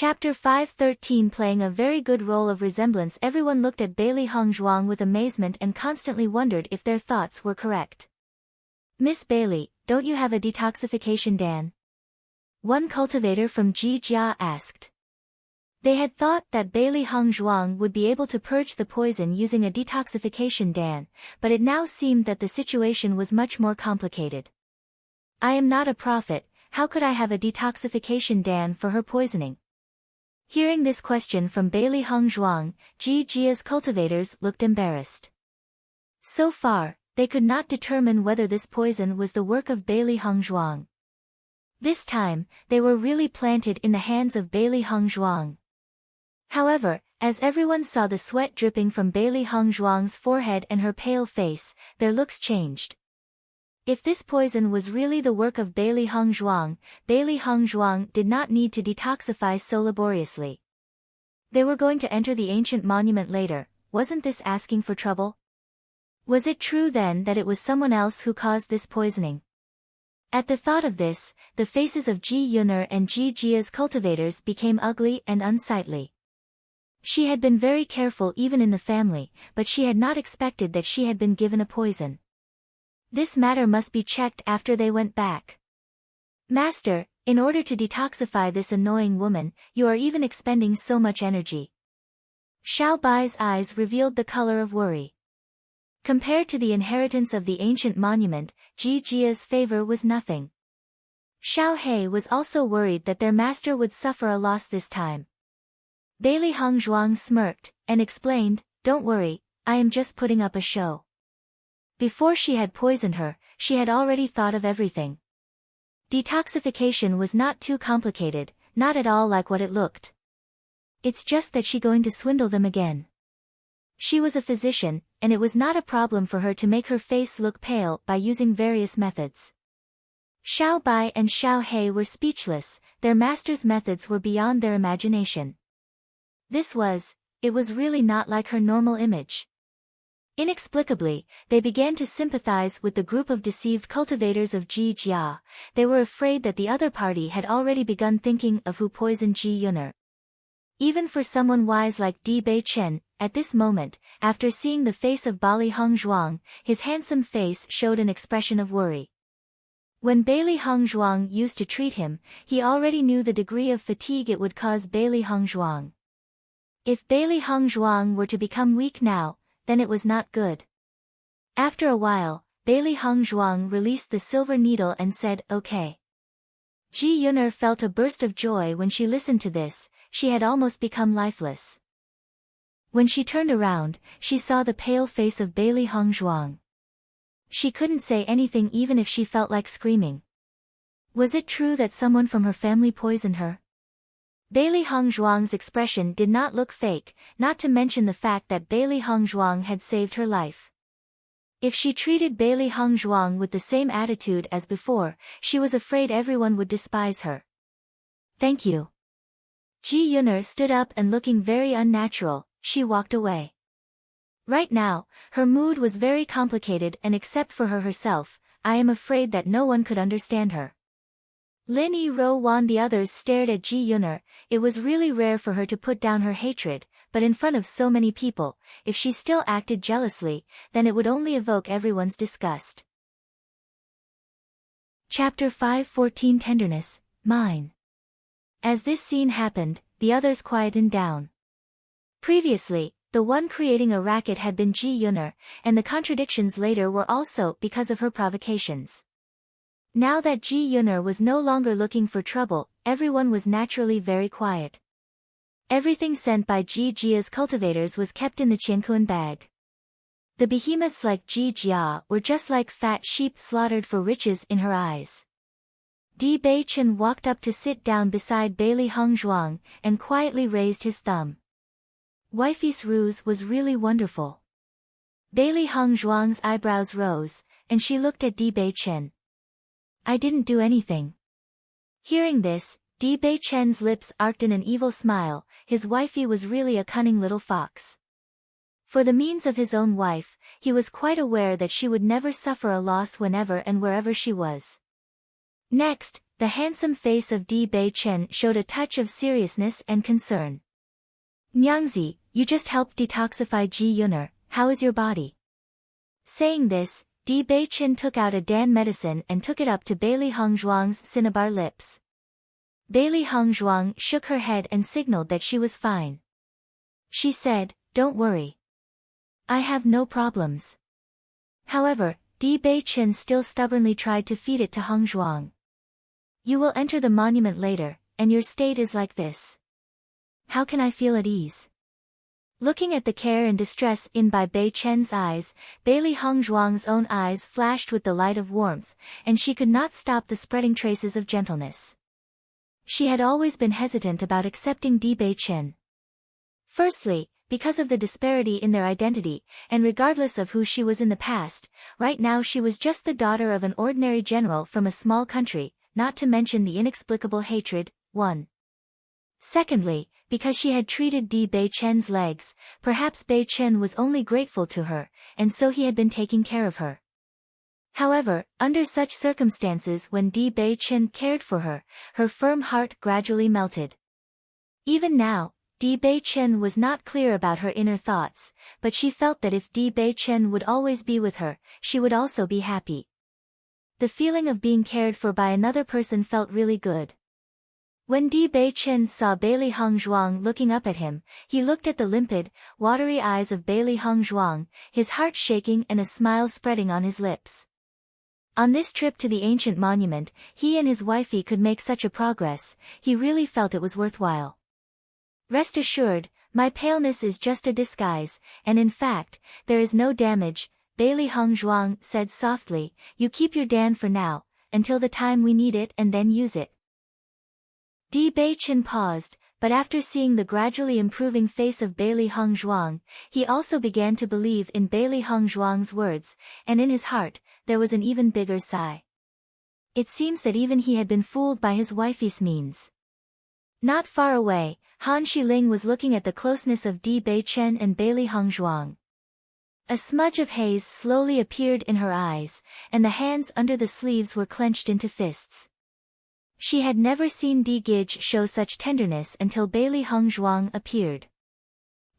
Chapter 513 Playing a very good role of resemblance. Everyone looked at Bailey Hongzhuang with amazement and constantly wondered if their thoughts were correct. "Miss Bailey, don't you have a detoxification dan?" one cultivator from Jijia asked. They had thought that Bailey Hongzhuang would be able to purge the poison using a detoxification dan, but it now seemed that the situation was much more complicated. "I am not a prophet, how could I have a detoxification dan for her poisoning?" Hearing this question from Bailey Hongzhuang, Jijia's cultivators looked embarrassed. So far, they could not determine whether this poison was the work of Bailey Hongzhuang. This time, they were really planted in the hands of Bailey Hongzhuang. However, as everyone saw the sweat dripping from Bailey Hongzhuang's forehead and her pale face, their looks changed. If this poison was really the work of Bailey Hongzhuang did not need to detoxify so laboriously. They were going to enter the ancient monument later, wasn't this asking for trouble? Was it true then that it was someone else who caused this poisoning? At the thought of this, the faces of Ji Yuner and Ji Jia's cultivators became ugly and unsightly. She had been very careful even in the family, but she had not expected that she had been given a poison. This matter must be checked after they went back. "Master, in order to detoxify this annoying woman, you are even expending so much energy." Xiao Bai's eyes revealed the color of worry. Compared to the inheritance of the ancient monument, Ji Jia's favor was nothing. Xiao He was also worried that their master would suffer a loss this time. Bailey Hongzhuang smirked, and explained, "Don't worry, I am just putting up a show." Before she had poisoned her, she had already thought of everything. Detoxification was not too complicated, not at all like what it looked. It's just that she's going to swindle them again. She was a physician, and it was not a problem for her to make her face look pale by using various methods. Xiao Bai and Xiao He were speechless, their master's methods were beyond their imagination. It was really not like her normal image. Inexplicably, they began to sympathize with the group of deceived cultivators of Ji Jia. They were afraid that the other party had already begun thinking of who poisoned Ji Yuner. Even for someone wise like Di Beichen, at this moment, after seeing the face of Bailey Hongzhuang, his handsome face showed an expression of worry. When Bailey Hongzhuang used to treat him, he already knew the degree of fatigue it would cause Bailey Hongzhuang. If Bailey Hongzhuang were to become weak now, then it was not good. After a while, Bailey Hongzhuang released the silver needle and said, "Okay." Ji Yuner felt a burst of joy when she listened to this, she had almost become lifeless. When she turned around, she saw the pale face of Bailey Hongzhuang. She couldn't say anything even if she felt like screaming. Was it true that someone from her family poisoned her? Bailey Hongzhuang's expression did not look fake, not to mention the fact that Bailey Hongzhuang had saved her life. If she treated Bailey Hongzhuang with the same attitude as before, she was afraid everyone would despise her. "Thank you." Ji Yuner stood up and looking very unnatural, she walked away. Right now, her mood was very complicated and except for her herself, I am afraid that no one could understand her. Lin Yi Ro Wan the others stared at Ji Yuner. It was really rare for her to put down her hatred, but in front of so many people, if she still acted jealously, then it would only evoke everyone's disgust. Chapter 514 Tenderness, Mine. As this scene happened, the others quietened down. Previously, the one creating a racket had been Ji Yuner, and the contradictions later were also because of her provocations. Now that Ji Yuner was no longer looking for trouble, everyone was naturally very quiet. Everything sent by Ji Jia's cultivators was kept in the Qiankuan bag. The behemoths like Ji Jia were just like fat sheep slaughtered for riches in her eyes. Di Beichen walked up to sit down beside Bailey Hongzhuang, and quietly raised his thumb. Wifey's ruse was really wonderful. Bailey Hongzhuang's eyebrows rose, and she looked at Di Beichen. "I didn't do anything." Hearing this, Di Beichen's lips arched in an evil smile, his wifey was really a cunning little fox. For the means of his own wife, he was quite aware that she would never suffer a loss whenever and wherever she was. Next, The handsome face of Di Bei Chen showed a touch of seriousness and concern. Nyangzi, you just helped detoxify Ji Yuner, how is your body? Saying this, Di Bei Chen took out a Dan medicine and took it up to Bailey Hongzhuang's cinnabar lips. Bailey Hongzhuang shook her head and signaled that she was fine. She said, don't worry. I have no problems. However, Di Bei Chen still stubbornly tried to feed it to Hongzhuang. You will enter the monument later, and your state is like this. How can I feel at ease? Looking at the care and distress in Bei Bei Chen's eyes, Bailey Hongzhuang's own eyes flashed with the light of warmth, and she could not stop the spreading traces of gentleness. She had always been hesitant about accepting Di Bei Chen. Firstly, because of the disparity in their identity, and regardless of who she was in the past, right now she was just the daughter of an ordinary general from a small country, not to mention the inexplicable hatred. 1. Secondly, because she had treated Di Bei Chen's legs, perhaps Bei Chen was only grateful to her, and so he had been taking care of her. However, under such circumstances when Di Bei Chen cared for her, her firm heart gradually melted. Even now, Di Bei Chen was not clear about her inner thoughts, but she felt that if Di Bei Chen would always be with her, she would also be happy. The feeling of being cared for by another person felt really good. When Di Bei Chen saw Bailey Hongzhuang looking up at him, he looked at the limpid, watery eyes of Bailey Hongzhuang, his heart shaking and a smile spreading on his lips. On this trip to the ancient monument, he and his wifey could make such a progress, he really felt it was worthwhile. Rest assured, my paleness is just a disguise, and in fact, there is no damage, Bailey Hongzhuang said softly, you keep your Dan for now, until the time we need it and then use it. Di Bei Chen paused, but after seeing the gradually improving face of Bailey Hongzhuang, he also began to believe in Bailey Hongzhuang's words, and in his heart, there was an even bigger sigh. It seems that even he had been fooled by his wifey's means. Not far away, Han Shiling was looking at the closeness of Di Bei Chen and Bailey Hongzhuang. A smudge of haze slowly appeared in her eyes, and the hands under the sleeves were clenched into fists. She had never seen Di Gij show such tenderness until Bailey Hongzhuang appeared.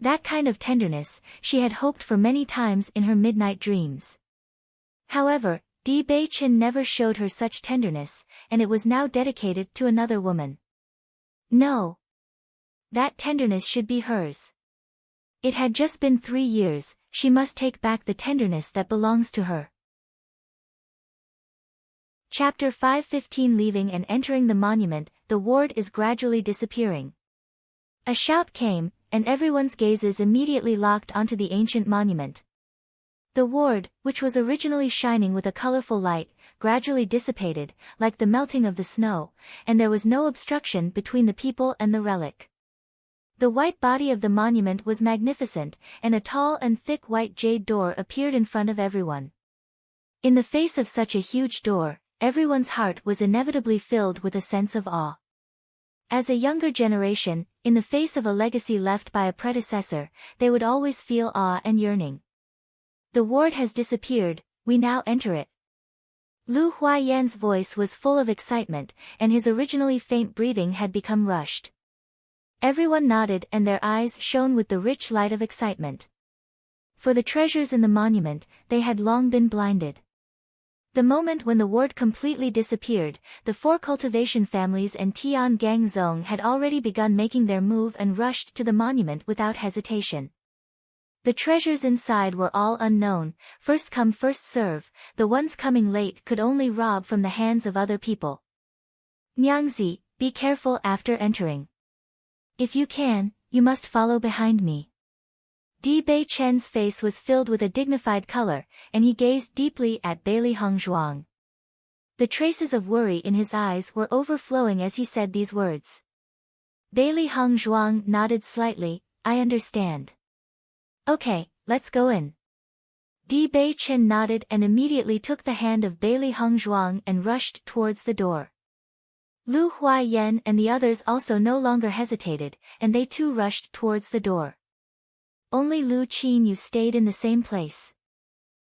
That kind of tenderness, she had hoped for many times in her midnight dreams. However, Di Bei Chen never showed her such tenderness, and it was now dedicated to another woman. No. That tenderness should be hers. It had just been 3 years, she must take back the tenderness that belongs to her. Chapter 5:15 Leaving and entering the monument, the ward is gradually disappearing. A shout came, and everyone's gazes immediately locked onto the ancient monument. The ward, which was originally shining with a colorful light, gradually dissipated, like the melting of the snow, and there was no obstruction between the people and the relic. The white body of the monument was magnificent, and a tall and thick white jade door appeared in front of everyone. In the face of such a huge door, everyone's heart was inevitably filled with a sense of awe. As a younger generation, in the face of a legacy left by a predecessor, they would always feel awe and yearning. The ward has disappeared, we now enter it. Lu Huaiyan's voice was full of excitement, and his originally faint breathing had become rushed. Everyone nodded and their eyes shone with the rich light of excitement. For the treasures in the monument, they had long been blinded. The moment when the ward completely disappeared, the 4 cultivation families and Tian Gang Zong had already begun making their move and rushed to the monument without hesitation. The treasures inside were all unknown, first come first serve, the ones coming late could only rob from the hands of other people. Nyangzi, be careful after entering. If you can, you must follow behind me. Di Bei Chen's face was filled with a dignified color, and he gazed deeply at Bailey Hongzhuang. The traces of worry in his eyes were overflowing as he said these words. Bailey Hongzhuang nodded slightly, I understand. Okay, let's go in. Di Bei Chen nodded and immediately took the hand of Bailey Hongzhuang and rushed towards the door. Lu Huaiyan and the others also no longer hesitated, and they too rushed towards the door. Only Lu Qinyu stayed in the same place.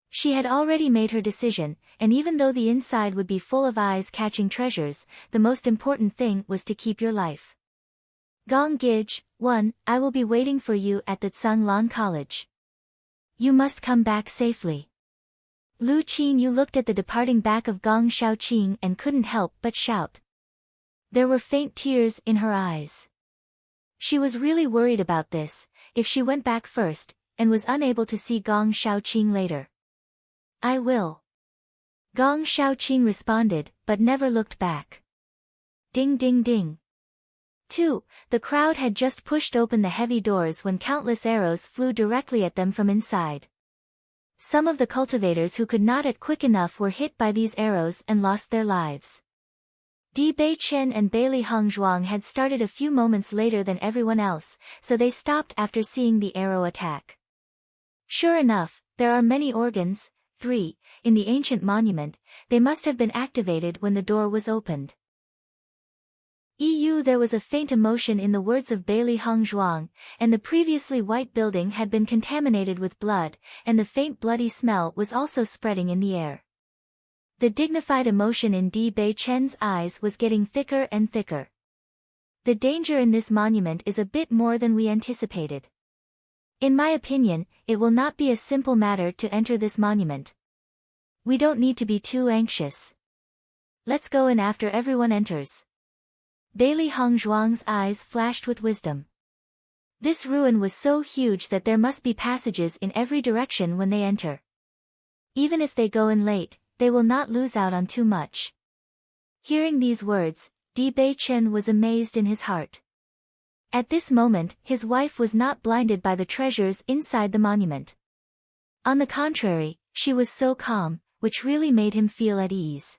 She had already made her decision, and even though the inside would be full of eyes catching treasures, the most important thing was to keep your life. Gong Gij, 1, I will be waiting for you at the Tsang Lan College. You must come back safely. Lu Qinyu looked at the departing back of Gong Shaoqing and couldn't help but shout. There were faint tears in her eyes. She was really worried about this, if she went back first, and was unable to see Gong Shaoqing later. I will. Gong Shaoqing responded, but never looked back. Ding ding ding. 2. The crowd had just pushed open the heavy doors when countless arrows flew directly at them from inside. Some of the cultivators who could not act quick enough were hit by these arrows and lost their lives. Di Beichen and Bailey Hongzhuang had started a few moments later than everyone else, so they stopped after seeing the arrow attack. Sure enough, there are many organs, 3, in the ancient monument. They must have been activated when the door was opened. There was a faint emotion in the words of Bailey Hongzhuang, and the previously white building had been contaminated with blood, and the faint bloody smell was also spreading in the air. The dignified emotion in Di Beichen's eyes was getting thicker and thicker. The danger in this monument is a bit more than we anticipated. In my opinion, it will not be a simple matter to enter this monument. We don't need to be too anxious. Let's go in after everyone enters. Bailey Hongzhuang's eyes flashed with wisdom. This ruin was so huge that there must be passages in every direction when they enter. Even if they go in late, they will not lose out on too much. Hearing these words, Di Beichen was amazed in his heart. At this moment, his wife was not blinded by the treasures inside the monument. On the contrary, she was so calm, which really made him feel at ease.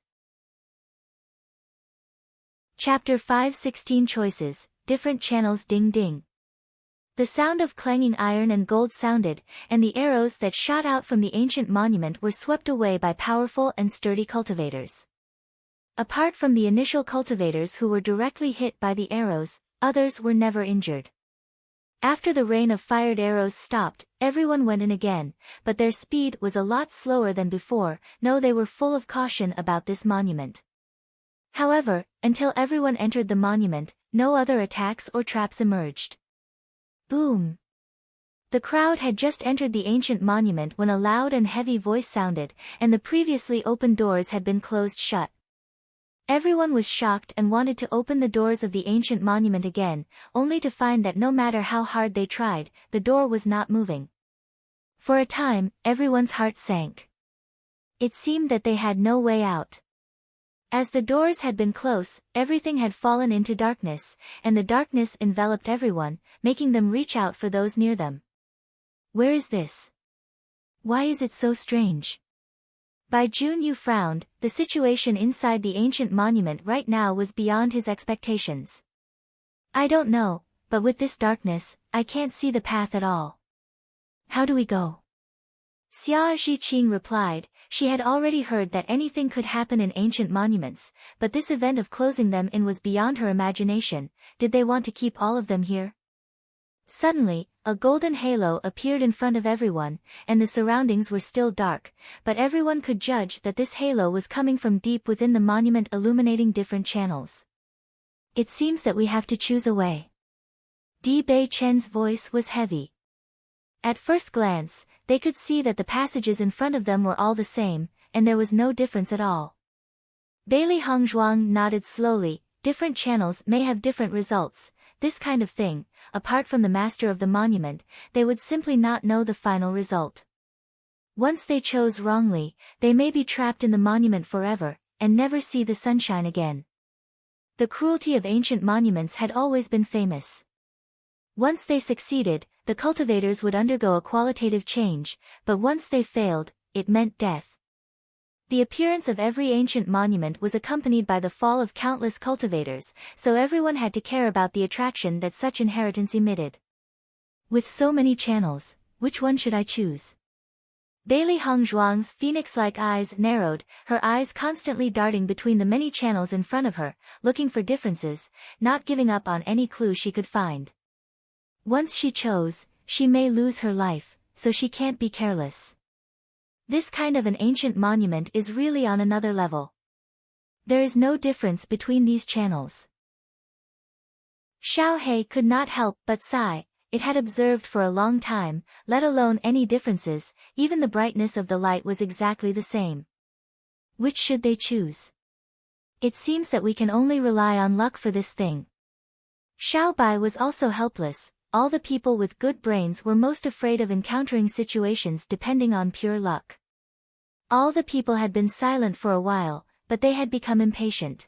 Chapter 5 16 Choices, Different Channels. Ding ding. The sound of clanging iron and gold sounded, and the arrows that shot out from the ancient monument were swept away by powerful and sturdy cultivators. Apart from the initial cultivators who were directly hit by the arrows, others were never injured. After the rain of fired arrows stopped, everyone went in again, but their speed was a lot slower than before. No, they were full of caution about this monument. However, until everyone entered the monument, no other attacks or traps emerged. Boom! The crowd had just entered the ancient monument when a loud and heavy voice sounded, and the previously open doors had been closed shut. Everyone was shocked and wanted to open the doors of the ancient monument again, only to find that no matter how hard they tried, the door was not moving. For a time, everyone's heart sank. It seemed that they had no way out. As the doors had been closed, everything had fallen into darkness, and the darkness enveloped everyone, making them reach out for those near them. Where is this? Why is it so strange? Bai Junyu frowned. The situation inside the ancient monument right now was beyond his expectations. I don't know, but with this darkness, I can't see the path at all. How do we go? Xia Zhiqing replied. She had already heard that anything could happen in ancient monuments, but this event of closing them in was beyond her imagination. Did they want to keep all of them here? Suddenly, a golden halo appeared in front of everyone, and the surroundings were still dark, but everyone could judge that this halo was coming from deep within the monument, illuminating different channels. It seems that we have to choose a way. Di Beichen's voice was heavy. At first glance, they could see that the passages in front of them were all the same, and there was no difference at all. Bailey Hongzhuang nodded slowly. Different channels may have different results. This kind of thing, apart from the master of the monument, they would simply not know the final result. Once they chose wrongly, they may be trapped in the monument forever, and never see the sunshine again. The cruelty of ancient monuments had always been famous. Once they succeeded, the cultivators would undergo a qualitative change, but once they failed, it meant death. The appearance of every ancient monument was accompanied by the fall of countless cultivators, so everyone had to care about the attraction that such inheritance emitted. With so many channels, which one should I choose? Bailey Hongzhuang's phoenix-like eyes narrowed, her eyes constantly darting between the many channels in front of her, looking for differences, not giving up on any clue she could find. Once she chose, she may lose her life, so she can't be careless. This kind of an ancient monument is really on another level. There is no difference between these channels. Xiao He could not help but sigh. It had observed for a long time, let alone any differences, even the brightness of the light was exactly the same. Which should they choose? It seems that we can only rely on luck for this thing. Xiao Bai was also helpless. All the people with good brains were most afraid of encountering situations depending on pure luck. All the people had been silent for a while, but they had become impatient.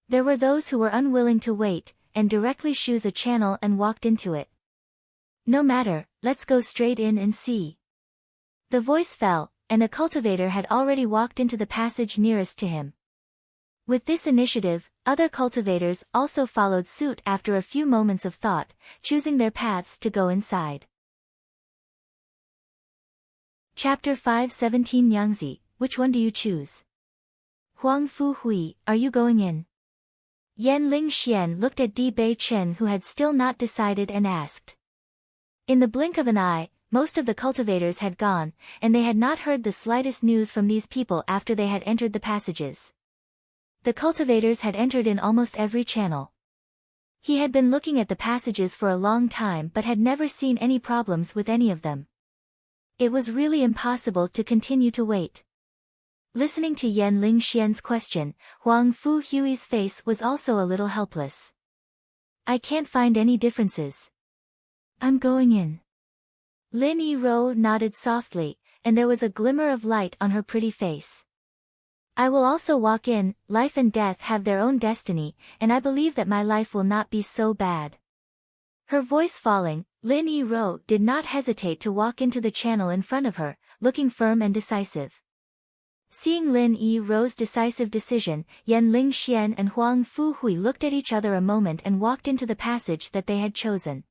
There were those who were unwilling to wait, and directly choose a channel and walked into it. No matter, let's go straight in and see. The voice fell, and a cultivator had already walked into the passage nearest to him. With this initiative, other cultivators also followed suit after a few moments of thought, choosing their paths to go inside. Chapter 5:17 Yangzi, which one do you choose? Huang Fu Hui, are you going in? Yan Lingxian looked at Di Bei Chen who had still not decided and asked. In the blink of an eye, most of the cultivators had gone, and they had not heard the slightest news from these people after they had entered the passages. The cultivators had entered in almost every channel. He had been looking at the passages for a long time but had never seen any problems with any of them. It was really impossible to continue to wait. Listening to Yan Lingxian's question, Huang Fu Hui's face was also a little helpless. I can't find any differences. I'm going in. Lin Yi-ro nodded softly, and there was a glimmer of light on her pretty face. I will also walk in. Life and death have their own destiny, and I believe that my life will not be so bad. Her voice falling, Lin Yi-ro did not hesitate to walk into the channel in front of her, looking firm and decisive. Seeing Lin Yi-ro's decisive decision, Yan Lingxian and Huang Fu Hui looked at each other a moment and walked into the passage that they had chosen.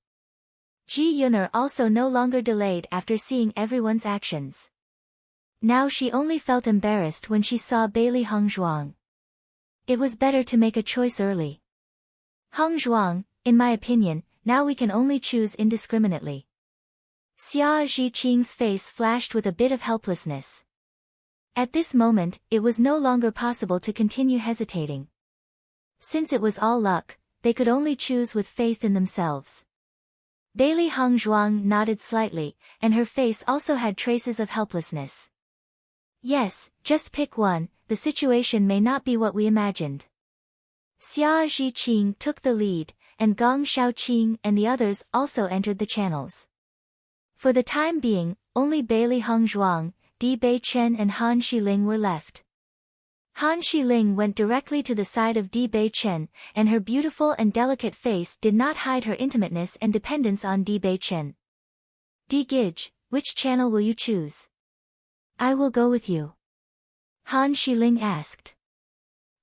Ji Yuner also no longer delayed after seeing everyone's actions. Now she only felt embarrassed when she saw Bailey Heng Zhuang. It was better to make a choice early. Heng Zhuang, in my opinion, now we can only choose indiscriminately. Xia Zhiqing's face flashed with a bit of helplessness. At this moment, it was no longer possible to continue hesitating. Since it was all luck, they could only choose with faith in themselves. Bailey Heng Zhuang nodded slightly, and her face also had traces of helplessness. Yes, just pick one, the situation may not be what we imagined. Xia Zhiqing took the lead, and Gong Shaoqing and the others also entered the channels. For the time being, only Bailey Heng Zhuang, Di Bei Chen and Han Xiling were left. Han Xiling went directly to the side of Di Bei Chen, and her beautiful and delicate face did not hide her intimateness and dependence on Di Bei Chen. Di Gij, which channel will you choose? I will go with you. Han Xiling asked.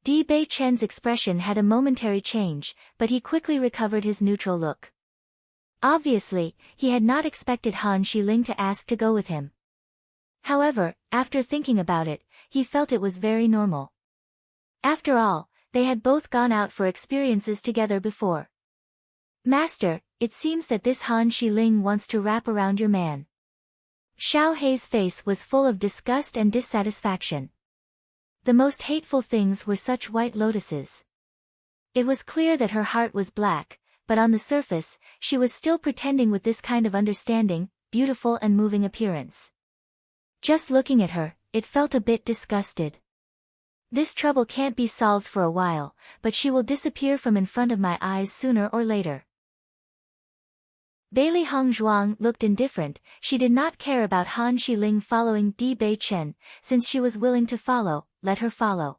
Di Bei Chen's expression had a momentary change, but he quickly recovered his neutral look. Obviously, he had not expected Han Xiling to ask to go with him. However, after thinking about it, he felt it was very normal. After all, they had both gone out for experiences together before. Master, it seems that this Han Xiling wants to wrap around your man. Xiao Hei's face was full of disgust and dissatisfaction. The most hateful things were such white lotuses. It was clear that her heart was black, but on the surface, she was still pretending with this kind of understanding, beautiful and moving appearance. Just looking at her, it felt a bit disgusted. This trouble can't be solved for a while, but she will disappear from in front of my eyes sooner or later. Bailey Heng Zhuang looked indifferent. She did not care about Han Xiling following Di Bei Chen, since she was willing to follow, let her follow.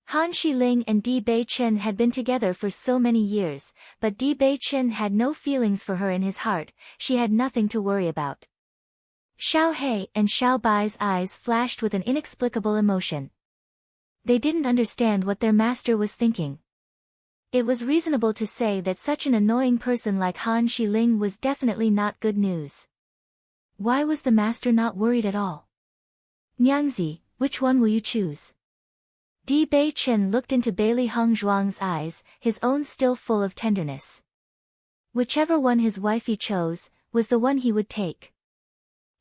Han Xiling and Di Bei Chen had been together for so many years, but Di Bei Chen had no feelings for her in his heart. She had nothing to worry about. Xiao He and Xiao Bai's eyes flashed with an inexplicable emotion. They didn't understand what their master was thinking. It was reasonable to say that such an annoying person like Han Xiling was definitely not good news. Why was the master not worried at all? Nyangzi, which one will you choose? Di Bei Chen looked into Bailey Heng Zhuang's eyes, his own still full of tenderness. Whichever one his wifey chose, was the one he would take.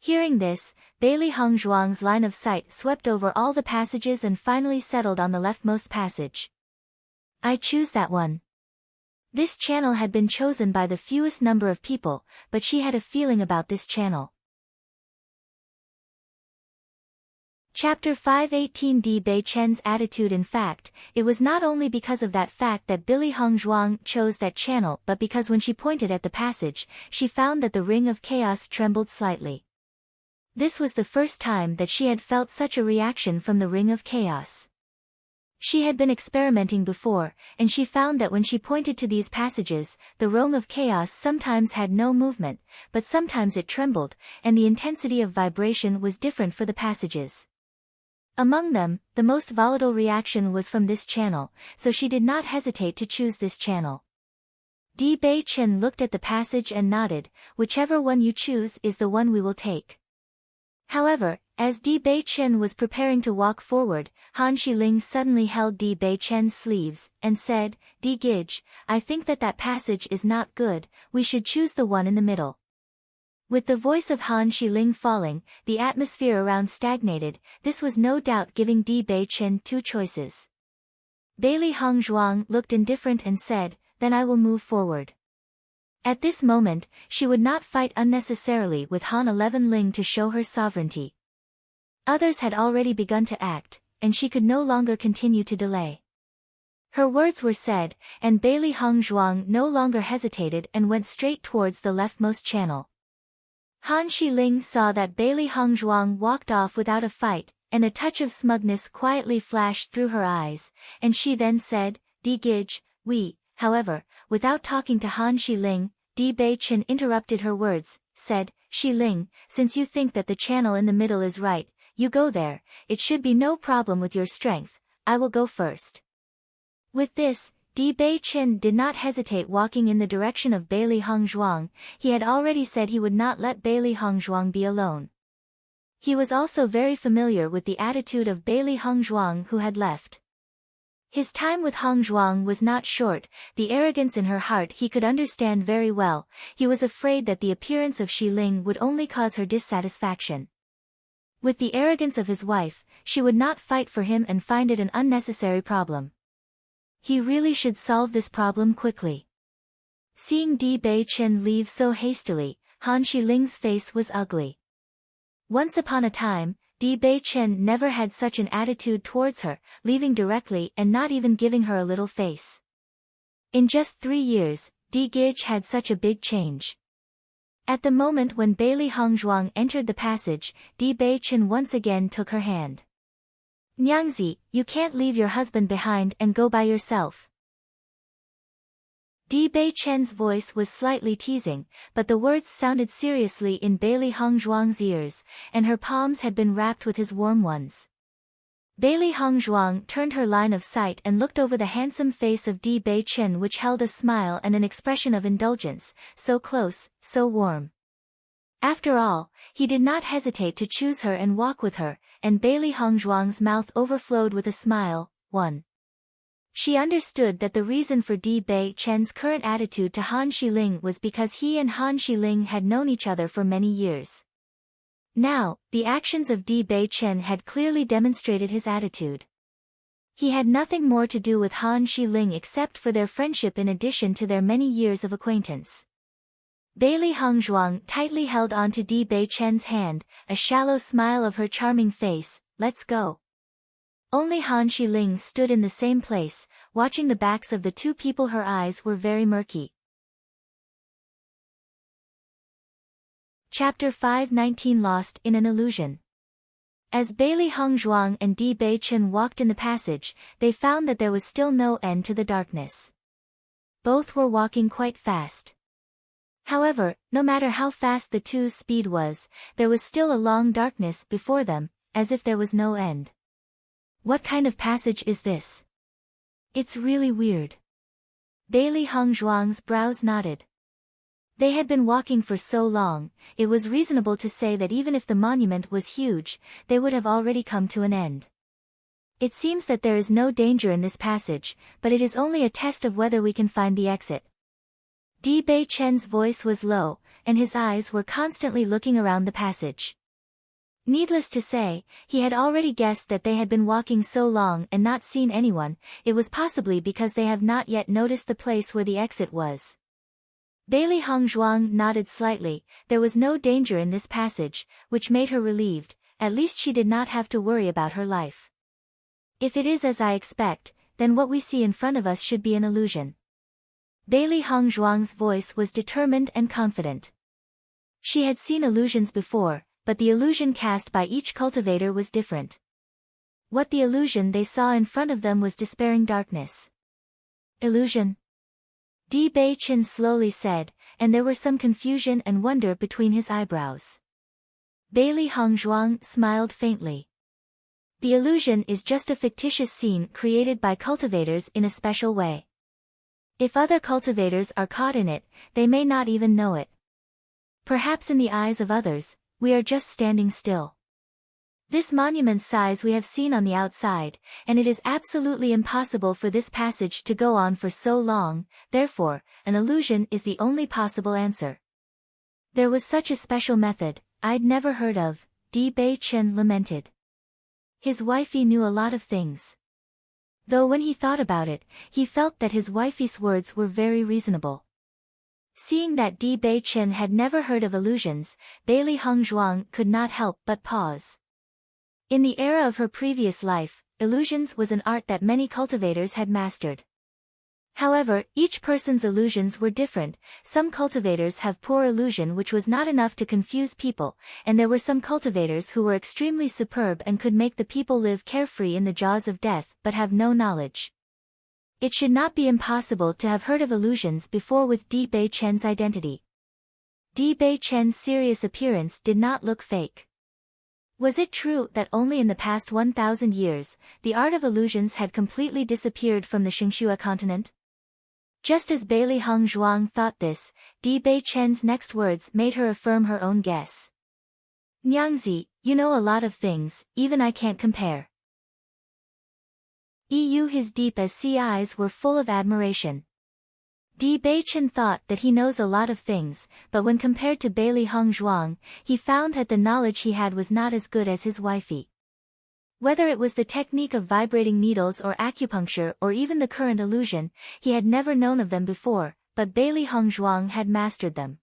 Hearing this, Bailey Hongzhuang's line of sight swept over all the passages and finally settled on the leftmost passage. I choose that one. This channel had been chosen by the fewest number of people, but she had a feeling about this channel. Chapter 518 Di Bei Chen's attitude. In fact, it was not only because of that fact that Billy Hongzhuang chose that channel but because when she pointed at the passage, she found that the ring of chaos trembled slightly. This was the first time that she had felt such a reaction from the ring of chaos. She had been experimenting before, and she found that when she pointed to these passages, the ring of chaos sometimes had no movement, but sometimes it trembled, and the intensity of vibration was different for the passages. Among them, the most volatile reaction was from this channel, so she did not hesitate to choose this channel. Di Bei Chen looked at the passage and nodded, "Whichever one you choose is the one we will take." However, as Di Bei Chen was preparing to walk forward, Han Shiling suddenly held Di Bei Chen's sleeves, and said, "Di Gij, I think that passage is not good, we should choose the one in the middle." With the voice of Han Shiling falling, the atmosphere around stagnated. This was no doubt giving Di Bei Chen two choices. Bailey Hongzhuang looked indifferent and said, "Then I will move forward." At this moment, she would not fight unnecessarily with Han 11 Ling to show her sovereignty. Others had already begun to act, and she could no longer continue to delay. Her words were said, and Bailey Hongzhuang no longer hesitated and went straight towards the leftmost channel. Han Shiling saw that Bailey Hongzhuang walked off without a fight, and a touch of smugness quietly flashed through her eyes, and she then said, "Di Gij, However, without talking to Han Shiling, Di Bei Chen interrupted her words, said, "Shiling, since you think that the channel in the middle is right, you go there, it should be no problem with your strength, I will go first." With this, Di Bei Chen did not hesitate walking in the direction of Bailey Hongzhuang. He had already said he would not let Bailey Hongzhuang be alone. He was also very familiar with the attitude of Bailey Hongzhuang who had left. His time with Hongzhuang was not short, the arrogance in her heart he could understand very well. He was afraid that the appearance of Shiling would only cause her dissatisfaction. With the arrogance of his wife, she would not fight for him and find it an unnecessary problem. He really should solve this problem quickly. Seeing Di Bei Chen leave so hastily, Han Shiling's face was ugly. Once upon a time, Di Bei Chen never had such an attitude towards her, leaving directly and not even giving her a little face. In just 3 years, Di Gij had such a big change. At the moment when Bailey Hongzhuang entered the passage, Di Bei Chen once again took her hand. "Nyangzi, you can't leave your husband behind and go by yourself." Di Bei Chen's voice was slightly teasing, but the words sounded seriously in Bailey Hongzhuang's ears, and her palms had been wrapped with his warm ones. Bailey Hongzhuang turned her line of sight and looked over the handsome face of Di Bei Chen, which held a smile and an expression of indulgence, so close, so warm. After all, he did not hesitate to choose her and walk with her, and Bailey Hongzhuang's mouth overflowed with a smile. 1. She understood that the reason for Di Bei Chen's current attitude to Han Shiling was because he and Han Shiling had known each other for many years. Now, the actions of Di Bei Chen had clearly demonstrated his attitude. He had nothing more to do with Han Shiling except for their friendship in addition to their many years of acquaintance. Bailey Hongzhuang tightly held on to Di Bei Chen's hand, a shallow smile of her charming face. "Let's go." Only Han Shiling stood in the same place, watching the backs of the two people. Her eyes were very murky. Chapter 519 Lost in an Illusion. As Bailey Hongzhuang and Di Bei Chen walked in the passage, they found that there was still no end to the darkness. Both were walking quite fast. However, no matter how fast the two's speed was, there was still a long darkness before them, as if there was no end. "What kind of passage is this? It's really weird." Bailey Hongzhuang's brows knotted. They had been walking for so long, it was reasonable to say that even if the monument was huge, they would have already come to an end. "It seems that there is no danger in this passage, but it is only a test of whether we can find the exit." Di Bei Chen's voice was low, and his eyes were constantly looking around the passage. Needless to say, he had already guessed that they had been walking so long and not seen anyone. It was possibly because they have not yet noticed the place where the exit was. Bailey Hongzhuang nodded slightly. There was no danger in this passage, which made her relieved. At least she did not have to worry about her life. If it is as I expect, then what we see in front of us should be an illusion. Bailey Hongzhuang's voice was determined and confident. She had seen illusions before, but the illusion cast by each cultivator was different. What the illusion they saw in front of them was despairing darkness. Illusion? Di Bei Chen slowly said, and there were some confusion and wonder between his eyebrows. Bailey Hongzhuang smiled faintly. The illusion is just a fictitious scene created by cultivators in a special way. If other cultivators are caught in it, they may not even know it. Perhaps in the eyes of others, we are just standing still. This monument's size we have seen on the outside, and it is absolutely impossible for this passage to go on for so long, therefore, an illusion is the only possible answer. There was such a special method, I'd never heard of, Di Bei Chen lamented. His wifey knew a lot of things. Though when he thought about it, he felt that his wifey's words were very reasonable. Seeing that Di Bei Chen had never heard of illusions, Bailey Hongzhuang could not help but pause. In the era of her previous life, illusions was an art that many cultivators had mastered. However, each person's illusions were different. Some cultivators have poor illusion which was not enough to confuse people, and there were some cultivators who were extremely superb and could make the people live carefree in the jaws of death but have no knowledge. It should not be impossible to have heard of illusions before with Di Bei Chen's identity. Di Bei Chen's serious appearance did not look fake. Was it true that only in the past 1,000 years, the art of illusions had completely disappeared from the Xingxua continent? Just as Bailey Hongzhuang thought this, Di Bei Chen's next words made her affirm her own guess. Nyangzi, you know a lot of things, even I can't compare. His deep as sea eyes were full of admiration. Di Bei Chen thought that he knows a lot of things, but when compared to Bailey Hongzhuang, he found that the knowledge he had was not as good as his wifey. Whether it was the technique of vibrating needles or acupuncture or even the current illusion, he had never known of them before, but Bailey Hongzhuang had mastered them.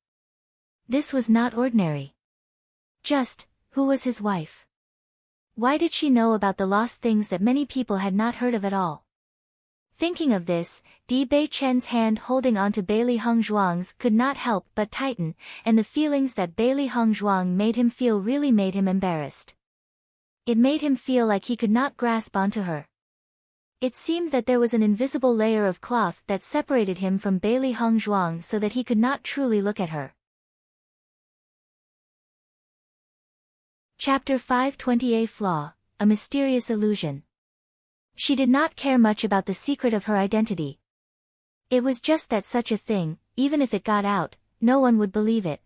This was not ordinary. Just, who was his wife? Why did she know about the lost things that many people had not heard of at all? Thinking of this, Di Bei Chen's hand holding onto Bailey Hongzhuang's could not help but tighten, and the feelings that Bailey Hongzhuang made him feel really made him embarrassed. It made him feel like he could not grasp onto her. It seemed that there was an invisible layer of cloth that separated him from Bailey Hongzhuang so that he could not truly look at her. Chapter 528 Flaw, A Mysterious Illusion. She did not care much about the secret of her identity. It was just that such a thing, even if it got out, no one would believe it.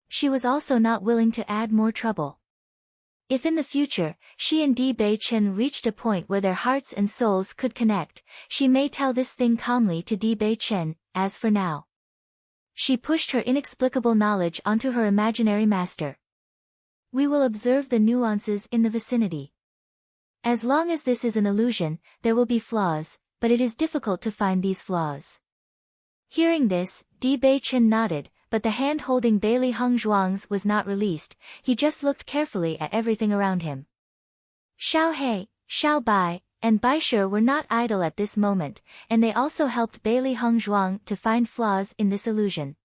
She was also not willing to add more trouble. If in the future, she and Di Bei Chen reached a point where their hearts and souls could connect, she may tell this thing calmly to Di Bei Chen. As for now, she pushed her inexplicable knowledge onto her imaginary master. We will observe the nuances in the vicinity. As long as this is an illusion, there will be flaws, but it is difficult to find these flaws. Hearing this, Di Bei Chen nodded, but the hand holding Bailey Hongzhuang's was not released. He just looked carefully at everything around him. Xiao He, Xiao Bai, and Bai Shi were not idle at this moment, and they also helped Bailey Hongzhuang to find flaws in this illusion.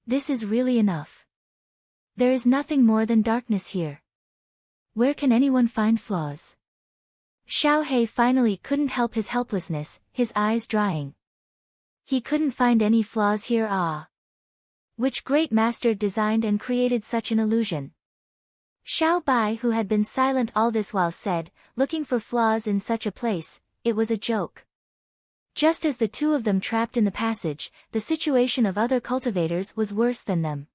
This is really enough. There is nothing more than darkness here. Where can anyone find flaws? Xiao He finally couldn't help his helplessness, his eyes drying. He couldn't find any flaws here. Which great master designed and created such an illusion? Xiao Bai, who had been silent all this while, said, looking for flaws in such a place, it was a joke. Just as the two of them trapped in the passage, the situation of other cultivators was worse than them.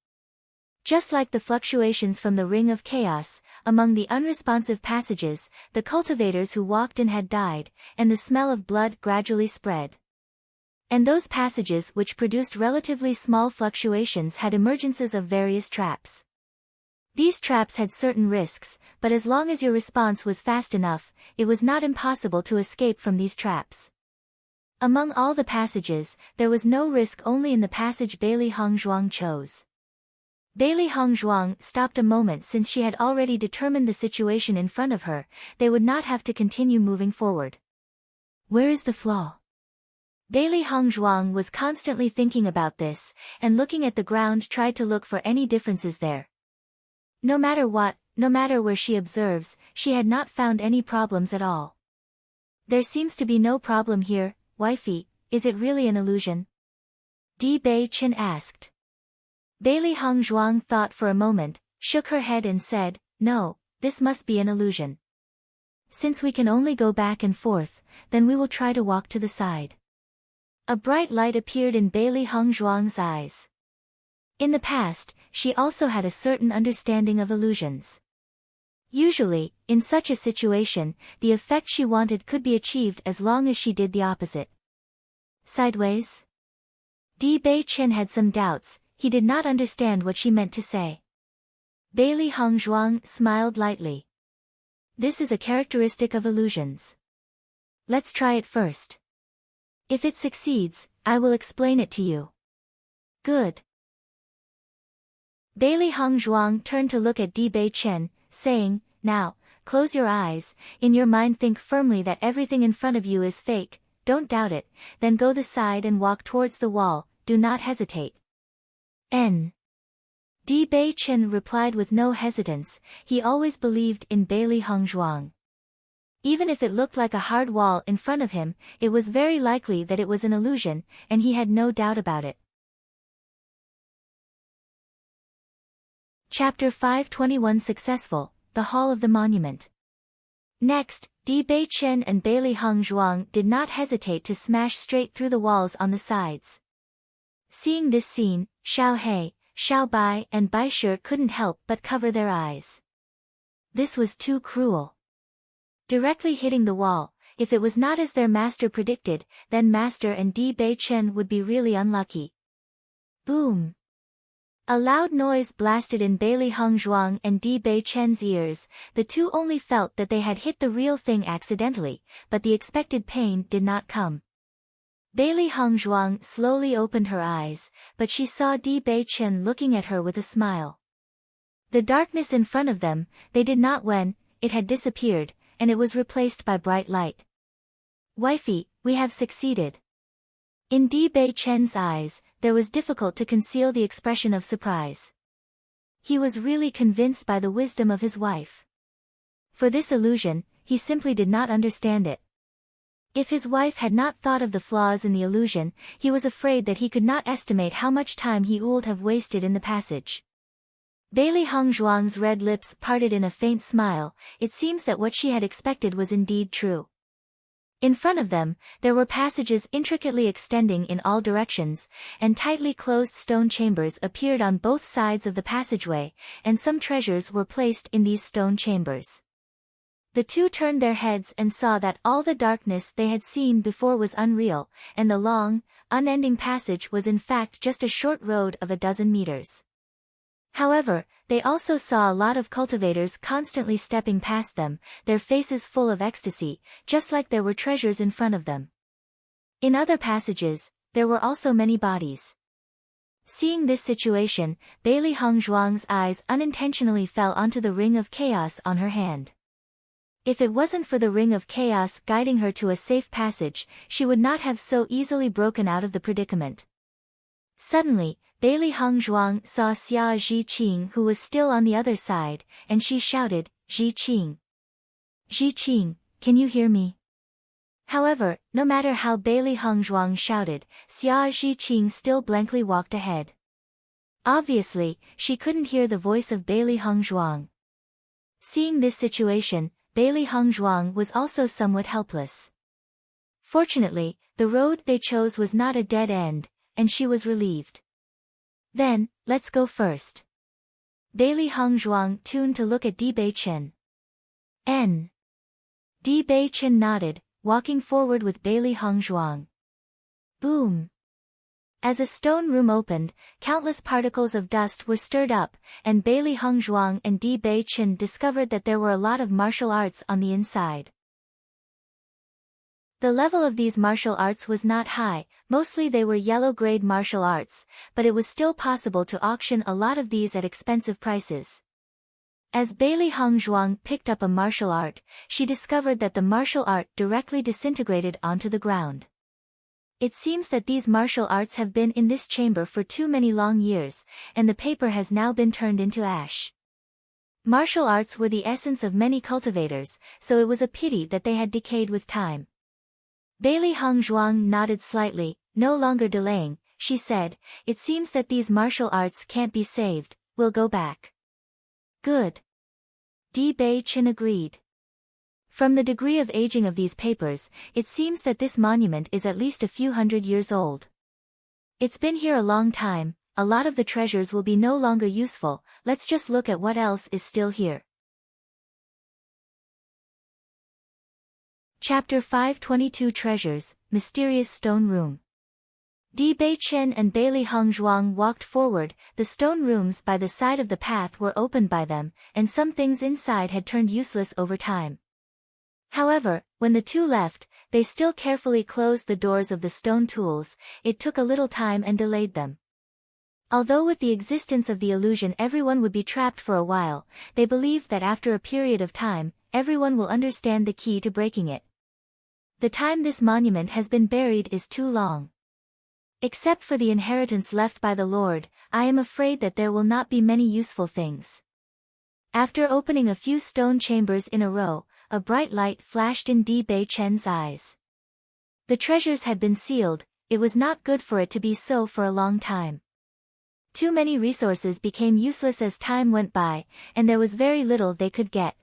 Just like the fluctuations from the ring of chaos, among the unresponsive passages, the cultivators who walked in had died, and the smell of blood gradually spread. And those passages which produced relatively small fluctuations had emergences of various traps. These traps had certain risks, but as long as your response was fast enough, it was not impossible to escape from these traps. Among all the passages, there was no risk only in the passage Bailey Hongzhuang chose. Bailey Hongzhuang stopped a moment since she had already determined the situation in front of her, they would not have to continue moving forward. Where is the flaw? Bailey Hongzhuang was constantly thinking about this, and looking at the ground tried to look for any differences there. No matter what, no matter where she observes, she had not found any problems at all. There seems to be no problem here, wifey, is it really an illusion? Di Bei Chen asked. Bailey Hongzhuang thought for a moment, shook her head and said, no, this must be an illusion. Since we can only go back and forth, then we will try to walk to the side. A bright light appeared in Bailey Hongzhuang's eyes. In the past, she also had a certain understanding of illusions. Usually, in such a situation, the effect she wanted could be achieved as long as she did the opposite. Sideways? Di Bei Chen had some doubts, he did not understand what she meant to say. Bailey Hongzhuang smiled lightly. This is a characteristic of illusions. Let's try it first. If it succeeds, I will explain it to you. Good. Bailey Hongzhuang turned to look at Di Bei Chen, saying, now, close your eyes, in your mind think firmly that everything in front of you is fake, don't doubt it, then go the side and walk towards the wall, do not hesitate. Di Bei Chen replied with no hesitance, he always believed in Bailey Hongzhuang. Even if it looked like a hard wall in front of him, it was very likely that it was an illusion, and he had no doubt about it. Chapter 521 Successful, the Hall of the Monument. Next, Di Bei Chen and Bailey Hongzhuang did not hesitate to smash straight through the walls on the sides. Seeing this scene, Xiao He, Xiao Bai and Bai Shi couldn't help but cover their eyes. This was too cruel. Directly hitting the wall, if it was not as their master predicted, then master and Di Bei Chen would be really unlucky. Boom! A loud noise blasted in Bailey Hongzhuang and Di Bei Chen's ears, the two only felt that they had hit the real thing accidentally, but the expected pain did not come. Bailey Hongzhuang slowly opened her eyes, but she saw Di Bei Chen looking at her with a smile. The darkness in front of them, they did not when, it had disappeared, and it was replaced by bright light. Wifey, we have succeeded. In Di Bei Chen's eyes, there was difficult to conceal the expression of surprise. He was really convinced by the wisdom of his wife. For this illusion, he simply did not understand it. If his wife had not thought of the flaws in the illusion, he was afraid that he could not estimate how much time he would have wasted in the passage. Bailey Hongzhuang's red lips parted in a faint smile, it seems that what she had expected was indeed true. In front of them, there were passages intricately extending in all directions, and tightly closed stone chambers appeared on both sides of the passageway, and some treasures were placed in these stone chambers. The two turned their heads and saw that all the darkness they had seen before was unreal, and the long, unending passage was in fact just a short road of 12 meters. However, they also saw a lot of cultivators constantly stepping past them, their faces full of ecstasy, just like there were treasures in front of them. In other passages, there were also many bodies. Seeing this situation, Bailey Hongzhuang's eyes unintentionally fell onto the ring of chaos on her hand. If it wasn't for the ring of chaos guiding her to a safe passage, she would not have so easily broken out of the predicament. Suddenly, Bailey Hongzhuang saw Xia Zhiqing who was still on the other side, and she shouted, Zhiqing. Zhiqing, can you hear me? However, no matter how Bailey Hongzhuang shouted, Xia Zhiqing still blankly walked ahead. Obviously, she couldn't hear the voice of Bailey Hongzhuang. Seeing this situation, Bailey Hongzhuang was also somewhat helpless. Fortunately, the road they chose was not a dead end, and she was relieved. Then, let's go first. Bailey Hongzhuang tuned to look at Di Bei Chen. Di Bei Chen nodded, walking forward with Bailey Hongzhuang. Boom! As a stone room opened, countless particles of dust were stirred up, and Bailey Hongzhuang and Di Bei-chen discovered that there were a lot of martial arts on the inside. The level of these martial arts was not high, mostly they were yellow-grade martial arts, but it was still possible to auction a lot of these at expensive prices. As Bailey Hongzhuang picked up a martial art, she discovered that the martial art directly disintegrated onto the ground. It seems that these martial arts have been in this chamber for too many long years, and the paper has now been turned into ash. Martial arts were the essence of many cultivators, so it was a pity that they had decayed with time. Bailey Hongzhuang nodded slightly, no longer delaying. She said, "It seems that these martial arts can't be saved, we'll go back." Good. Di Bei-chen agreed. From the degree of aging of these papers, it seems that this monument is at least a few hundred years old. It's been here a long time, a lot of the treasures will be no longer useful, let's just look at what else is still here. Chapter 522 Treasures, Mysterious Stone Room. Di Bei-chen and Bailey Hongzhuang walked forward. The stone rooms by the side of the path were opened by them, and some things inside had turned useless over time. However, when the two left, they still carefully closed the doors of the stone tools. It took a little time and delayed them. Although with the existence of the illusion everyone would be trapped for a while, they believed that after a period of time, everyone will understand the key to breaking it. The time this monument has been buried is too long. Except for the inheritance left by the Lord, I am afraid that there will not be many useful things. After opening a few stone chambers in a row, a bright light flashed in Di Bei-chen's eyes. The treasures had been sealed, it was not good for it to be so for a long time. Too many resources became useless as time went by, and there was very little they could get.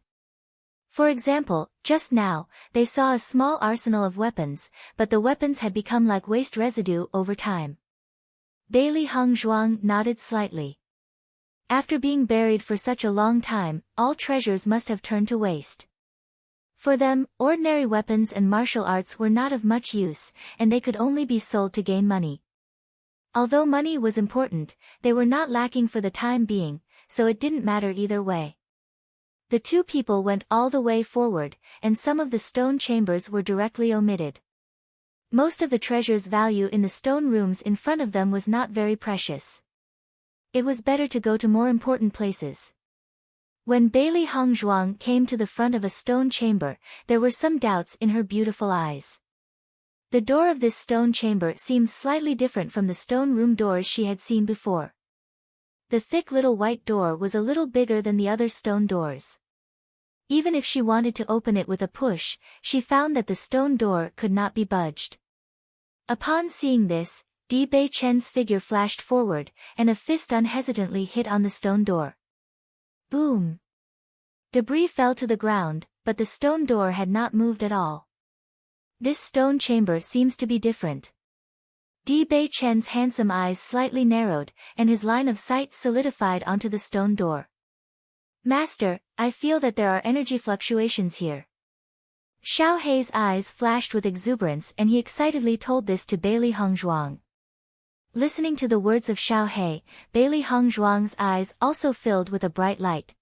For example, just now, they saw a small arsenal of weapons, but the weapons had become like waste residue over time. Bailey Hongzhuang nodded slightly. After being buried for such a long time, all treasures must have turned to waste. For them, ordinary weapons and martial arts were not of much use, and they could only be sold to gain money. Although money was important, they were not lacking for the time being, so it didn't matter either way. The two people went all the way forward, and some of the stone chambers were directly omitted. Most of the treasure's value in the stone rooms in front of them was not very precious. It was better to go to more important places. When Bailey Hongzhuang came to the front of a stone chamber, there were some doubts in her beautiful eyes. The door of this stone chamber seemed slightly different from the stone room doors she had seen before. The thick little white door was a little bigger than the other stone doors. Even if she wanted to open it with a push, she found that the stone door could not be budged. Upon seeing this, Di Bei-chen's figure flashed forward, and a fist unhesitantly hit on the stone door. Boom! Debris fell to the ground, but the stone door had not moved at all. This stone chamber seems to be different. Di Bei-chen's handsome eyes slightly narrowed, and his line of sight solidified onto the stone door. Master, I feel that there are energy fluctuations here. Xiao Hei's eyes flashed with exuberance and he excitedly told this to Bailey Hongzhuang. Listening to the words of Xiao Hei, Bailey Hongzhuang's eyes also filled with a bright light.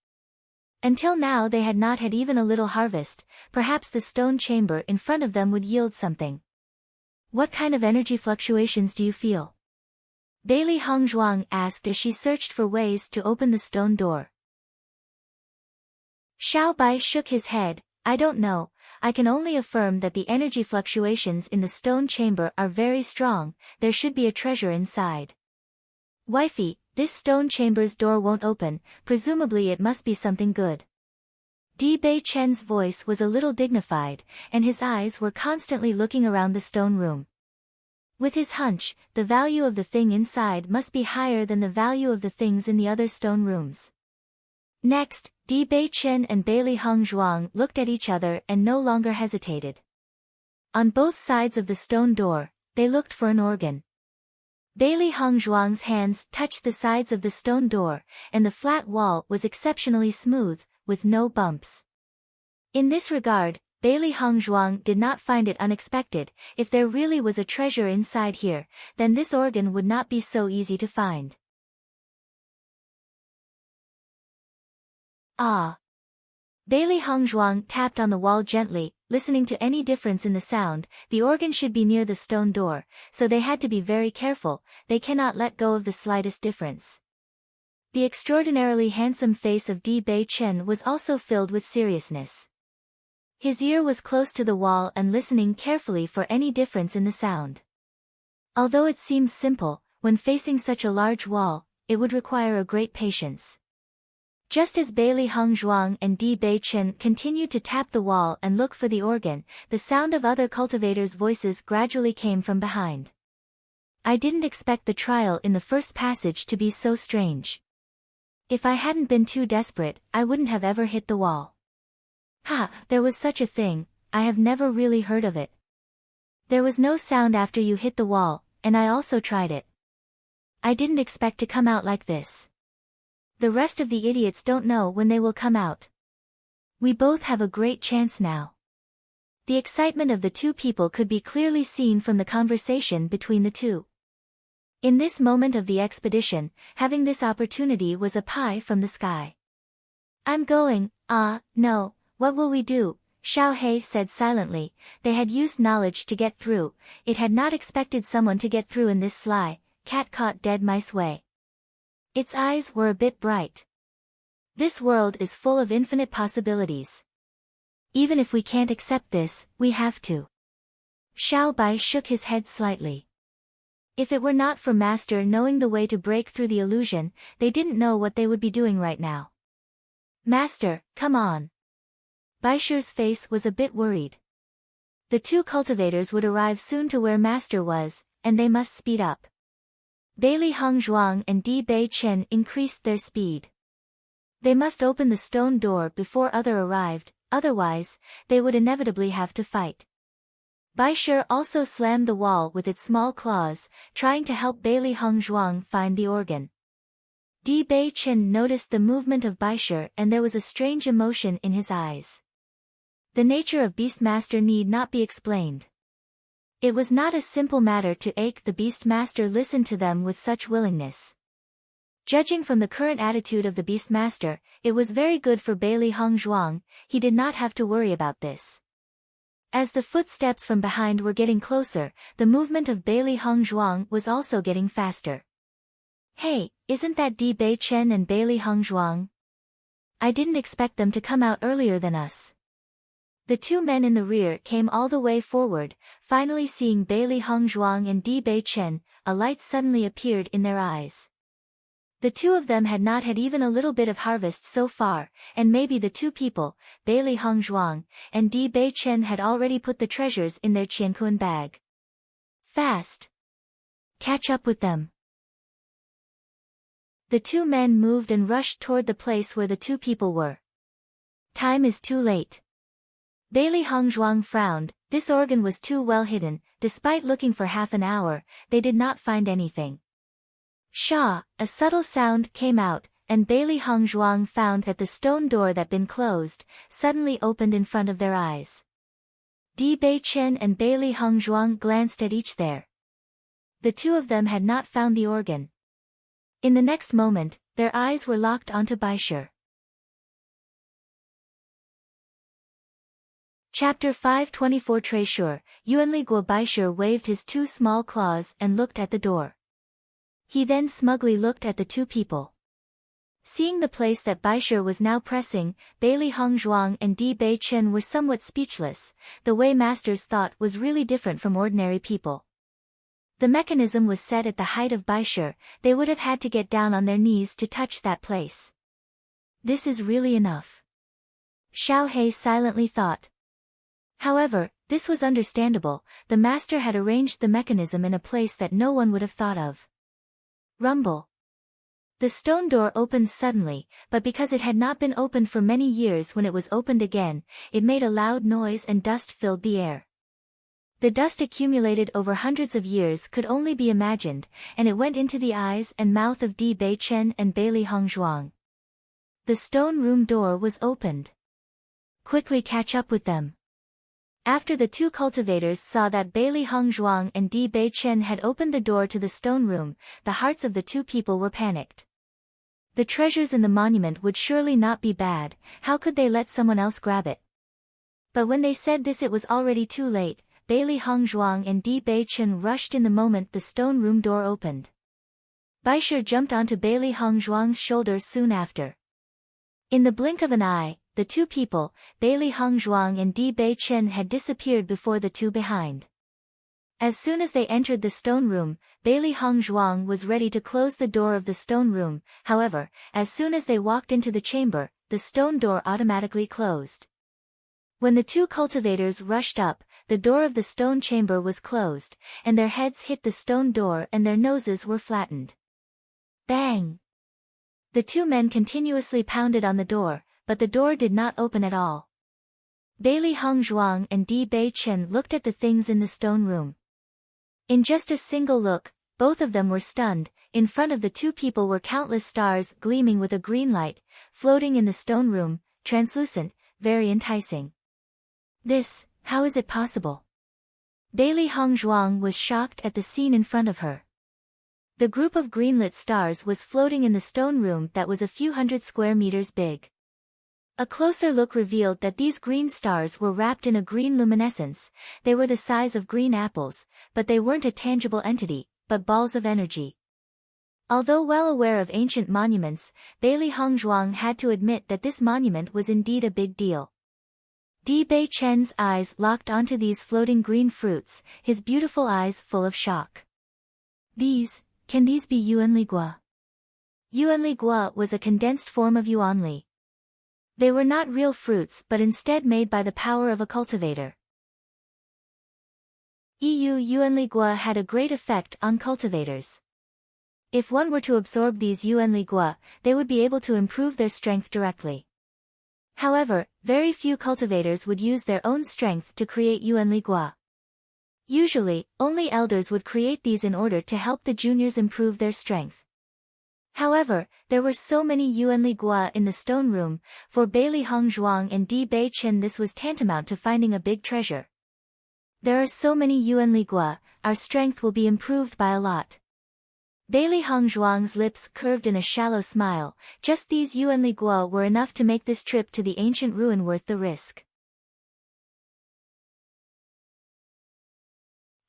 Until now they had not had even a little harvest, perhaps the stone chamber in front of them would yield something. What kind of energy fluctuations do you feel? Bailey Hongzhuang asked as she searched for ways to open the stone door. Xiao Bai shook his head. I don't know, I can only affirm that the energy fluctuations in the stone chamber are very strong, there should be a treasure inside. Wifey, this stone chamber's door won't open, presumably it must be something good. Di Bei-chen's voice was a little dignified, and his eyes were constantly looking around the stone room. With his hunch, the value of the thing inside must be higher than the value of the things in the other stone rooms. Next, Di Bei-chen and Bailey Hongzhuang looked at each other and no longer hesitated. On both sides of the stone door, they looked for an organ. Bailey Hongzhuang's hands touched the sides of the stone door, and the flat wall was exceptionally smooth, with no bumps. In this regard, Bailey Hongzhuang did not find it unexpected. If there really was a treasure inside here, then this organ would not be so easy to find. Ah! Bailey Hongzhuang tapped on the wall gently, listening to any difference in the sound. The organ should be near the stone door, so they had to be very careful. They cannot let go of the slightest difference. The extraordinarily handsome face of Di Bei Chen was also filled with seriousness. His ear was close to the wall and listening carefully for any difference in the sound. Although it seemed simple, when facing such a large wall, it would require a great patience. Just as Bailey Hongzhuang and Di Bei Chen continued to tap the wall and look for the organ, the sound of other cultivators' voices gradually came from behind. I didn't expect the trial in the first passage to be so strange. If I hadn't been too desperate, I wouldn't have ever hit the wall. Ha, there was such a thing, I have never really heard of it. There was no sound after you hit the wall, and I also tried it. I didn't expect to come out like this. The rest of the idiots don't know when they will come out. We both have a great chance now. The excitement of the two people could be clearly seen from the conversation between the two. In this moment of the expedition, having this opportunity was a pie from the sky. I'm going, no, what will we do? Xiao He said silently. They had used knowledge to get through. It had not expected someone to get through in this sly, cat-caught dead mice way. Its eyes were a bit bright. This world is full of infinite possibilities. Even if we can't accept this, we have to. Xiao Bai shook his head slightly. If it were not for Master knowing the way to break through the illusion, they didn't know what they would be doing right now. Master, come on. Baisher's face was a bit worried. The two cultivators would arrive soon to where Master was, and they must speed up. Bailey Hongzhuang and Di Bei Chen increased their speed. They must open the stone door before other arrived, otherwise, they would inevitably have to fight. Baisher also slammed the wall with its small claws, trying to help Bailey Hongzhuang find the organ. Di Bei Chen noticed the movement of Baisher and there was a strange emotion in his eyes. The nature of Beastmaster need not be explained. It was not a simple matter to make the Beastmaster listen to them with such willingness. Judging from the current attitude of the Beastmaster, it was very good for Bailey Hongzhuang. He did not have to worry about this. As the footsteps from behind were getting closer, the movement of Bailey Hongzhuang was also getting faster. Hey, isn't that Di Bei Chen and Bailey Hongzhuang? I didn't expect them to come out earlier than us. The two men in the rear came all the way forward, finally seeing Bailey Hongzhuang and Di Bei Chen. A light suddenly appeared in their eyes. The two of them had not had even a little bit of harvest so far, and maybe the two people, Bailey Hongzhuang and Di Bei Chen, had already put the treasures in their qiankuan bag. Fast! Catch up with them! The two men moved and rushed toward the place where the two people were. Time is too late. Bailey Hongzhuang frowned. This organ was too well hidden. Despite looking for half an hour, they did not find anything. Sha, a subtle sound came out, and Bailey Hongzhuang found that the stone door that had been closed suddenly opened in front of their eyes. Di Bei Chen and Bailey Hongzhuang glanced at each there. The two of them had not found the organ. In the next moment, their eyes were locked onto Baisher. Chapter 524 Treasure. Yuanli Guo. Baisher waved his two small claws and looked at the door. He then smugly looked at the two people. Seeing the place that Baisher was now pressing, Bailey Hongzhuang and Di Bei Chen were somewhat speechless. The way Master's thought was really different from ordinary people. The mechanism was set at the height of Baisher. They would have had to get down on their knees to touch that place. This is really enough. Xiao He silently thought. However, this was understandable. The Master had arranged the mechanism in a place that no one would have thought of. Rumble. The stone door opened suddenly, but because it had not been opened for many years, when it was opened again, it made a loud noise and dust filled the air. The dust accumulated over hundreds of years could only be imagined, and it went into the eyes and mouth of Di Bei Chen and Bailey Hongzhuang. The stone room door was opened. Quickly catch up with them. After the two cultivators saw that Bailey Hongzhuang and Di Beichen had opened the door to the stone room, the hearts of the two people were panicked. The treasures in the monument would surely not be bad, how could they let someone else grab it? But when they said this it was already too late. Bailey Hongzhuang and Di Beichen rushed in the moment the stone room door opened. Baisher jumped onto Bailey Hongzhuang's shoulder soon after. In the blink of an eye, the two people, Bailey Hongzhuang and Di Beichen, had disappeared before the two behind. As soon as they entered the stone room, Bailey Hongzhuang was ready to close the door of the stone room. However, as soon as they walked into the chamber, the stone door automatically closed. When the two cultivators rushed up, the door of the stone chamber was closed, and their heads hit the stone door and their noses were flattened. Bang! The two men continuously pounded on the door, but the door did not open at all. Bailey Hongzhuang and Di Beichen looked at the things in the stone room. In just a single look, both of them were stunned. In front of the two people were countless stars gleaming with a green light, floating in the stone room, translucent, very enticing. How is it possible? Bailey Hongzhuang was shocked at the scene in front of her. The group of greenlit stars was floating in the stone room that was a few hundred square meters big. A closer look revealed that these green stars were wrapped in a green luminescence. They were the size of green apples, but they weren't a tangible entity, but balls of energy. Although well aware of ancient monuments, Bailey Hongzhuang had to admit that this monument was indeed a big deal. Di Beichen's eyes locked onto these floating green fruits, his beautiful eyes full of shock. Can these be yuanligua? Yuanligua was a condensed form of yuanli. They were not real fruits but instead made by the power of a cultivator. Yuanligua had a great effect on cultivators. If one were to absorb these yuanligua, they would be able to improve their strength directly. However, very few cultivators would use their own strength to create yuanligua. Usually, only elders would create these in order to help the juniors improve their strength. However, there were so many yuanligua in the stone room, for Bailey Hongzhuang and Di Beichen this was tantamount to finding a big treasure. There are so many yuanligua, our strength will be improved by a lot. Bailey Hongzhuang's lips curved in a shallow smile. Just these yuanligua were enough to make this trip to the ancient ruin worth the risk.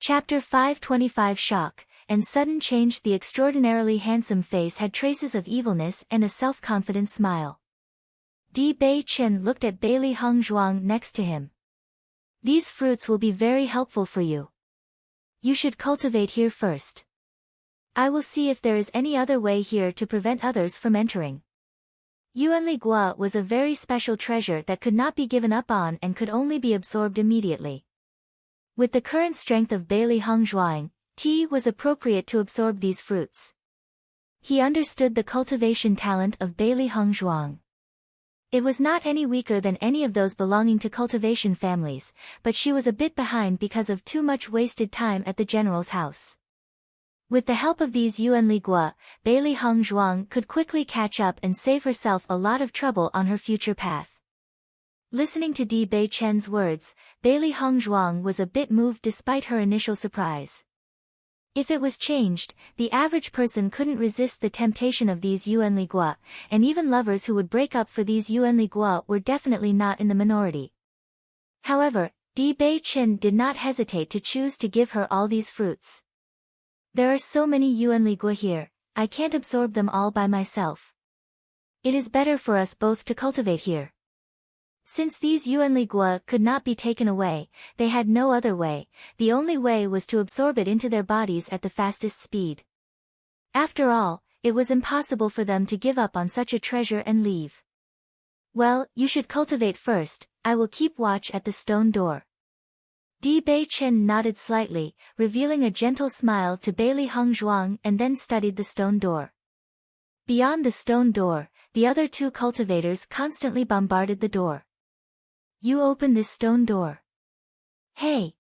Chapter 525 Shock and Sudden Change. The extraordinarily handsome face had traces of evilness and a self-confident smile. Di Beichen looked at Bailey Hongzhuang next to him. These fruits will be very helpful for you. You should cultivate here first. I will see if there is any other way here to prevent others from entering. Yuanligua was a very special treasure that could not be given up on and could only be absorbed immediately. With the current strength of Bailey Hongzhuang, tea was appropriate to absorb these fruits. He understood the cultivation talent of Bailey Hongzhuang. It was not any weaker than any of those belonging to cultivation families, but she was a bit behind because of too much wasted time at the general's house. With the help of these yuanligua, Bailey Hongzhuang could quickly catch up and save herself a lot of trouble on her future path. Listening to Di Beichen's words, Bailey Hongzhuang was a bit moved despite her initial surprise. If it was changed, the average person couldn't resist the temptation of these yuanligua, and even lovers who would break up for these yuanligua were definitely not in the minority. However, Di Beichen did not hesitate to choose to give her all these fruits. There are so many yuanligua here, I can't absorb them all by myself. It is better for us both to cultivate here. Since these yuanligua could not be taken away, they had no other way. The only way was to absorb it into their bodies at the fastest speed. After all, it was impossible for them to give up on such a treasure and leave. Well, you should cultivate first, I will keep watch at the stone door. Di Beichen nodded slightly, revealing a gentle smile to Bailey Hongzhuang, and then studied the stone door. Beyond the stone door, the other two cultivators constantly bombarded the door. You open this stone door. Hey!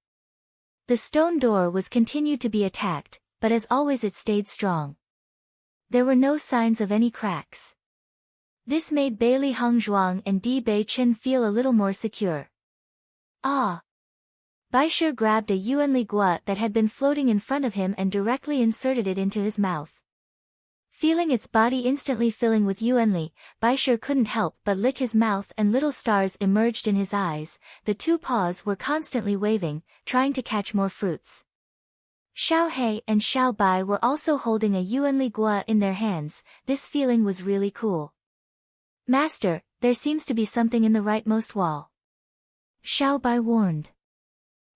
The stone door was continued to be attacked, but as always it stayed strong. There were no signs of any cracks. This made Bailey Hongzhuang and Di Beichen feel a little more secure. Ah! Baisher grabbed a yuanli gua that had been floating in front of him and directly inserted it into his mouth. Feeling its body instantly filling with yuanli, Baisher couldn't help but lick his mouth and little stars emerged in his eyes. The two paws were constantly waving, trying to catch more fruits. Xiao He and Xiao Bai were also holding a yuanli gua in their hands. This feeling was really cool. Master, there seems to be something in the rightmost wall. Xiao Bai warned.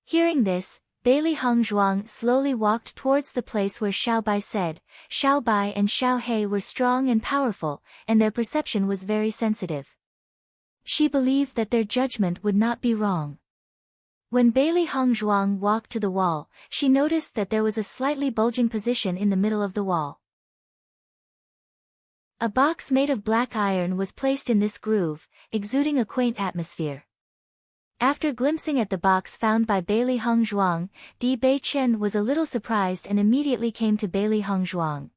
Hearing this, Bailey Hongzhuang slowly walked towards the place where Xiao Bai said. Xiao Bai and Xiao He were strong and powerful, and their perception was very sensitive. She believed that their judgment would not be wrong. When Bailey Hongzhuang walked to the wall, she noticed that there was a slightly bulging position in the middle of the wall. A box made of black iron was placed in this groove, exuding a quaint atmosphere. After glimpsing at the box found by Bailey Hongzhuang, Di Beichen was a little surprised and immediately came to Bailey Hongzhuang.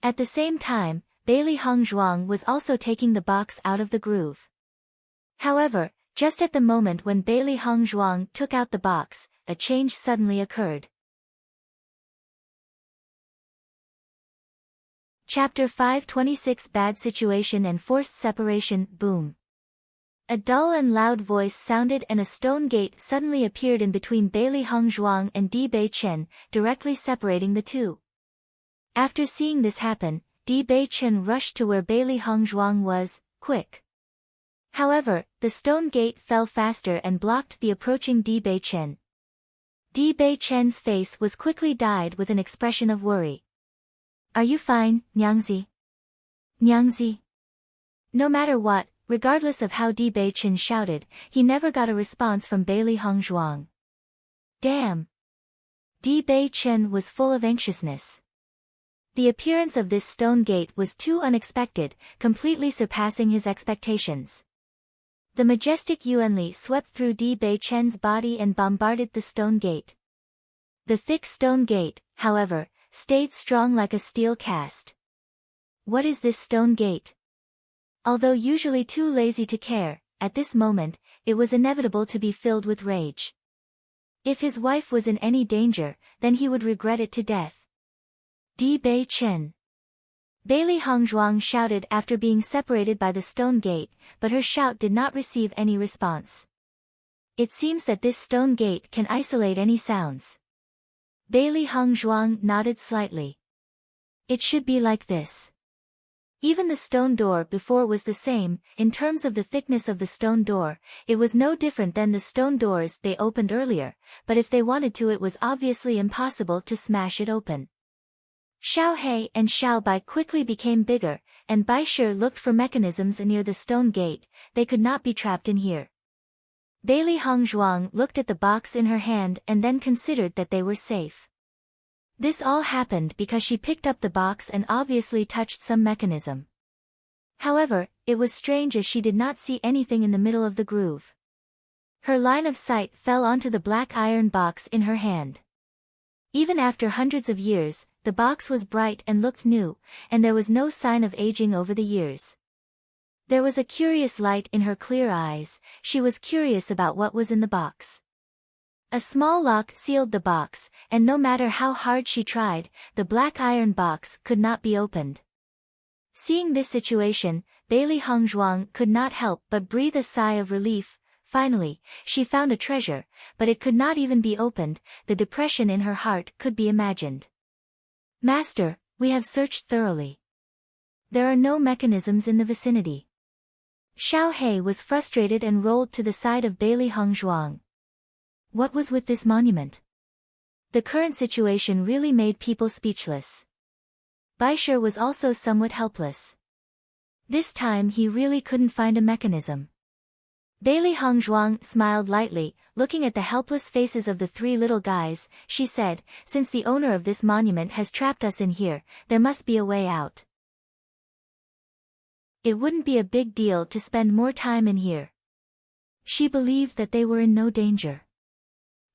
At the same time, Bailey Hongzhuang was also taking the box out of the groove. However, just at the moment when Bailey Hongzhuang took out the box, a change suddenly occurred. Chapter 526 Bad Situation and Forced Separation. Boom. A dull and loud voice sounded and a stone gate suddenly appeared in between Bailey Hongzhuang and Di Beichen, directly separating the two. After seeing this happen, Di Beichen rushed to where Bailey Hongzhuang was, quick. However, the stone gate fell faster and blocked the approaching Di Beichen. Di Beichen's face was quickly dyed with an expression of worry. Are you fine, Nyangzi? Nyangzi? No matter what, regardless of how Di Beichen shouted, he never got a response from Bailey Hongzhuang. Damn! Di Beichen was full of anxiousness. The appearance of this stone gate was too unexpected, completely surpassing his expectations. The majestic yuanli swept through Di Beichen's body and bombarded the stone gate. The thick stone gate, however, stayed strong like a steel cast. What is this stone gate? Although usually too lazy to care, at this moment, it was inevitable to be filled with rage. If his wife was in any danger, then he would regret it to death. Di Beichen. Bailey Hongzhuang shouted after being separated by the stone gate, but her shout did not receive any response. It seems that this stone gate can isolate any sounds. Bailey Hongzhuang nodded slightly. It should be like this. Even the stone door before was the same. In terms of the thickness of the stone door, it was no different than the stone doors they opened earlier, but if they wanted to it was obviously impossible to smash it open. Xiao He and Xiao Bai quickly became bigger, and Baisher looked for mechanisms near the stone gate. They could not be trapped in here. Bailey Hongzhuang looked at the box in her hand and then considered that they were safe. This all happened because she picked up the box and obviously touched some mechanism. However, it was strange as she did not see anything in the middle of the groove. Her line of sight fell onto the black iron box in her hand. Even after hundreds of years, the box was bright and looked new, and there was no sign of aging over the years. There was a curious light in her clear eyes. She was curious about what was in the box. A small lock sealed the box, and no matter how hard she tried, the black iron box could not be opened. Seeing this situation, Bailey Hongzhuang could not help but breathe a sigh of relief. Finally, she found a treasure, but it could not even be opened. The depression in her heart could be imagined. Master, we have searched thoroughly. There are no mechanisms in the vicinity. Xiao He was frustrated and rolled to the side of Bailey Hongzhuang. What was with this monument? The current situation really made people speechless. Baisher was also somewhat helpless. This time he really couldn't find a mechanism. Bailey Hongzhuang smiled lightly, looking at the helpless faces of the three little guys. She said, since the owner of this monument has trapped us in here, there must be a way out. It wouldn't be a big deal to spend more time in here. She believed that they were in no danger.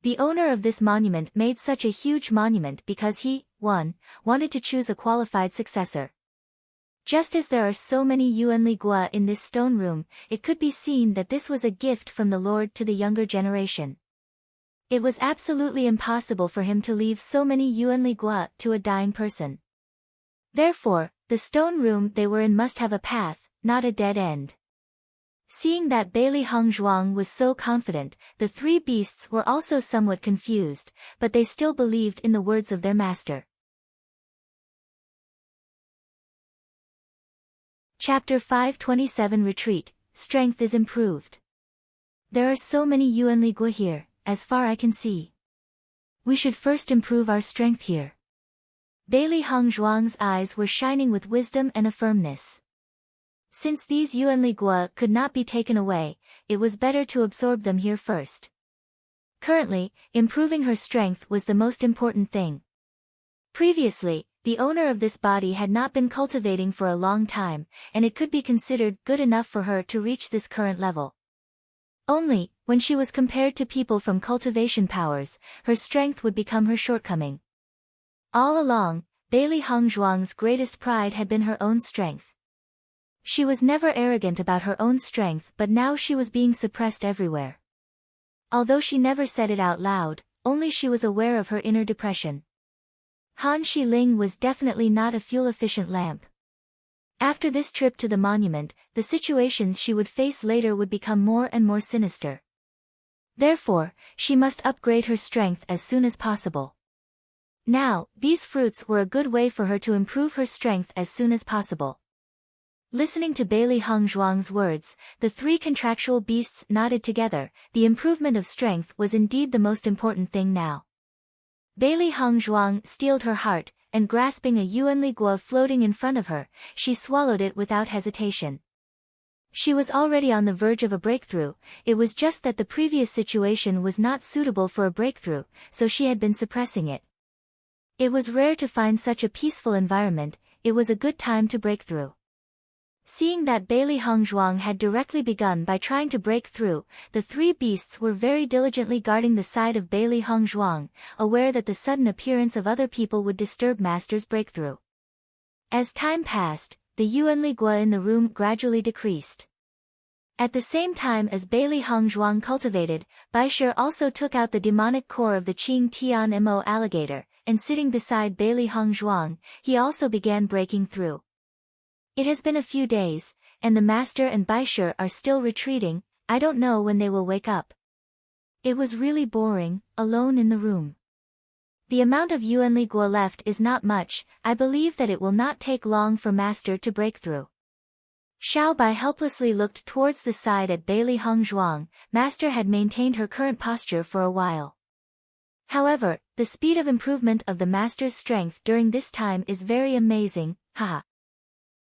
The owner of this monument made such a huge monument because he, wanted to choose a qualified successor. Just as there are so many Yuanli Gua in this stone room, it could be seen that this was a gift from the Lord to the younger generation. It was absolutely impossible for him to leave so many yuan li gua to a dying person. Therefore, the stone room they were in must have a path, not a dead end. Seeing that Beili Hongzhuang was so confident, the three beasts were also somewhat confused, but they still believed in the words of their master. Chapter 527 Retreat, Strength is improved. There are so many yuan li gua here, as far I can see. We should first improve our strength here. Beili Hongzhuang's eyes were shining with wisdom and a firmness. Since these yuan li gua could not be taken away, it was better to absorb them here first. Currently, improving her strength was the most important thing. Previously, the owner of this body had not been cultivating for a long time, and it could be considered good enough for her to reach this current level. Only, when she was compared to people from cultivation powers, her strength would become her shortcoming. All along, Beili Hongzhuang's greatest pride had been her own strength. She was never arrogant about her own strength, but now she was being suppressed everywhere. Although she never said it out loud, only she was aware of her inner depression. Han Shiling was definitely not a fuel-efficient lamp. After this trip to the monument, the situations she would face later would become more and more sinister. Therefore, she must upgrade her strength as soon as possible. Now, these fruits were a good way for her to improve her strength as soon as possible. Listening to Beili Hongzhuang's words, the three contractual beasts nodded together. The improvement of strength was indeed the most important thing now. Beili Hongzhuang steeled her heart, and grasping a yuan li gua floating in front of her, she swallowed it without hesitation. She was already on the verge of a breakthrough. It was just that the previous situation was not suitable for a breakthrough, so she had been suppressing it. It was rare to find such a peaceful environment. It was a good time to break through. Seeing that Beili Hongzhuang had directly begun by trying to break through, the three beasts were very diligently guarding the side of Beili Hongzhuang, aware that the sudden appearance of other people would disturb Master's breakthrough. As time passed, the yuan li gua in the room gradually decreased. At the same time as Beili Hongzhuang cultivated, Baishe also took out the demonic core of the Qing Tian Mo alligator, and sitting beside Beili Hongzhuang, he also began breaking through. It has been a few days, and the master and Baishe are still retreating. I don't know when they will wake up. It was really boring, alone in the room. The amount of yuan li gua left is not much. I believe that it will not take long for master to break through. Xiao Bai helplessly looked towards the side at Beili Hongzhuang. Master had maintained her current posture for a while. However, the speed of improvement of the master's strength during this time is very amazing, haha.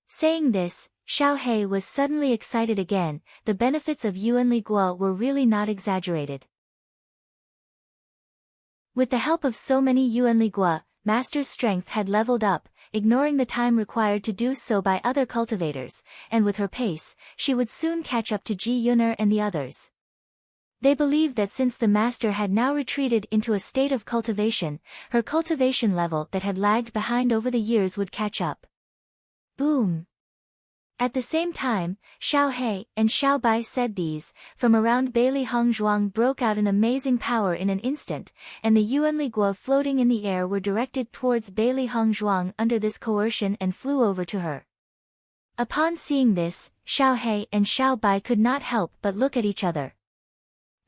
Saying this, Xiao He was suddenly excited again. The benefits of yuan li gua were really not exaggerated. With the help of so many yuan li gua, Master's strength had leveled up, ignoring the time required to do so by other cultivators, and with her pace, she would soon catch up to Ji Yuner and the others. They believed that since the master had now retreated into a state of cultivation, her cultivation level that had lagged behind over the years would catch up. Boom! At the same time, Xiao He and Xiao Bai said these. From around Beili Hongzhuang broke out an amazing power in an instant, and the yuan li gua floating in the air were directed towards Beili Hongzhuang under this coercion and flew over to her. Upon seeing this, Xiao He and Xiao Bai could not help but look at each other.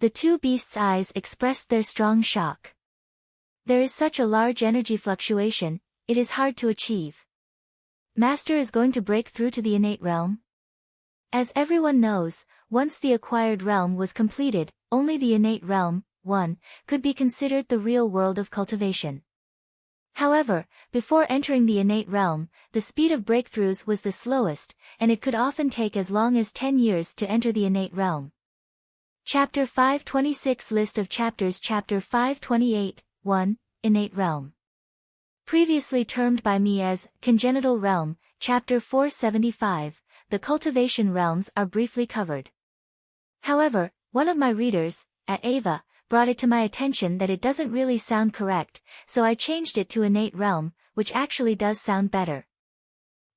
The two beasts' eyes expressed their strong shock. There is such a large energy fluctuation, it is hard to achieve. Master is going to break through to the innate realm? As everyone knows, once the acquired realm was completed, only the innate realm, 1, could be considered the real world of cultivation. However, before entering the innate realm, the speed of breakthroughs was the slowest, and it could often take as long as 10 years to enter the innate realm. Chapter 526 List of Chapters Chapter 528, 1, Innate Realm. Previously termed by me as Congenital Realm, Chapter 475, the cultivation realms are briefly covered. However, one of my readers, at Ava, brought it to my attention that it doesn't really sound correct, so I changed it to Innate Realm, which actually does sound better.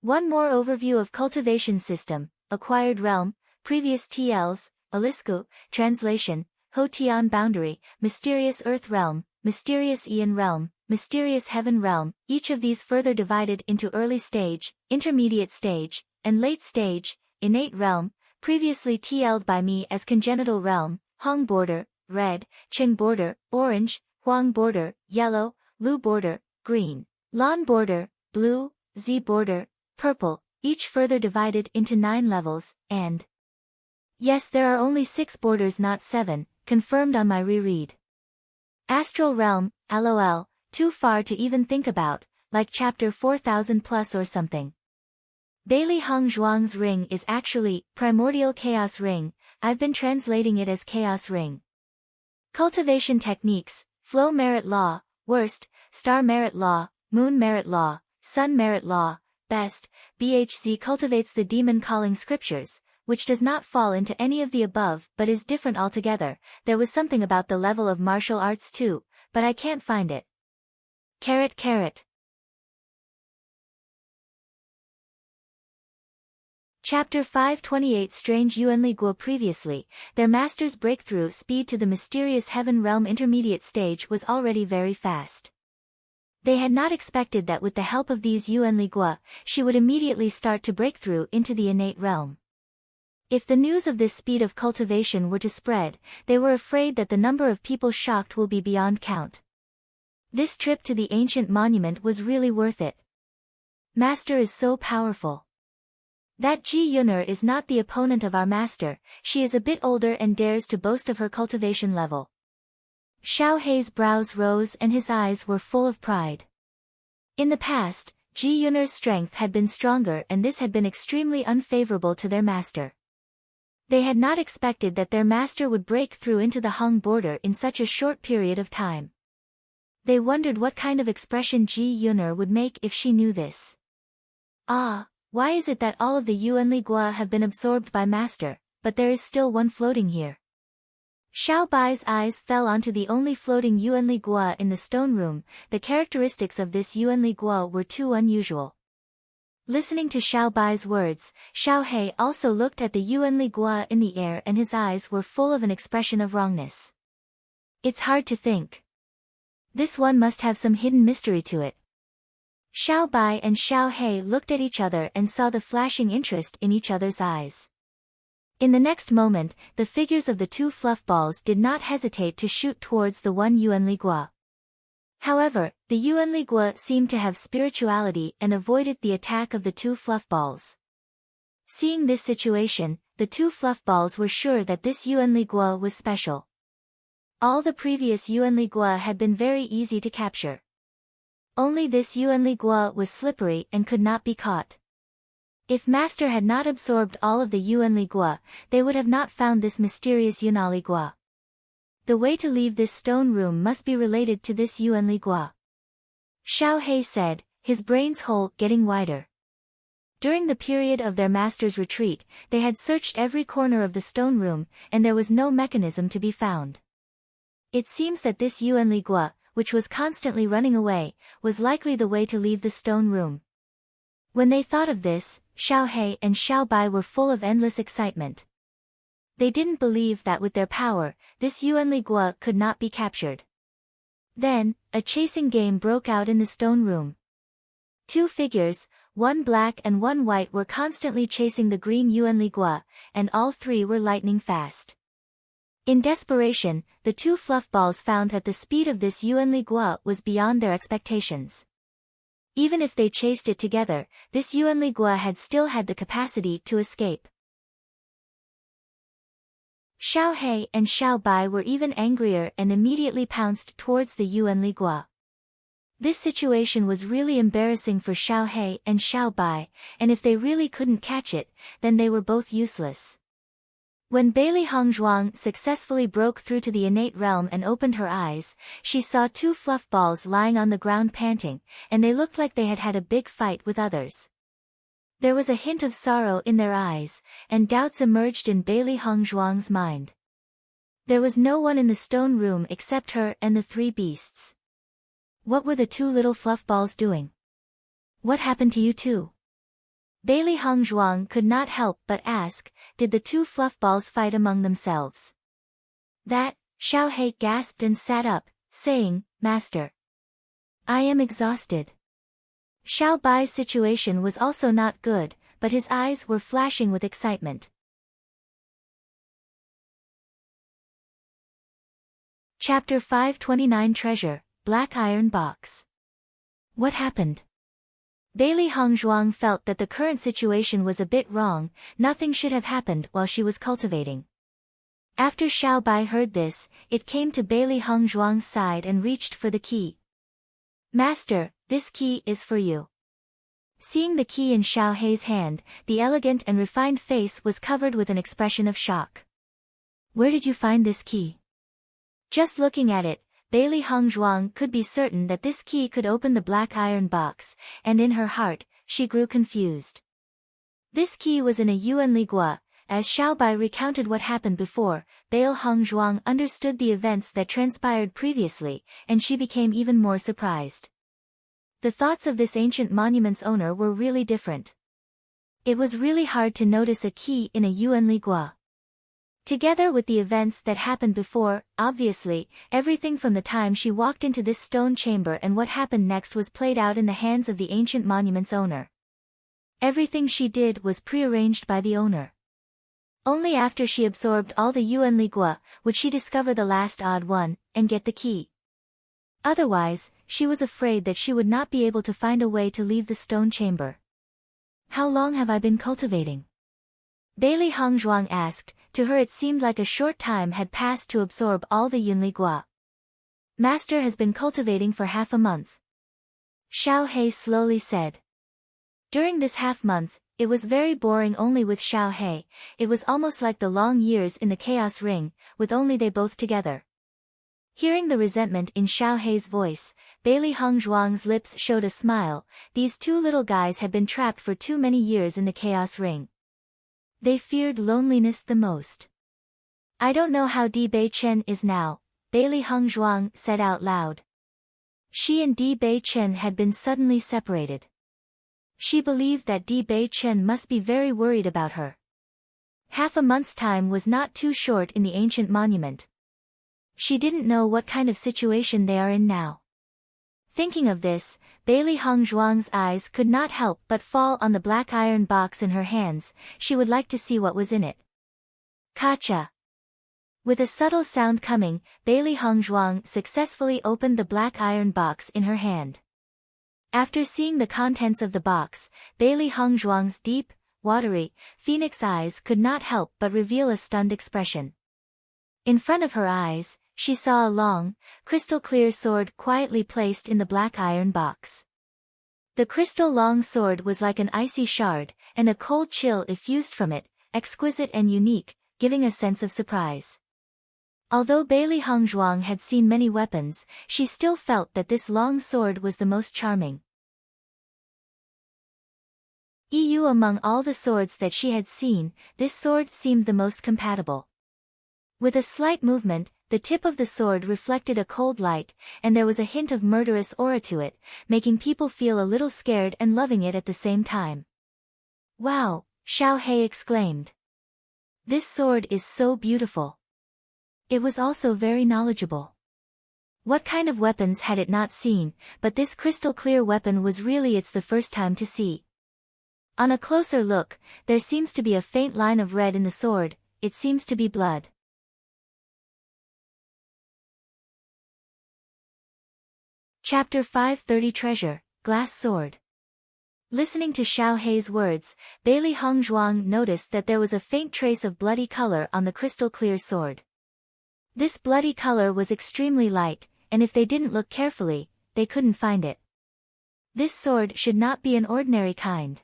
One more overview of cultivation system, Acquired Realm, previous TLs, Alisku, translation, Ho-Tian boundary, mysterious earth realm, mysterious Aeon realm, mysterious heaven realm, each of these further divided into early stage, intermediate stage, and late stage, innate realm, previously TL'd by me as congenital realm, Hong border, red, Qing border, orange, Huang border, yellow, Lu border, green, Lan border, blue, Z border, purple, each further divided into 9 levels, and yes, there are only 6 borders, not 7, confirmed on my reread. Astral realm, LOL, too far to even think about, like chapter 4000 plus or something. Bailey Hong Zhuang's ring is actually primordial chaos ring. I've been translating it as chaos ring. Cultivation techniques: flow merit law, worst, star merit law, moon merit law, sun merit law, best. BHZ cultivates the demon calling scriptures, which does not fall into any of the above but is different altogether. There was something about the level of martial arts too, but I can't find it. Carrot carrot. Chapter 528 Strange Yuanli Guo. Previously, their master's breakthrough speed to the mysterious heaven realm intermediate stage was already very fast. They had not expected that with the help of these Yuanli Guo, she would immediately start to break through into the innate realm. If the news of this speed of cultivation were to spread, they were afraid that the number of people shocked will be beyond count. This trip to the ancient monument was really worth it. Master is so powerful. That Ji Yuner is not the opponent of our master, she is a bit older and dares to boast of her cultivation level. Xiao Hei's brows rose and his eyes were full of pride. In the past, Ji Yuner's strength had been stronger and this had been extremely unfavorable to their master. They had not expected that their master would break through into the Hong border in such a short period of time. They wondered what kind of expression Ji Yuner would make if she knew this. Ah, why is it that all of the Yuanli Guo have been absorbed by master, but there is still one floating here? Xiao Bai's eyes fell onto the only floating Yuanli Guo in the stone room. The characteristics of this Yuanli Guo were too unusual. Listening to Xiao Bai's words, Xiao Hei also looked at the Yuanli Guo in the air and his eyes were full of an expression of wrongness. It's hard to think. This one must have some hidden mystery to it. Xiao Bai and Xiao Hei looked at each other and saw the flashing interest in each other's eyes. In the next moment, the figures of the 2 fluff balls did not hesitate to shoot towards the one Yuanli Guo. However, the Yuanli Guo seemed to have spirituality and avoided the attack of the 2 fluff balls. Seeing this situation, the 2 fluff balls were sure that this Yuanli Guo was special. All the previous Yuanli Guo had been very easy to capture. Only this Yuanli Guo was slippery and could not be caught. If master had not absorbed all of the Yuanli Guo, they would have not found this mysterious Yuanli Guo. The way to leave this stone room must be related to this Yuanli Guo. Xiao Hei said, his brain's hole getting wider. During the period of their master's retreat, they had searched every corner of the stone room, and there was no mechanism to be found. It seems that this Yuanli Guo, which was constantly running away, was likely the way to leave the stone room. When they thought of this, Xiao Hei and Xiao Bai were full of endless excitement. They didn't believe that with their power, this Yuanli Guo could not be captured. Then, a chasing game broke out in the stone room. 2 figures, one black and one white, were constantly chasing the green Yuanli Guo, and all 3 were lightning fast. In desperation, the 2 fluff balls found that the speed of this Yuanli Guo was beyond their expectations. Even if they chased it together, this Yuanli Guo had still had the capacity to escape. Xiao Hei and Xiao Bai were even angrier and immediately pounced towards the Yuanli Guo. This situation was really embarrassing for Xiao Hei and Xiao Bai, and if they really couldn't catch it, then they were both useless. When Bailey Hongzhuang successfully broke through to the innate realm and opened her eyes, she saw 2 fluff balls lying on the ground panting, and they looked like they had had a big fight with others. There was a hint of sorrow in their eyes, and doubts emerged in Bailey Hongzhuang's mind. There was no one in the stone room except her and the 3 beasts. What were the 2 little fluff balls doing? What happened to you 2? Bailey Hongzhuang could not help but ask, did the 2 fluff balls fight among themselves? That, Xiao He gasped and sat up, saying, "Master, I am exhausted." Xiao Bai's situation was also not good, but his eyes were flashing with excitement. Chapter 529 Treasure, Black Iron Box. What happened? Bailey Hongzhuang felt that the current situation was a bit wrong. Nothing should have happened while she was cultivating. After Xiao Bai heard this, it came to Bailey Hongzhuang's side and reached for the key. "Master, this key is for you." Seeing the key in Xiao He's hand, the elegant and refined face was covered with an expression of shock. "Where did you find this key?" Just looking at it, Bailey Hongzhuang could be certain that this key could open the black iron box, and in her heart, she grew confused. This key was in a yuan ligua. As Xiao Bai recounted what happened before, Bailey Hongzhuang understood the events that transpired previously, and she became even more surprised. The thoughts of this ancient monument's owner were really different. It was really hard to notice a key in a yuan ligua. Together with the events that happened before, obviously, everything from the time she walked into this stone chamber and what happened next was played out in the hands of the ancient monument's owner. Everything she did was prearranged by the owner. Only after she absorbed all the yuan ligua would she discover the last odd one, and get the key. Otherwise, she was afraid that she would not be able to find a way to leave the stone chamber. "How long have I been cultivating?" Bailey Hongzhuang asked. To her it seemed like a short time had passed to absorb all the yuan ligua. "Master has been cultivating for half a month," Xiao He slowly said. During this half-month, it was very boring only with Xiao He. It was almost like the long years in the chaos ring, with only they both together. Hearing the resentment in Xiao He's voice, Bailey Hongzhuang's lips showed a smile. These two little guys had been trapped for too many years in the chaos ring. They feared loneliness the most. "I don't know how Di Bei Chen is now," Bailey Hongzhuang said out loud. She and Di Bei Chen had been suddenly separated. She believed that Di Bei Chen must be very worried about her. Half a month's time was not too short in the ancient monument. She didn't know what kind of situation they are in now. Thinking of this, Bailey Hongzhuang's eyes could not help but fall on the black iron box in her hands. She would like to see what was in it. "Kacha." With a subtle sound coming, Bailey Hongzhuang successfully opened the black iron box in her hand. After seeing the contents of the box, Bailey Hongzhuang's deep, watery, phoenix eyes could not help but reveal a stunned expression. In front of her eyes, she saw a long, crystal-clear sword quietly placed in the black iron box. The crystal-long sword was like an icy shard, and a cold chill effused from it, exquisite and unique, giving a sense of surprise. Although Bailey Hongzhuang had seen many weapons, she still felt that this long sword was the most charming. Among all the swords that she had seen, this sword seemed the most compatible. With a slight movement, the tip of the sword reflected a cold light, and there was a hint of murderous aura to it, making people feel a little scared and loving it at the same time. "Wow!" Xiao He exclaimed. "This sword is so beautiful." It was also very knowledgeable. What kind of weapons had it not seen, but this crystal-clear weapon was really its the first time to see. On a closer look, there seems to be a faint line of red in the sword. It seems to be blood. Chapter 530 Treasure, Glass Sword. Listening to Xiao He's words, Bailey Hongzhuang noticed that there was a faint trace of bloody color on the crystal-clear sword. This bloody color was extremely light, and if they didn't look carefully, they couldn't find it. This sword should not be an ordinary kind.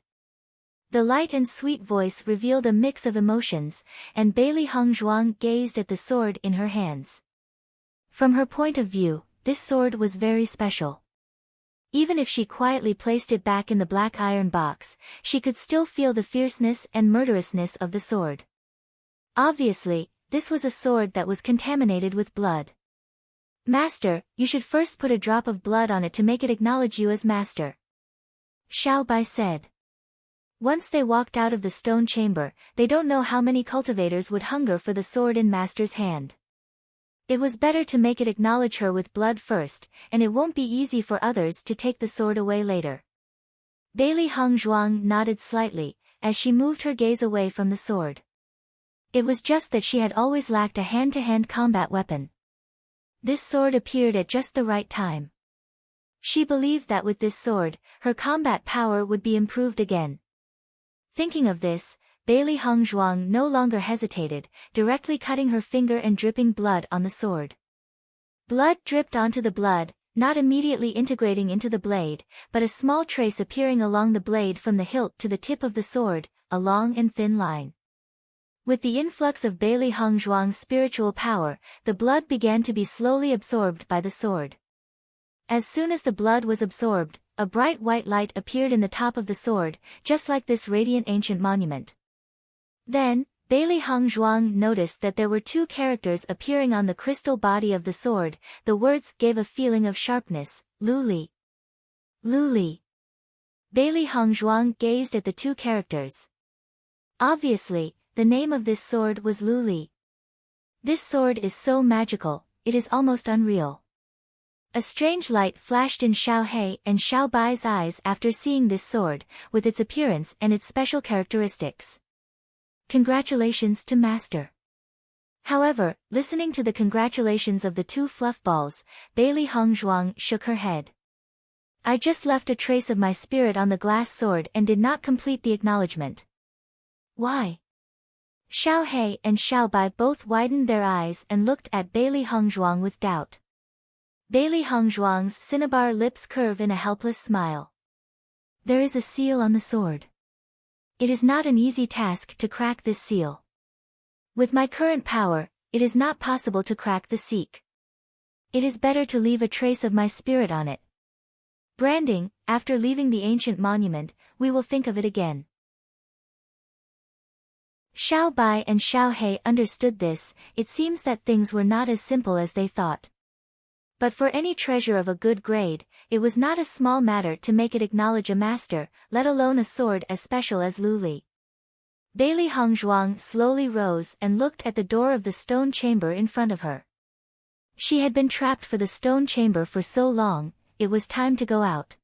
The light and sweet voice revealed a mix of emotions, and Bailey Hongzhuang gazed at the sword in her hands. From her point of view, this sword was very special. Even if she quietly placed it back in the black iron box, she could still feel the fierceness and murderousness of the sword. Obviously, this was a sword that was contaminated with blood. "Master, you should first put a drop of blood on it to make it acknowledge you as master," Xiao Bai said. Once they walked out of the stone chamber, they don't know how many cultivators would hunger for the sword in master's hand. It was better to make it acknowledge her with blood first, and it won't be easy for others to take the sword away later. Bailey Hung Zhuang nodded slightly, as she moved her gaze away from the sword. It was just that she had always lacked a hand-to-hand combat weapon. This sword appeared at just the right time. She believed that with this sword, her combat power would be improved again. Thinking of this, Bailey Hung Zhuang no longer hesitated, directly cutting her finger and dripping blood on the sword. Blood dripped onto the blood, not immediately integrating into the blade, but a small trace appearing along the blade from the hilt to the tip of the sword, a long and thin line. With the influx of Bailey Hung Zhuang's spiritual power, the blood began to be slowly absorbed by the sword. As soon as the blood was absorbed, a bright white light appeared in the top of the sword, just like this radiant ancient monument. Then, Bailey Hung Zhuang noticed that there were two characters appearing on the crystal body of the sword. The words gave a feeling of sharpness, Lu Li. Lu Li. Bailey Hung Zhuang gazed at the two characters. Obviously, the name of this sword was Lu Li. This sword is so magical, it is almost unreal. A strange light flashed in Xiao He and Xiao Bai's eyes after seeing this sword, with its appearance and its special characteristics. Congratulations to Master. However, listening to the congratulations of the two fluff balls, Bailey Hung Zhuang shook her head. I just left a trace of my spirit on the glass sword and did not complete the acknowledgement. Why? Xiao He and Xiao Bai both widened their eyes and looked at Bailey Hung Zhuang with doubt. Bailey Hung Zhuang's cinnabar lips curve in a helpless smile. There is a seal on the sword. It is not an easy task to crack this seal. With my current power, it is not possible to crack the seal. It is better to leave a trace of my spirit on it. Branding, after leaving the ancient monument, we will think of it again. Xiao Bai and Xiao He understood this. It seems that things were not as simple as they thought. But for any treasure of a good grade, it was not a small matter to make it acknowledge a master, let alone a sword as special as Lu Li. Bailey Hung Zhuang slowly rose and looked at the door of the stone chamber in front of her. She had been trapped for the stone chamber for so long, it was time to go out.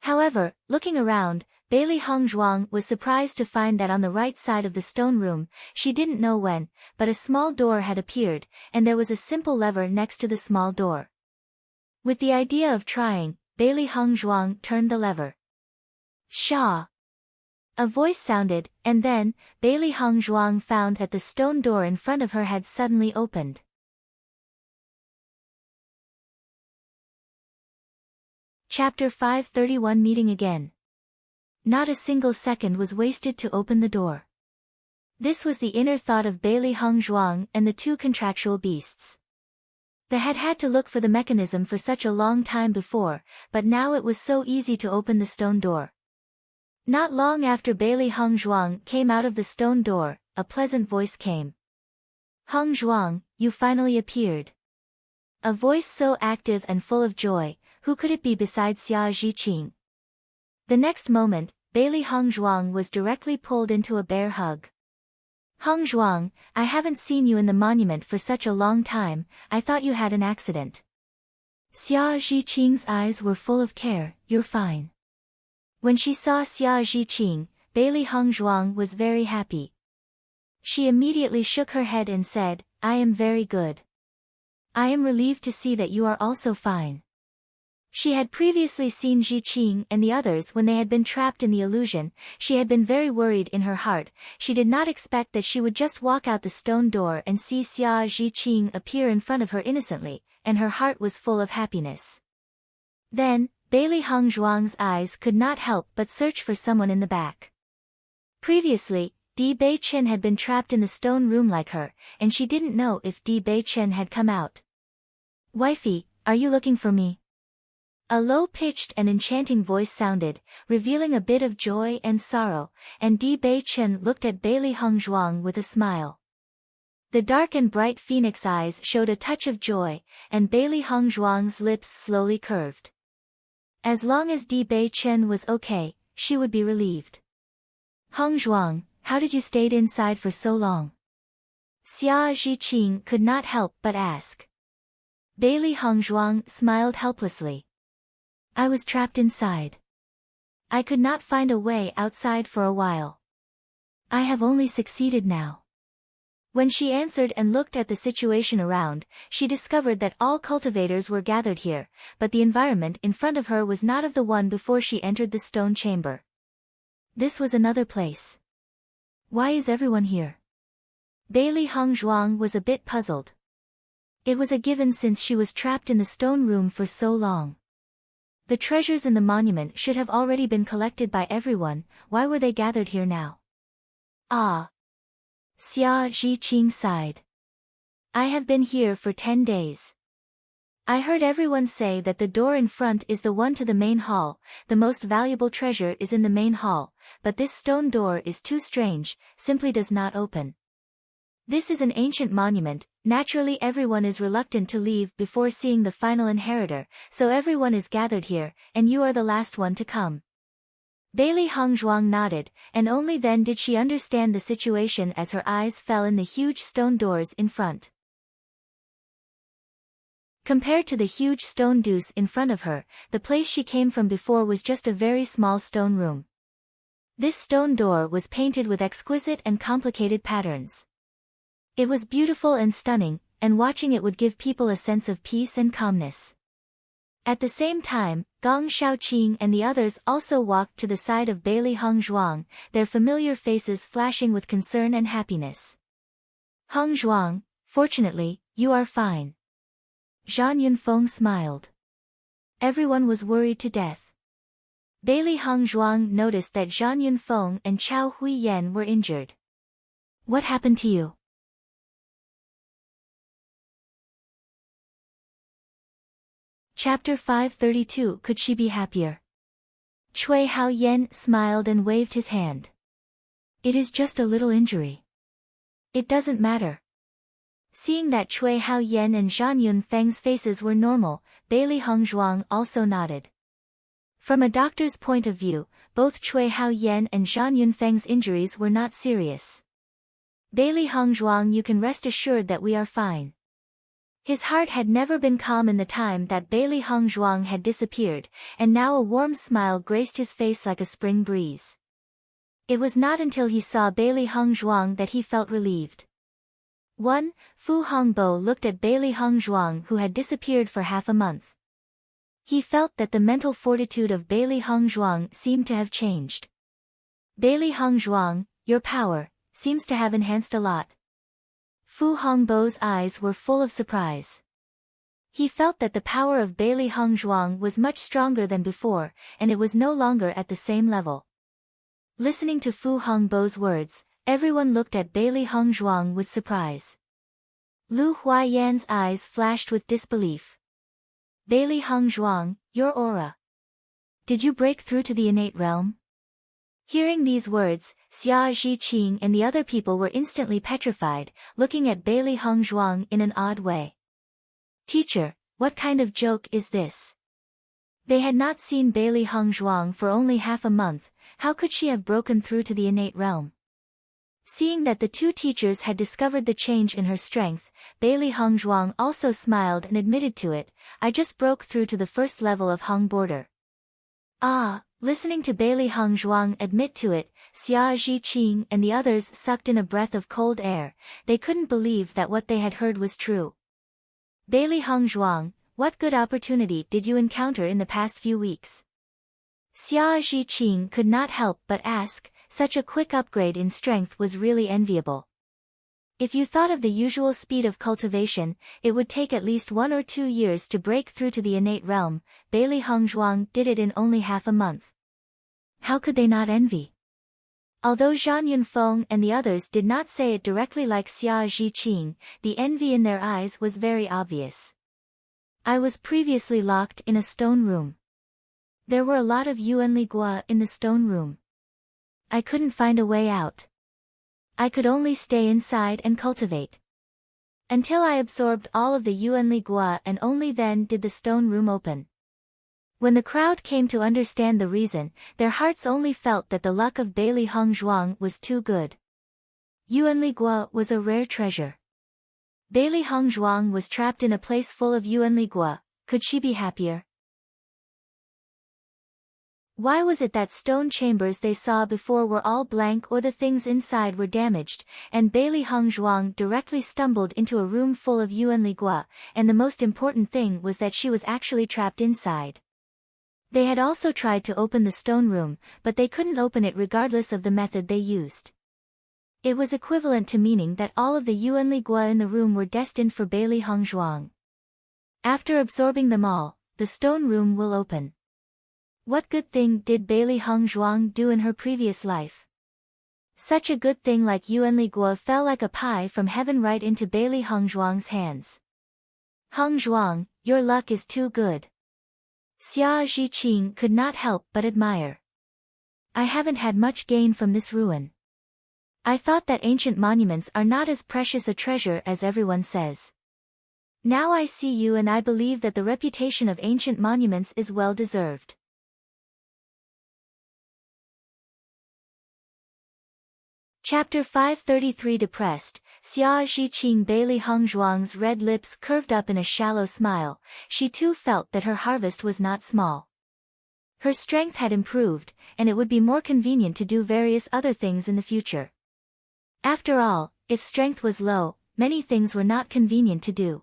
However, looking around, Bailey Hung Zhuang was surprised to find that on the right side of the stone room, she didn't know when, but a small door had appeared, and there was a simple lever next to the small door. With the idea of trying, Bailey Hung Zhuang turned the lever. Sha! A voice sounded, and then, Bailey Hung Zhuang found that the stone door in front of her had suddenly opened. Chapter 531 Meeting Again. Not a single second was wasted to open the door. This was the inner thought of Bailey Hung Zhuang and the two contractual beasts. They had had to look for the mechanism for such a long time before, but now it was so easy to open the stone door. Not long after Bailey Hung Zhuang came out of the stone door, a pleasant voice came. Hung Zhuang, you finally appeared. A voice so active and full of joy, who could it be besides Xia Zhiqing? The next moment, Bailey Hung Zhuang was directly pulled into a bear hug. Hung Zhuang, I haven't seen you in the monument for such a long time, I thought you had an accident. Xia Zhiqing's eyes were full of care, you're fine. When she saw Xia Zhiqing, Bailey Hung Zhuang was very happy. She immediately shook her head and said, I am very good. I am relieved to see that you are also fine. She had previously seen Zhiqing and the others when they had been trapped in the illusion. She had been very worried in her heart. She did not expect that she would just walk out the stone door and see Xia Zhiqing appear in front of her innocently, and her heart was full of happiness. Then, Bailey Hung Zhuang's eyes could not help but search for someone in the back. Previously, Di Bei Chen had been trapped in the stone room like her, and she didn't know if Di Bei Chen had come out. Wifey, are you looking for me? A low-pitched and enchanting voice sounded, revealing a bit of joy and sorrow, and Di Bei Chen looked at Bailey Hung Zhuang with a smile. The dark and bright phoenix eyes showed a touch of joy, and Bailey Hung Zhuang's lips slowly curved. As long as Di Bei Chen was okay, she would be relieved. Hung Zhuang, how did you stay inside for so long? Xia Zhiqing could not help but ask. Bailey Hongzhuang smiled helplessly. I was trapped inside. I could not find a way outside for a while. I have only succeeded now. When she answered and looked at the situation around, she discovered that all cultivators were gathered here, but the environment in front of her was not of the one before she entered the stone chamber. This was another place. Why is everyone here? Bailey Hongzhuang was a bit puzzled. It was a given since she was trapped in the stone room for so long. The treasures in the monument should have already been collected by everyone, why were they gathered here now? Ah! Xia Zhiqing sighed. I have been here for 10 days. I heard everyone say that the door in front is the one to the main hall, the most valuable treasure is in the main hall, but this stone door is too strange, simply does not open. This is an ancient monument, naturally everyone is reluctant to leave before seeing the final inheritor, so everyone is gathered here, and you are the last one to come. Bailey Hongzhuang nodded, and only then did she understand the situation as her eyes fell in the huge stone doors in front. Compared to the huge stone deuce in front of her, the place she came from before was just a very small stone room. This stone door was painted with exquisite and complicated patterns. It was beautiful and stunning, and watching it would give people a sense of peace and calmness. At the same time, Gong Shaoqing and the others also walked to the side of Bailey Hongzhuang, their familiar faces flashing with concern and happiness. Hongzhuang, fortunately, you are fine. Zhang Yunfeng smiled. Everyone was worried to death. Bailey Hongzhuang noticed that Zhang Yunfeng and Chao Huiyan were injured. What happened to you? Chapter 532 Could she be happier? Cui Haoyan smiled and waved his hand. It is just a little injury. It doesn't matter. Seeing that Cui Haoyan and Zhang Yunfeng's faces were normal, Bailey Hongzhuang also nodded. From a doctor's point of view, both Cui Haoyan and Zhang Yunfeng's injuries were not serious. Bailey Hongzhuang, you can rest assured that we are fine. His heart had never been calm in the time that Bailey Hongzhuang had disappeared, and now a warm smile graced his face like a spring breeze. It was not until he saw Bailey Hongzhuang that he felt relieved. 1. Fu Hongbo looked at Bailey Hongzhuang, who had disappeared for half a month. He felt that the mental fortitude of Bailey Hongzhuang seemed to have changed. Bailey Hongzhuang, your power seems to have enhanced a lot. Fu Hongbo's eyes were full of surprise. He felt that the power of Bailey Hongzhuang was much stronger than before, and it was no longer at the same level. Listening to Fu Hongbo's words, everyone looked at Bailey Hongzhuang with surprise. Lu Huaiyan's eyes flashed with disbelief. Bailey Hongzhuang, your aura. Did you break through to the innate realm? Hearing these words, Xia Zhiqing and the other people were instantly petrified, looking at Bailey Hongzhuang in an odd way. Teacher, what kind of joke is this? They had not seen Bailey Hongzhuang for only half a month, how could she have broken through to the innate realm? Seeing that the two teachers had discovered the change in her strength, Bailey Hongzhuang also smiled and admitted to it, I just broke through to the first level of Hong border. Ah! Listening to Bailey Hongzhuang admit to it, Xia Zhiqing and the others sucked in a breath of cold air, they couldn't believe that what they had heard was true. Bailey Hongzhuang, what good opportunity did you encounter in the past few weeks? Xia Zhiqing could not help but ask, such a quick upgrade in strength was really enviable. If you thought of the usual speed of cultivation, it would take at least 1 or 2 years to break through to the innate realm, Bailey Hongzhuang did it in only half a month. How could they not envy? Although Zhang Yunfeng and the others did not say it directly like Xia Zhiqing, the envy in their eyes was very obvious. I was previously locked in a stone room. There were a lot of Yuanligua in the stone room. I couldn't find a way out. I could only stay inside and cultivate. Until I absorbed all of the Yuanligua, and only then did the stone room open. When the crowd came to understand the reason, their hearts only felt that the luck of Bailey Hongzhuang was too good. Yuanligua was a rare treasure. Bailey Hongzhuang was trapped in a place full of Yuan Ligua. Could she be happier? Why was it that stone chambers they saw before were all blank or the things inside were damaged, and Bailey Hongzhuang directly stumbled into a room full of Yuan Ligua, and the most important thing was that she was actually trapped inside. They had also tried to open the stone room, but they couldn't open it regardless of the method they used. It was equivalent to meaning that all of the Yuan Ligua in the room were destined for Bailey Hongzhuang. After absorbing them all, the stone room will open. What good thing did Bailey Hongzhuang do in her previous life? Such a good thing like Yuan Ligua fell like a pie from heaven right into Bailey Hongzhuang's hands. Hongzhuang, your luck is too good. Xia Zhiqing could not help but admire. I haven't had much gain from this ruin. I thought that ancient monuments are not as precious a treasure as everyone says. Now I see you and I believe that the reputation of ancient monuments is well deserved. Chapter 533 Depressed, Xia Zhiqing Bailey Hongzhuang's red lips curved up in a shallow smile. She too felt that her harvest was not small. Her strength had improved, and it would be more convenient to do various other things in the future. After all, if strength was low, many things were not convenient to do.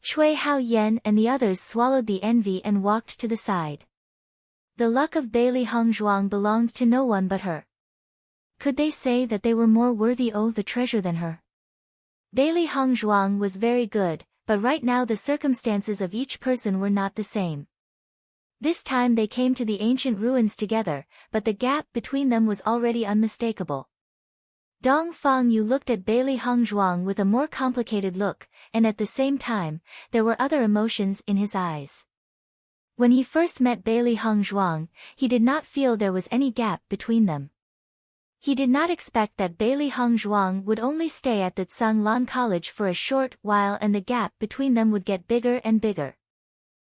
Cui Hao Yan and the others swallowed the envy and walked to the side. The luck of Bailey Hongzhuang belonged to no one but her. Could they say that they were more worthy of the treasure than her? Bailey Hongzhuang was very good, but right now the circumstances of each person were not the same. This time they came to the ancient ruins together, but the gap between them was already unmistakable. Dong Fangyu looked at Bailey Hongzhuang with a more complicated look, and at the same time, there were other emotions in his eyes. When he first met Bailey Hongzhuang, he did not feel there was any gap between them. He did not expect that Bailey Hongzhuang would only stay at the Tsanglan College for a short while and the gap between them would get bigger and bigger.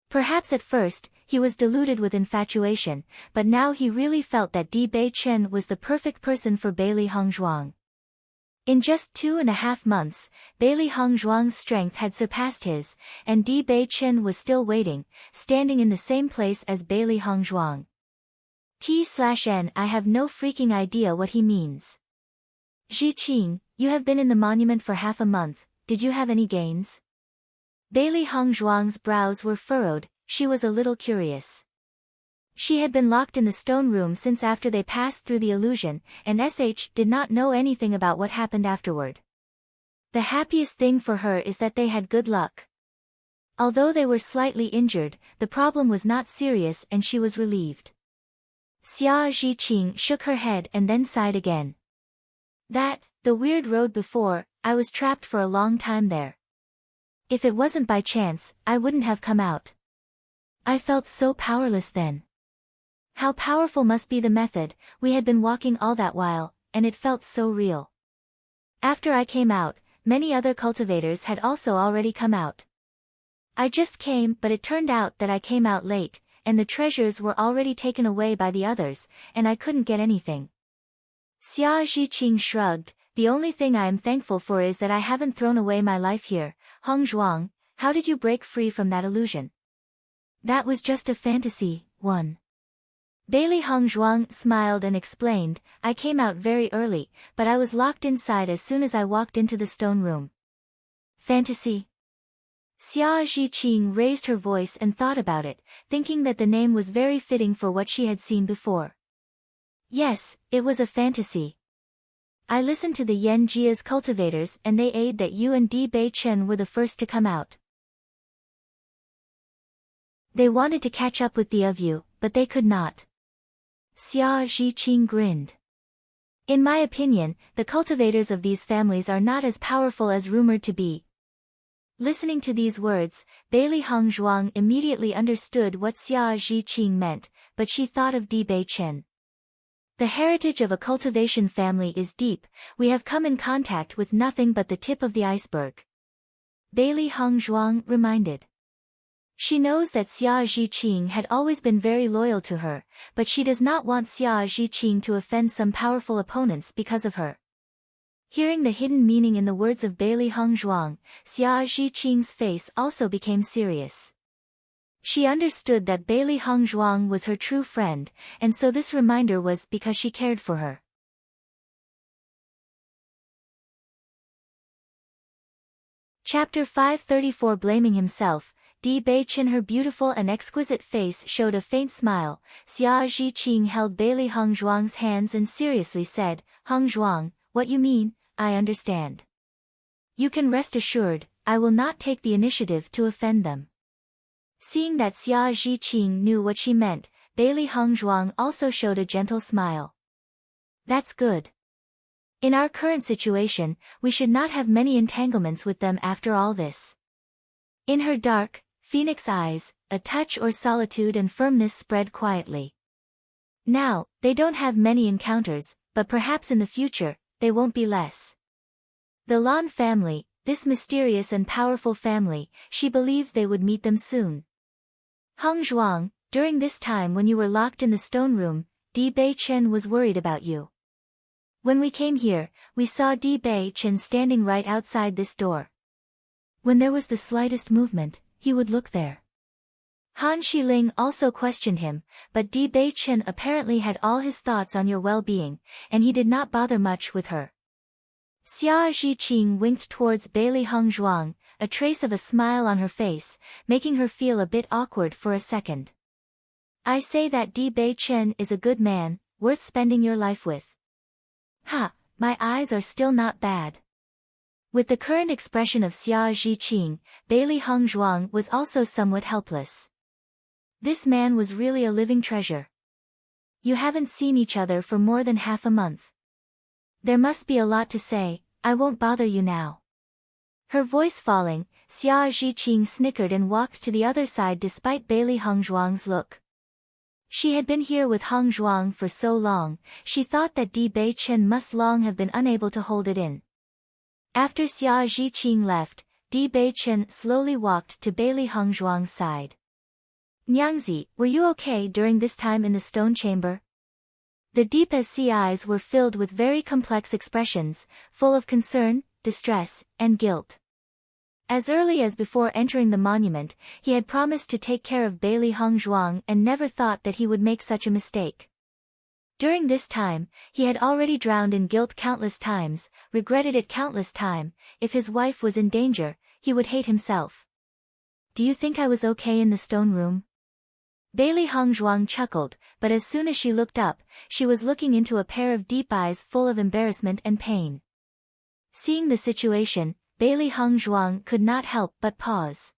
Perhaps at first, he was deluded with infatuation, but now he really felt that Di Bei Chen was the perfect person for Bailey Hongzhuang. In just 2.5 months, Bailey Hongzhuang's strength had surpassed his, and Di Bei Chen was still waiting, standing in the same place as Bailey Hongzhuang. T/N I have no freaking idea what he means. Zhiqing, you have been in the monument for half a month, did you have any gains? Bailey Hongzhuang's brows were furrowed, she was a little curious. She had been locked in the stone room since after they passed through the illusion, and did not know anything about what happened afterward. The happiest thing for her is that they had good luck. Although they were slightly injured, the problem was not serious and she was relieved. Xia Zhiqing shook her head and then sighed again. The weird road before, I was trapped for a long time there. If it wasn't by chance, I wouldn't have come out. I felt so powerless then. How powerful must be the method, we had been walking all that while, and it felt so real. After I came out, many other cultivators had also already come out. I just came but it turned out that I came out late, and the treasures were already taken away by the others, and I couldn't get anything. Xia Zhiqing shrugged, the only thing I am thankful for is that I haven't thrown away my life here. Hongzhuang, how did you break free from that illusion? That was just a fantasy, one. Bailey Hongzhuang smiled and explained, I came out very early, but I was locked inside as soon as I walked into the stone room. Fantasy? Xia Zhiqing raised her voice and thought about it, thinking that the name was very fitting for what she had seen before. Yes, it was a fantasy. I listened to the Yan Jia's cultivators and they aid that you and Di Bei Chen were the first to come out. They wanted to catch up with the of you, but they could not. Xia Zhiqing grinned. In my opinion, the cultivators of these families are not as powerful as rumored to be. Listening to these words, Bailey Hongzhuang immediately understood what Xia Zhiqing meant, but she thought of Di Bei Chen. The heritage of a cultivation family is deep, we have come in contact with nothing but the tip of the iceberg. Bailey Hongzhuang reminded. She knows that Xia Zhiqing had always been very loyal to her, but she does not want Xia Zhiqing to offend some powerful opponents because of her. Hearing the hidden meaning in the words of Bailey Hung Zhuang, Xia Zhiqing's face also became serious. She understood that Bailey Hung Zhuang was her true friend, and so this reminder was because she cared for her. Chapter 534 Blaming himself. Di Beichen, her beautiful and exquisite face showed a faint smile. Xia Zhiqing held Bailey Hung Zhuang's hands and seriously said, "Hung Zhuang, what you mean, I understand. You can rest assured, I will not take the initiative to offend them." Seeing that Xia Zhiqing knew what she meant, Bailey Hung Zhuang also showed a gentle smile. "That's good. In our current situation, we should not have many entanglements with them after all this." In her dark, phoenix eyes, a touch or solitude and firmness spread quietly. Now, they don't have many encounters, but perhaps in the future, they won't be less. The Lan family, this mysterious and powerful family, she believed they would meet them soon. "Hung Zhuang, during this time when you were locked in the stone room, Di Beichen was worried about you. When we came here, we saw Di Beichen standing right outside this door. When there was the slightest movement, he would look there." Han Shiling also questioned him, but Di Beichen apparently had all his thoughts on your well-being, and he did not bother much with her. Xia Zhiqing winked towards Bailey Hung Zhuang, a trace of a smile on her face, making her feel a bit awkward for a second. "I say that Di Beichen is a good man, worth spending your life with." "Ha, my eyes are still not bad." With the current expression of Xia Zhiqing, Bailey Hung Zhuang was also somewhat helpless. This man was really a living treasure. "You haven't seen each other for more than half a month. There must be a lot to say, I won't bother you now." Her voice falling, Xia Zhiqing snickered and walked to the other side despite Bailey Hung Zhuang's look. She had been here with Hung Zhuang for so long, she thought that Di Beichen must long have been unable to hold it in. After Xia Zhiqing left, Di Beichen slowly walked to Bailey Hung Zhuang's side. "Nyangzi, were you okay during this time in the stone chamber?" The deep sea eyes were filled with very complex expressions, full of concern, distress, and guilt. As early as before entering the monument, he had promised to take care of Bailey Hung Zhuang and never thought that he would make such a mistake. During this time, he had already drowned in guilt countless times, regretted it countless times. If his wife was in danger, he would hate himself. "Do you think I was okay in the stone room?" Bailey Hung Zhuang chuckled, but as soon as she looked up, she was looking into a pair of deep eyes full of embarrassment and pain. Seeing the situation, Bailey Hung Zhuang could not help but pause.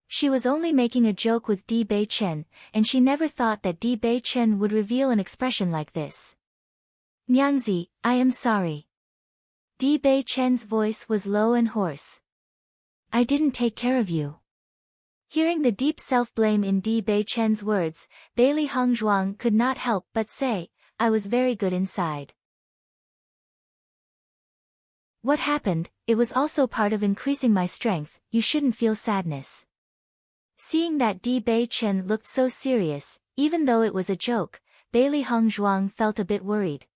She was only making a joke with Di Beichen, and she never thought that Di Beichen would reveal an expression like this. "Nyangzi, I am sorry." Di Beichen's voice was low and hoarse. "I didn't take care of you." Hearing the deep self-blame in Di Beichen's words, Bailey Hung Zhuang could not help but say, "I was very good inside." "What happened, it was also part of increasing my strength, you shouldn't feel sadness." Seeing that Di Beichen looked so serious, even though it was a joke, Bailey Hung Zhuang felt a bit worried.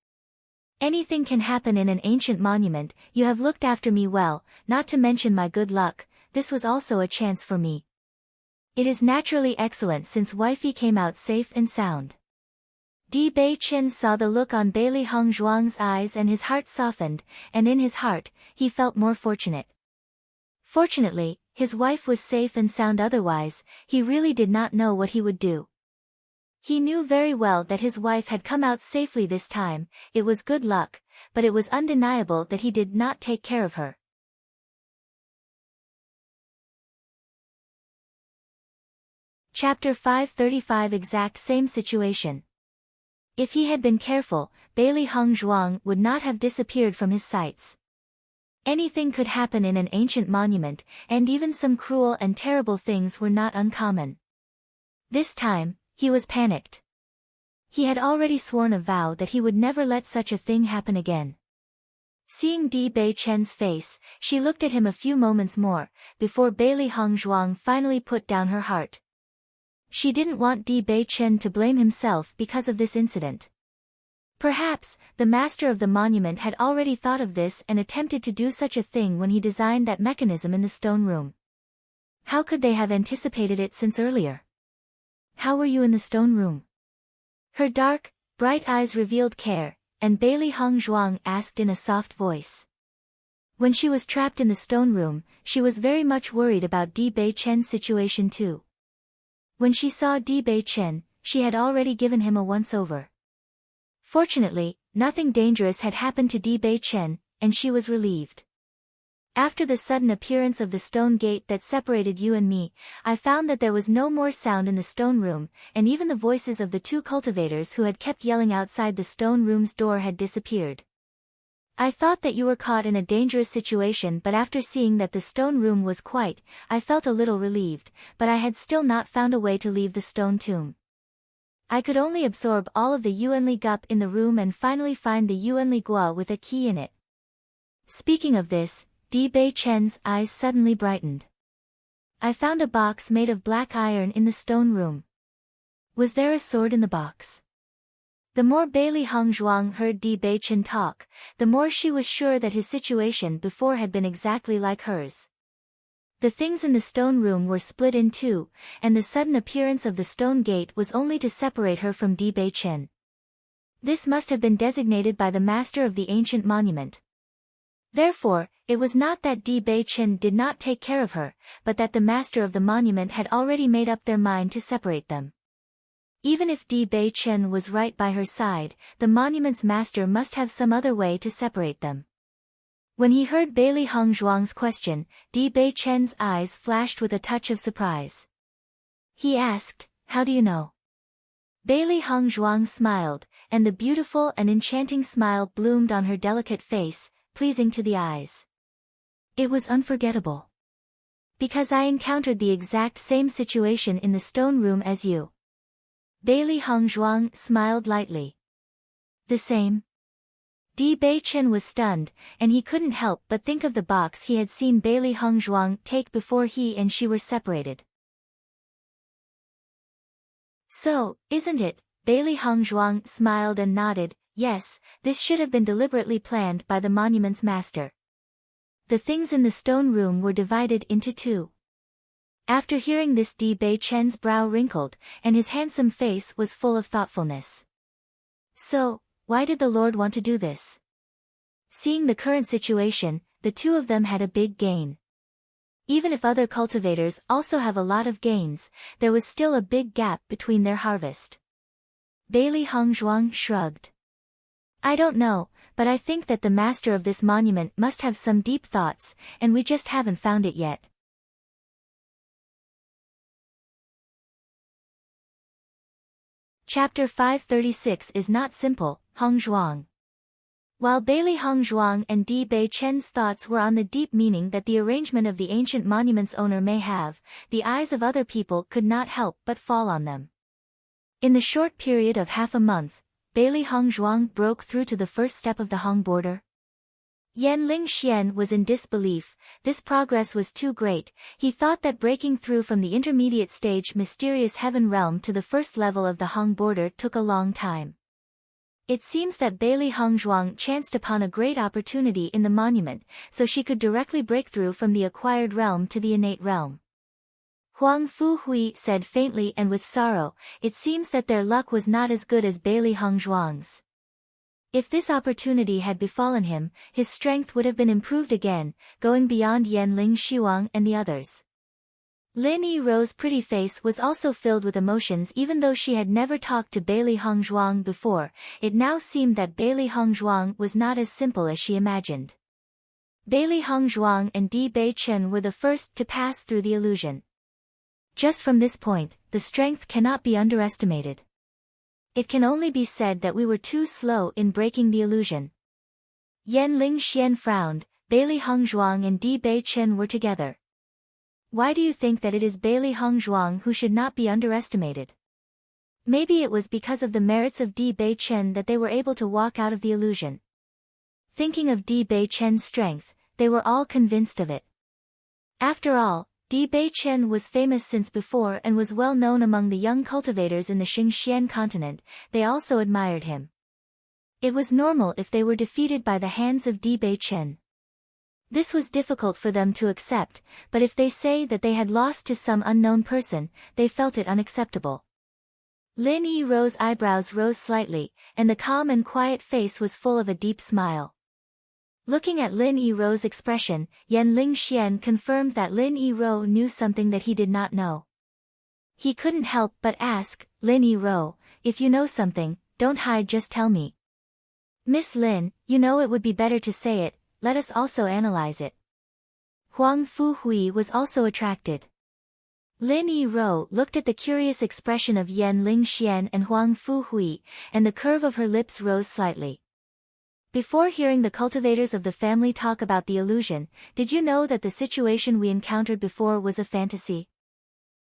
"Anything can happen in an ancient monument, you have looked after me well, not to mention my good luck, this was also a chance for me. It is naturally excellent since wifey came out safe and sound." Di Beichen saw the look on Bailey Hung Zhuang's eyes and his heart softened, and in his heart, he felt more fortunate. Fortunately, his wife was safe and sound, otherwise, he really did not know what he would do. He knew very well that his wife had come out safely this time, it was good luck, but it was undeniable that he did not take care of her. Chapter 535 Exact same situation. If he had been careful, Bailey Hung Zhuang would not have disappeared from his sights. Anything could happen in an ancient monument, and even some cruel and terrible things were not uncommon. This time, he was panicked. He had already sworn a vow that he would never let such a thing happen again. Seeing Di Beichen's face, she looked at him a few moments more, before Bailey Hung Zhuang finally put down her heart. She didn't want Di Beichen to blame himself because of this incident. Perhaps, the master of the monument had already thought of this and attempted to do such a thing when he designed that mechanism in the stone room. How could they have anticipated it since earlier? How were you in the stone room? Her dark, bright eyes revealed care, and Bailey Hong Zhuang asked in a soft voice. When she was trapped in the stone room, she was very much worried about Di Bei Chen's situation too. When she saw Di Bei Chen, she had already given him a once-over. Fortunately, nothing dangerous had happened to Di Bei Chen, and she was relieved. After the sudden appearance of the stone gate that separated you and me, I found that there was no more sound in the stone room, and even the voices of the two cultivators who had kept yelling outside the stone room's door had disappeared. I thought that you were caught in a dangerous situation, but after seeing that the stone room was quiet, I felt a little relieved, but I had still not found a way to leave the stone tomb. I could only absorb all of the Yuanli gup in the room and finally find the Yuanli gua with a key in it. Speaking of this, Di Bei Chen's eyes suddenly brightened. I found a box made of black iron in the stone room. Was there a sword in the box? The more Bailey Hong Zhuang heard Di Bei Chen talk, the more she was sure that his situation before had been exactly like hers. The things in the stone room were split in two, and the sudden appearance of the stone gate was only to separate her from Di Bei Chen. This must have been designated by the master of the ancient monument. Therefore, it was not that Di Bei Chen did not take care of her, but that the master of the monument had already made up their mind to separate them. Even if Di Bei Chen was right by her side, the monument's master must have some other way to separate them. When he heard Bailey Hong Zhuang's question, Di Bei Chen's eyes flashed with a touch of surprise. He asked, "How do you know?" Bailey Hong Zhuang smiled, and the beautiful and enchanting smile bloomed on her delicate face, pleasing to the eyes. It was unforgettable. Because I encountered the exact same situation in the stone room as you. Bailey Hong Zhuang smiled lightly. The same? Di Bei Chen was stunned, and he couldn't help but think of the box he had seen Bailey Hong Zhuang take before he and she were separated. So, isn't it? Bailey Hong Zhuang smiled and nodded. Yes, this should have been deliberately planned by the monument's master. The things in the stone room were divided into two. After hearing this, Di Bei Chen's brow wrinkled, and his handsome face was full of thoughtfulness. So, why did the Lord want to do this? Seeing the current situation, the two of them had a big gain. Even if other cultivators also have a lot of gains, there was still a big gap between their harvest. Bailey Hong Zhuang shrugged. I don't know, but I think that the master of this monument must have some deep thoughts, and we just haven't found it yet. Chapter 536 is not simple, Hong Zhuang. While Bailey Hong Zhuang and Di Bei Chen's thoughts were on the deep meaning that the arrangement of the ancient monument's owner may have, the eyes of other people could not help but fall on them. In the short period of half a month, Bailey Hong Zhuang broke through to the first step of the Hong border. Yan Ling Xian was in disbelief. This progress was too great. He thought that breaking through from the intermediate stage mysterious heaven realm to the first level of the Hong border took a long time. It seems that Bailey Hong Zhuang chanced upon a great opportunity in the monument, so she could directly break through from the acquired realm to the innate realm. Huang Fu Hui said faintly and with sorrow, it seems that their luck was not as good as Bailey Hong Zhuang's. If this opportunity had befallen him, his strength would have been improved again, going beyond Yan Ling Xiwang and the others. Lin Yirou's pretty face was also filled with emotions. Even though she had never talked to Bailey Hong Zhuang before, it now seemed that Bailey Hong Zhuang was not as simple as she imagined. Bailey Hong Zhuang and Di Bei Chen were the first to pass through the illusion. Just from this point, the strength cannot be underestimated. It can only be said that we were too slow in breaking the illusion. Yan Ling Xian frowned. Bailey Hong Zhuang and Di Bei Chen were together. Why do you think that it is Bailey Hong Zhuang who should not be underestimated? Maybe it was because of the merits of Di Bei Chen that they were able to walk out of the illusion. Thinking of Di Bei Chen's strength, they were all convinced of it. After all, Di Bei Chen was famous since before and was well known among the young cultivators in the Xingxian continent. They also admired him. It was normal if they were defeated by the hands of Bewitching. This was difficult for them to accept, but if they say that they had lost to some unknown person, they felt it unacceptable. Lin Yi's eyebrows rose slightly, and the calm and quiet face was full of a deep smile. Looking at Lin Yi's expression, Yan Lingxian confirmed that Lin Yi knew something that he did not know. He couldn't help but ask, Lin Yi, if you know something, don't hide, just tell me. Miss Lin, you know it would be better to say it, let us also analyze it. Huang Fuhui was also attracted. Lin Yi looked at the curious expression of Yan Lingxian and Huang Fuhui, and the curve of her lips rose slightly. Before hearing the cultivators of the family talk about the illusion, did you know that the situation we encountered before was a fantasy?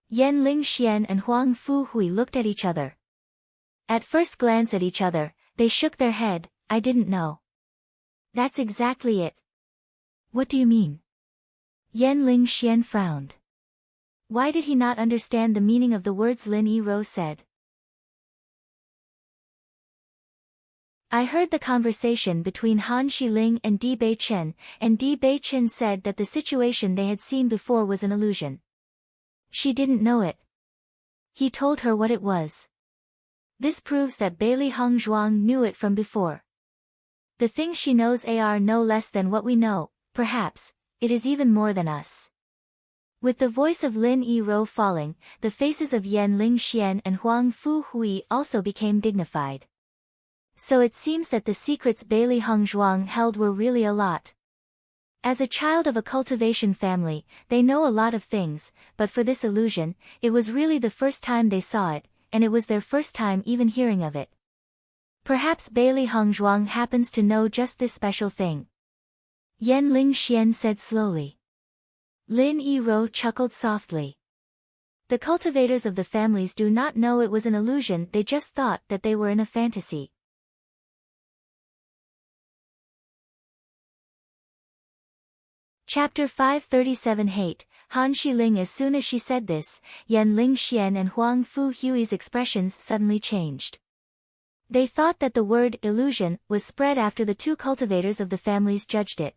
Yan Lingxian and Huang Fuhui looked at each other. At first glance at each other, they shook their head. I didn't know. That's exactly it. What do you mean? Yan Lingxian frowned. Why did he not understand the meaning of the words Lin Yi said? I heard the conversation between Han Xiling and Bewitching, and Bewitching said that the situation they had seen before was an illusion. She didn't know it. He told her what it was. This proves that Bailey Hongzhuang knew it from before. The things she knows are no less than what we know, perhaps, it is even more than us. With the voice of Lin Yi falling, the faces of Yan Lingxian and Huang Fuhui also became dignified. So it seems that the secrets Bailey Hongzhuang held were really a lot. As a child of a cultivation family, they know a lot of things, but for this illusion, it was really the first time they saw it, and it was their first time even hearing of it. Perhaps Bailey Hongzhuang happens to know just this special thing. Yan Lingxian said slowly. Lin Yi chuckled softly. The cultivators of the families do not know it was an illusion, they just thought that they were in a fantasy. Chapter 537 Hate, Han Xiling. As soon as she said this, Yan Lingxian and Huang Fuhui's expressions suddenly changed. They thought that the word illusion was spread after the two cultivators of the families judged it.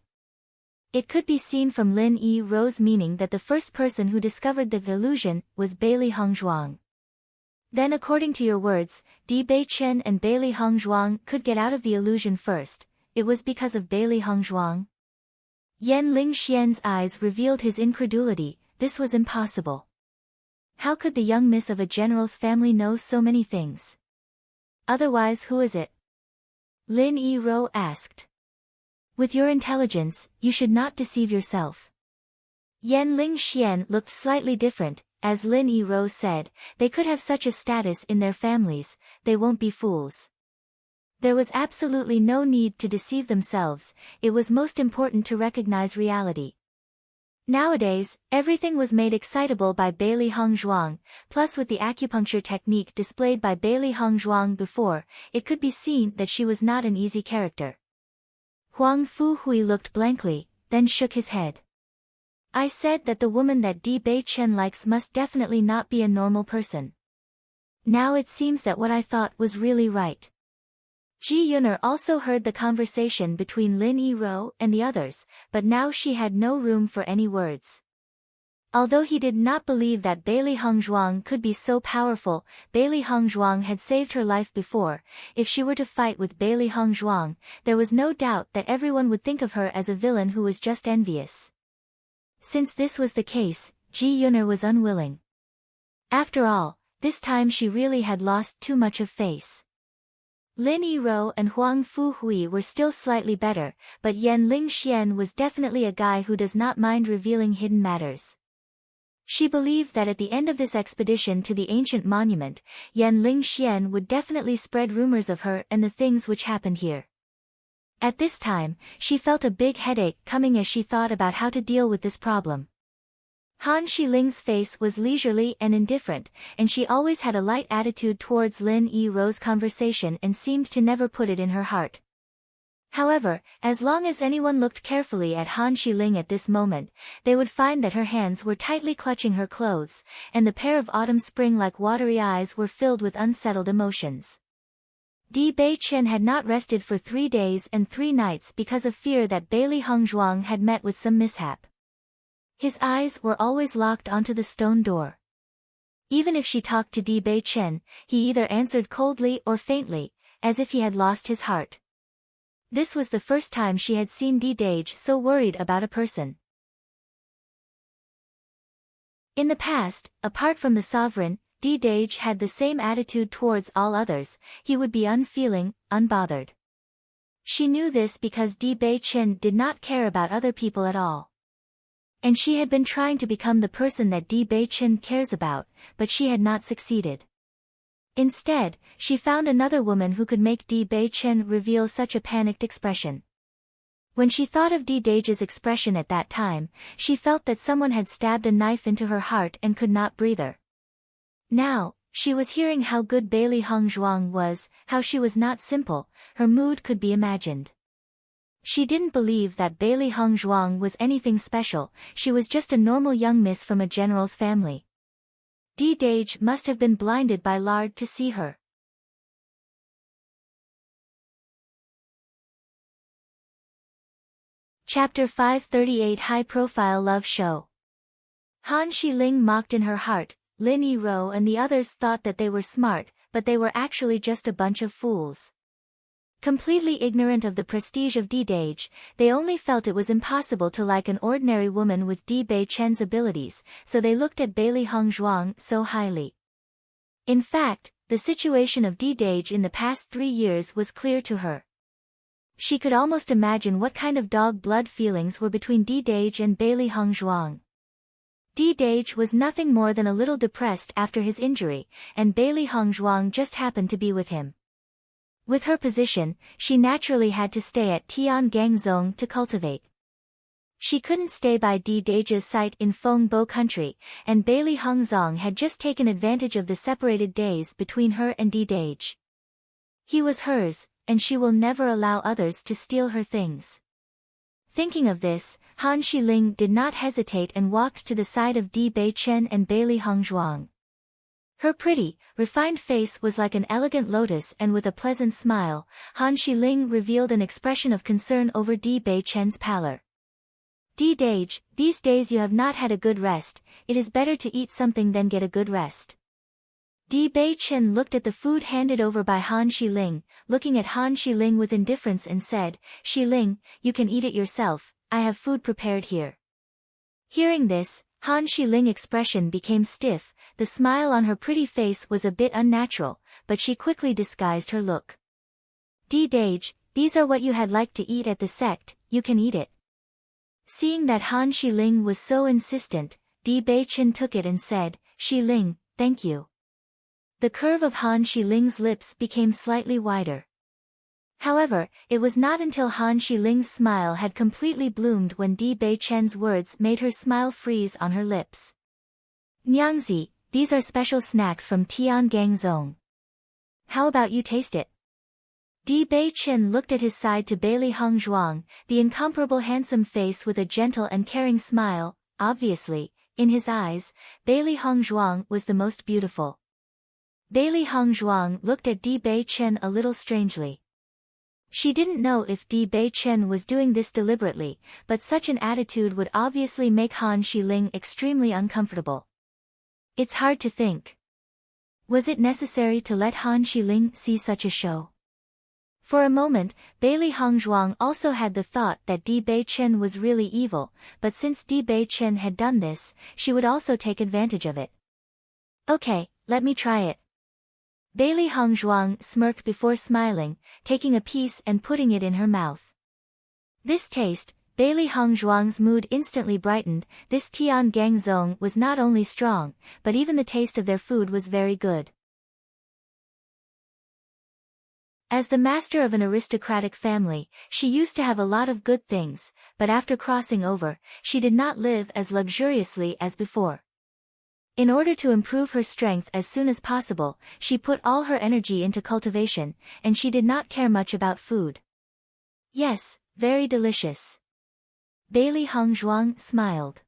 It could be seen from Lin Yi's meaning that the first person who discovered the illusion was Bailey Hongzhuang. Then according to your words, Bewitching and Bailey Hongzhuang could get out of the illusion first, it was because of Bailey Hongzhuang? Yan Lingxian's eyes revealed his incredulity, this was impossible. How could the young miss of a general's family know so many things? Otherwise, who is it? Lin Yi asked. With your intelligence, you should not deceive yourself. Yan Lingxian looked slightly different, as Lin Yi said, they could have such a status in their families, they won't be fools. There was absolutely no need to deceive themselves, it was most important to recognize reality. Nowadays, everything was made excitable by Bailey Hongzhuang, plus with the acupuncture technique displayed by Bailey Hongzhuang before, it could be seen that she was not an easy character. Huang Fuhui looked blankly, then shook his head. I said that the woman that Bewitching likes must definitely not be a normal person. Now it seems that what I thought was really right. Ji Yuner also heard the conversation between Lin Yi and the others, but now she had no room for any words. Although he did not believe that Bailey Hongzhuang could be so powerful, Bailey Hongzhuang had saved her life before, if she were to fight with Bailey Hongzhuang, there was no doubt that everyone would think of her as a villain who was just envious. Since this was the case, Ji Yuner was unwilling. After all, this time she really had lost too much of face. Lin Yi and Huang Fuhui were still slightly better, but Yan Lingxian was definitely a guy who does not mind revealing hidden matters. She believed that at the end of this expedition to the ancient monument, Yan Lingxian would definitely spread rumors of her and the things which happened here. At this time, she felt a big headache coming as she thought about how to deal with this problem. Han Xiling's face was leisurely and indifferent, and she always had a light attitude towards Lin Yi's conversation and seemed to never put it in her heart. However, as long as anyone looked carefully at Han Xiling at this moment, they would find that her hands were tightly clutching her clothes, and the pair of autumn spring-like watery eyes were filled with unsettled emotions. Di Bei-chen had not rested for 3 days and 3 nights because of fear that Bailey Hongzhuang had met with some mishap. His eyes were always locked onto the stone door. Even if she talked to Di Bei-chen, he either answered coldly or faintly, as if he had lost his heart. This was the first time she had seen Di Dage so worried about a person. In the past, apart from the sovereign, Di Dage had the same attitude towards all others. He would be unfeeling, unbothered. She knew this because Di Bei-chen did not care about other people at all. And she had been trying to become the person that Di Bei-chen cares about, but she had not succeeded. Instead, she found another woman who could make Di Bei-chen reveal such a panicked expression. When she thought of Di Dage's expression at that time, she felt that someone had stabbed a knife into her heart and could not breathe her. Now, she was hearing how good Bailey Hongzhuang was, how she was not simple, her mood could be imagined. She didn't believe that Bailey Hongzhuang was anything special, she was just a normal young miss from a general's family. Di Dage must have been blinded by lard to see her. Chapter 538 High-Profile Love Show. Han Xiling mocked in her heart. Lin Yi-ro and the others thought that they were smart, but they were actually just a bunch of fools. Completely ignorant of the prestige of Di Dage, they only felt it was impossible to like an ordinary woman with Di Bei-chen's abilities, so they looked at Bailey Hongzhuang so highly. In fact, the situation of Di Dage in the past 3 years was clear to her. She could almost imagine what kind of dog blood feelings were between Di Dage and Bailey Hongzhuang. Di Dage was nothing more than a little depressed after his injury, and Bailey Hongzhuang just happened to be with him. With her position, she naturally had to stay at Tiangangzong to cultivate. She couldn't stay by Di Dage's site in Fengbo country, and Bailey Hongzhuang had just taken advantage of the separated days between her and Di Dage. He was hers, and she will never allow others to steal her things. Thinking of this, Han Xiling did not hesitate and walked to the side of Di Bei-chen and Bailey Hongzhuang. Her pretty, refined face was like an elegant lotus, and with a pleasant smile, Han Xiling revealed an expression of concern over Di Bei-chen's pallor. Di Dage, these days you have not had a good rest, it is better to eat something than get a good rest. Di Bei-chen looked at the food handed over by Han Xiling, looking at Han Xiling with indifference and said, "Xiling, you can eat it yourself, I have food prepared here." Hearing this, Han Xiling's expression became stiff, the smile on her pretty face was a bit unnatural, but she quickly disguised her look. "Di Dage, these are what you had like to eat at the sect, you can eat it." Seeing that Han Xiling was so insistent, Di Bei-chen took it and said, "Xiling, thank you." The curve of Han Xiling's lips became slightly wider. However, it was not until Han Xiling's smile had completely bloomed when Di Bei-chen's words made her smile freeze on her lips. "Nyangzi, these are special snacks from Tiangangzong. How about you taste it?" Di Bei-chen looked at his side to Bailey Hongzhuang, the incomparable handsome face with a gentle and caring smile. Obviously, in his eyes, Bailey Hongzhuang was the most beautiful. Bailey Hongzhuang looked at Di Bei-chen a little strangely. She didn't know if Di Bei-chen was doing this deliberately, but such an attitude would obviously make Han Xiling extremely uncomfortable. It's hard to think. Was it necessary to let Han Xiling see such a show? For a moment, Bailey Hongzhuang also had the thought that Di Bei-chen was really evil, but since Di Bei-chen had done this, she would also take advantage of it. "Okay, let me try it." Bailey Hongzhuang smirked before smiling, taking a piece and putting it in her mouth. This taste, Bailey Hongzhuang's mood instantly brightened. This Tiangangzong was not only strong, but even the taste of their food was very good. As the master of an aristocratic family, she used to have a lot of good things, but after crossing over, she did not live as luxuriously as before. In order to improve her strength as soon as possible, she put all her energy into cultivation, and she did not care much about food. "Yes, very delicious." Bailey Hongzhuang smiled.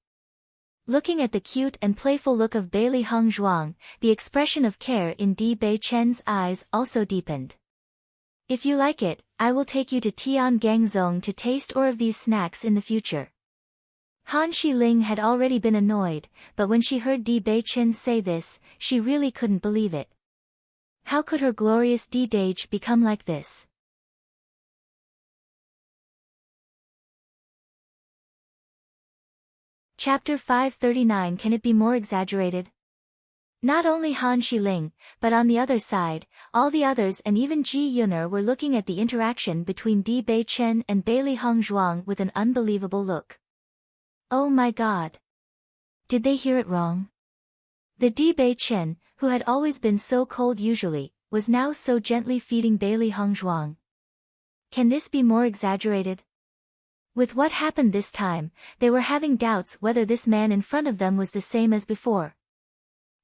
Looking at the cute and playful look of Bailey Hongzhuang, the expression of care in Di Bei-chen's eyes also deepened. If you like it, I will take you to Tiangangzong to taste or of these snacks in the future. Han Shiling had already been annoyed, but when she heard Di Beichen say this, she really couldn't believe it. How could her glorious Di Dage become like this? Chapter 539. Can it be more exaggerated? Not only Han Shiling, but on the other side, all the others and even Ji Yuner were looking at the interaction between Di Beichen and Bailey Hongzhuang with an unbelievable look. Oh my god! Did they hear it wrong? The Di Beichen, who had always been so cold usually, was now so gently feeding Bailey Hongzhuang. Can this be more exaggerated? With what happened this time, they were having doubts whether this man in front of them was the same as before.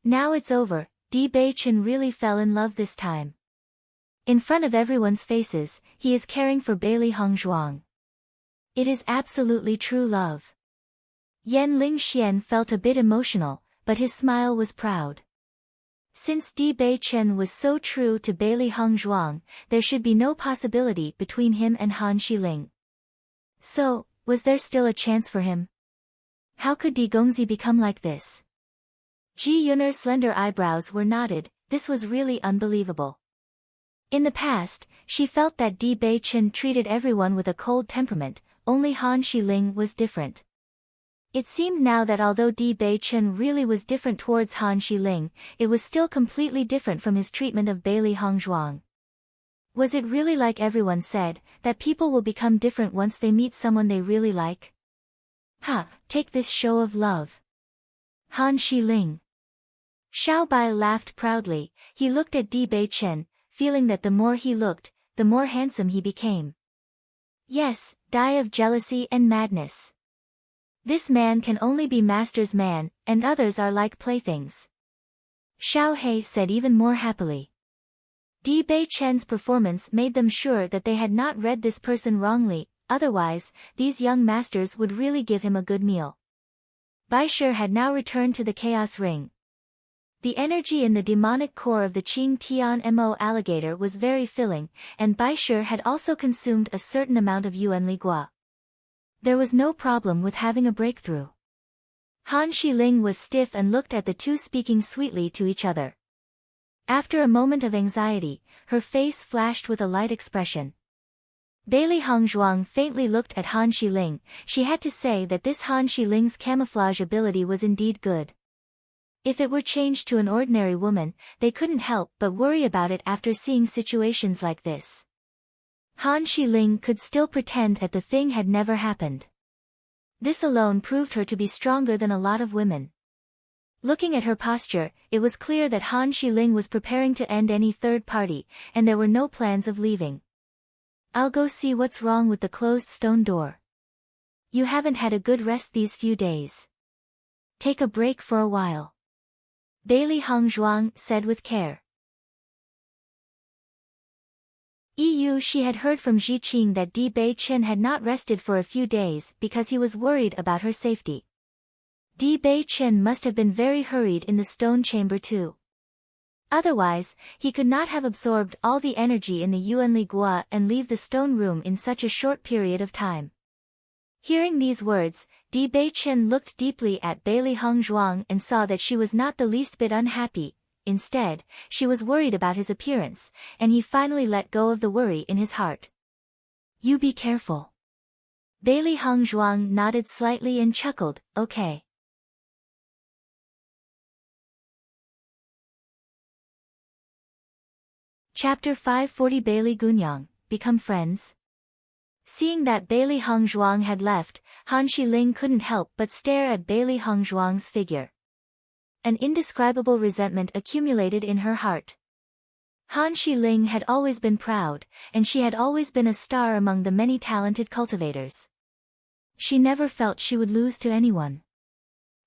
Now it's over, Di Beichen really fell in love this time. In front of everyone's faces, he is caring for Bailey Hongzhuang. It is absolutely true love. Yan Lingxian felt a bit emotional, but his smile was proud. Since Di Beichen was so true to Bailey Hongzhuang, there should be no possibility between him and Han Shiling. So, was there still a chance for him? How could Di Gongzi become like this? Ji Yuner's slender eyebrows were knotted. This was really unbelievable. In the past, she felt that Di Beichen treated everyone with a cold temperament, only Han Shiling was different. It seemed now that although Di Beichen really was different towards Han Shiling, it was still completely different from his treatment of Bailey Hongzhuang. Was it really like everyone said, that people will become different once they meet someone they really like? Ha, take this show of love. Han Shiling. Xiao Bai laughed proudly. He looked at Di Beichen, feeling that the more he looked, the more handsome he became. Yes, die of jealousy and madness. This man can only be master's man, and others are like playthings. Xiao He said even more happily. Di Beichen's performance made them sure that they had not read this person wrongly, otherwise, these young masters would really give him a good meal. Baisher had now returned to the Chaos Ring. The energy in the demonic core of the Qing Tian Mo alligator was very filling, and Baisher had also consumed a certain amount of Yuan Ligua. There was no problem with having a breakthrough. Han Shiling was stiff and looked at the two speaking sweetly to each other. After a moment of anxiety, her face flashed with a light expression. Bailey Hongzhuang faintly looked at Han Shiling. She had to say that this Han Shiling's camouflage ability was indeed good. If it were changed to an ordinary woman, they couldn't help but worry about it after seeing situations like this. Han Shiling could still pretend that the thing had never happened. This alone proved her to be stronger than a lot of women. Looking at her posture, it was clear that Han Shiling was preparing to end any third party, and there were no plans of leaving. I'll go see what's wrong with the closed stone door. You haven't had a good rest these few days. Take a break for a while. Bailey Hongzhuang said with care. She had heard from Zhiqing that Di Beichen had not rested for a few days because he was worried about her safety. Di Beichen must have been very hurried in the stone chamber too. Otherwise, he could not have absorbed all the energy in the Yuan Ligua and leave the stone room in such a short period of time. Hearing these words, Di Beichen looked deeply at Bailey Hongzhuang and saw that she was not the least bit unhappy. Instead, she was worried about his appearance, and he finally let go of the worry in his heart. You be careful. Bailey Hongzhuang nodded slightly and chuckled, okay. Chapter 540. Bailey Gunyang, Become Friends. Seeing that Bailey Hongzhuang had left, Han Shiling couldn't help but stare at Bailey Hongzhuang's figure. An indescribable resentment accumulated in her heart. Han Shiling had always been proud, and she had always been a star among the many talented cultivators. She never felt she would lose to anyone.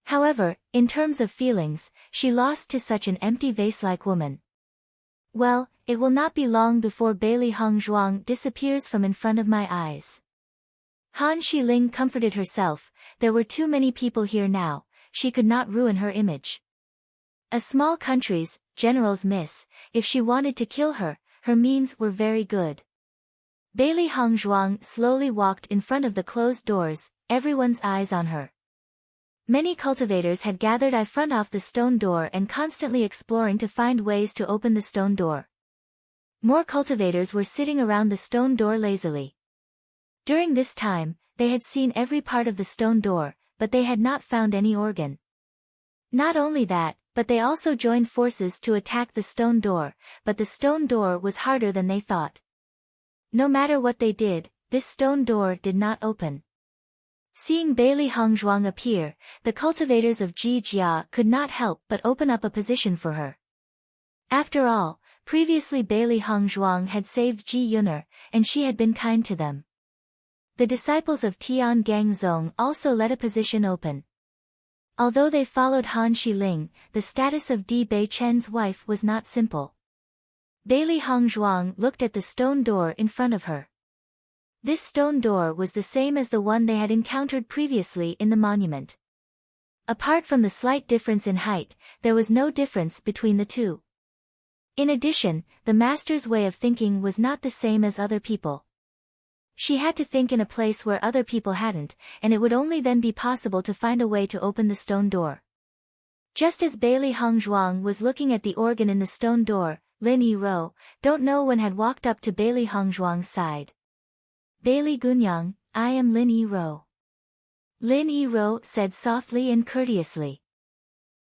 However, in terms of feelings, she lost to such an empty vase-like woman. Well, it will not be long before Bailey Hongzhuang disappears from in front of my eyes. Han Shiling comforted herself. There were too many people here now, she could not ruin her image. A small country's general's miss, if she wanted to kill her, her means were very good. Bailey Hongzhuang slowly walked in front of the closed doors, everyone's eyes on her. Many cultivators had gathered in front of the stone door and constantly exploring to find ways to open the stone door. More cultivators were sitting around the stone door lazily. During this time, they had seen every part of the stone door, but they had not found any organ. Not only that, but they also joined forces to attack the stone door, but the stone door was harder than they thought. No matter what they did, this stone door did not open. Seeing Bailey Hongzhuang appear, the cultivators of Jijia could not help but open up a position for her. After all, previously Bailey Hongzhuang had saved Ji Yuner, and she had been kind to them. The disciples of Tian Gangzong also let a position open. Although they followed Han Shiling, the status of Di Beichen's wife was not simple. Bailey Hongzhuang looked at the stone door in front of her. This stone door was the same as the one they had encountered previously in the monument. Apart from the slight difference in height, there was no difference between the two. In addition, the master's way of thinking was not the same as other people. She had to think in a place where other people hadn't, and it would only then be possible to find a way to open the stone door. Just as Bailey Hongzhuang was looking at the organ in the stone door, Lin Yiro, don't know when, had walked up to Bailey Hongzhuang's side. Bailey Gunyang, I am Lin Yiro. Lin Yiro said softly and courteously.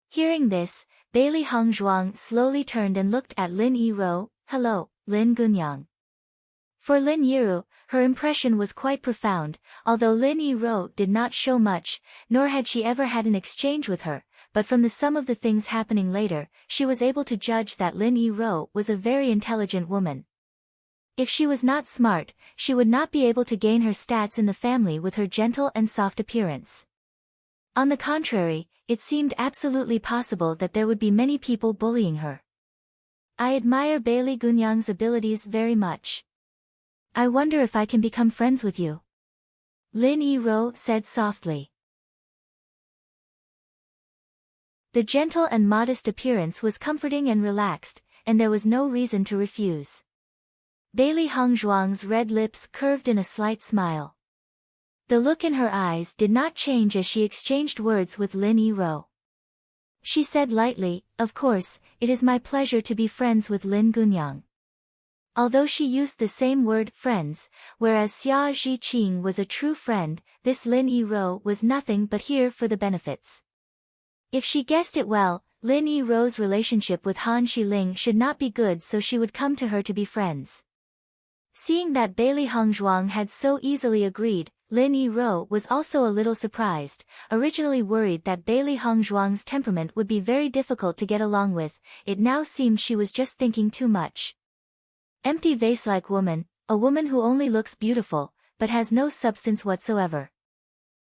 Hearing this, Bailey Hongzhuang slowly turned and looked at Lin Yiro. Hello, Lin Gunyang. For Lin Yiro, her impression was quite profound, although Lin Yiro did not show much, nor had she ever had an exchange with her, but from the sum of the things happening later, she was able to judge that Lin Yiro was a very intelligent woman. If she was not smart, she would not be able to gain her stats in the family with her gentle and soft appearance. On the contrary, it seemed absolutely possible that there would be many people bullying her. I admire Bailey Gunyang's abilities very much. I wonder if I can become friends with you. Lin Yiro said softly. The gentle and modest appearance was comforting and relaxed, and there was no reason to refuse. Bailey Hongzhuang's red lips curved in a slight smile. The look in her eyes did not change as she exchanged words with Lin Yiro. She said lightly, of course, it is my pleasure to be friends with Lin Gunyang. Although she used the same word, friends, whereas Xia Zhiqing was a true friend, this Lin Yiro was nothing but here for the benefits. If she guessed it well, Lin Yiro's relationship with Han Shiling should not be good, so she would come to her to be friends. Seeing that Bailey Hongzhuang had so easily agreed, Lin Yiro was also a little surprised, originally worried that Bailey Hongzhuang's temperament would be very difficult to get along with. It now seemed she was just thinking too much. Empty vase-like woman, a woman who only looks beautiful, but has no substance whatsoever.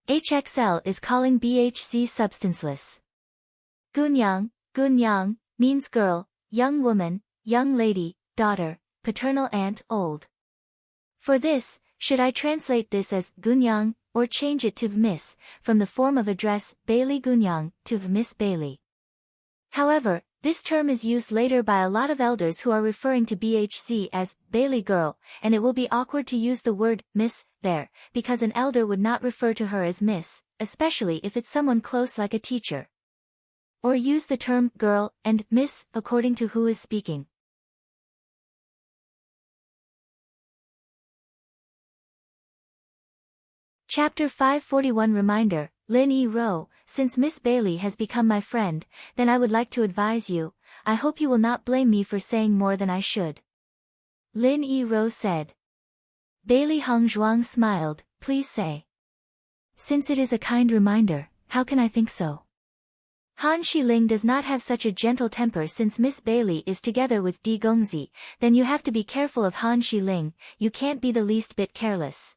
HXL is calling BHC substanceless. Gunyang means girl, young woman, young lady, daughter, paternal aunt, old. For this, should I translate this as Gunyang, or change it to Miss, from the form of address Bailey Gunyang to Miss Bailey? However, this term is used later by a lot of elders who are referring to BHC as Bailey girl, and it will be awkward to use the word Miss there, because an elder would not refer to her as Miss, especially if it's someone close like a teacher. Or use the term girl and Miss according to who is speaking. Chapter 541 Reminder, Lin Yiro, since Miss Bailey has become my friend, then I would like to advise you, I hope you will not blame me for saying more than I should. Lin Yiro said. Bailey Hongzhuang smiled, please say. Since it is a kind reminder, how can I think so? Han Shiling does not have such a gentle temper. Since Miss Bailey is together with Di Gongzi, then you have to be careful of Han Shiling, you can't be the least bit careless.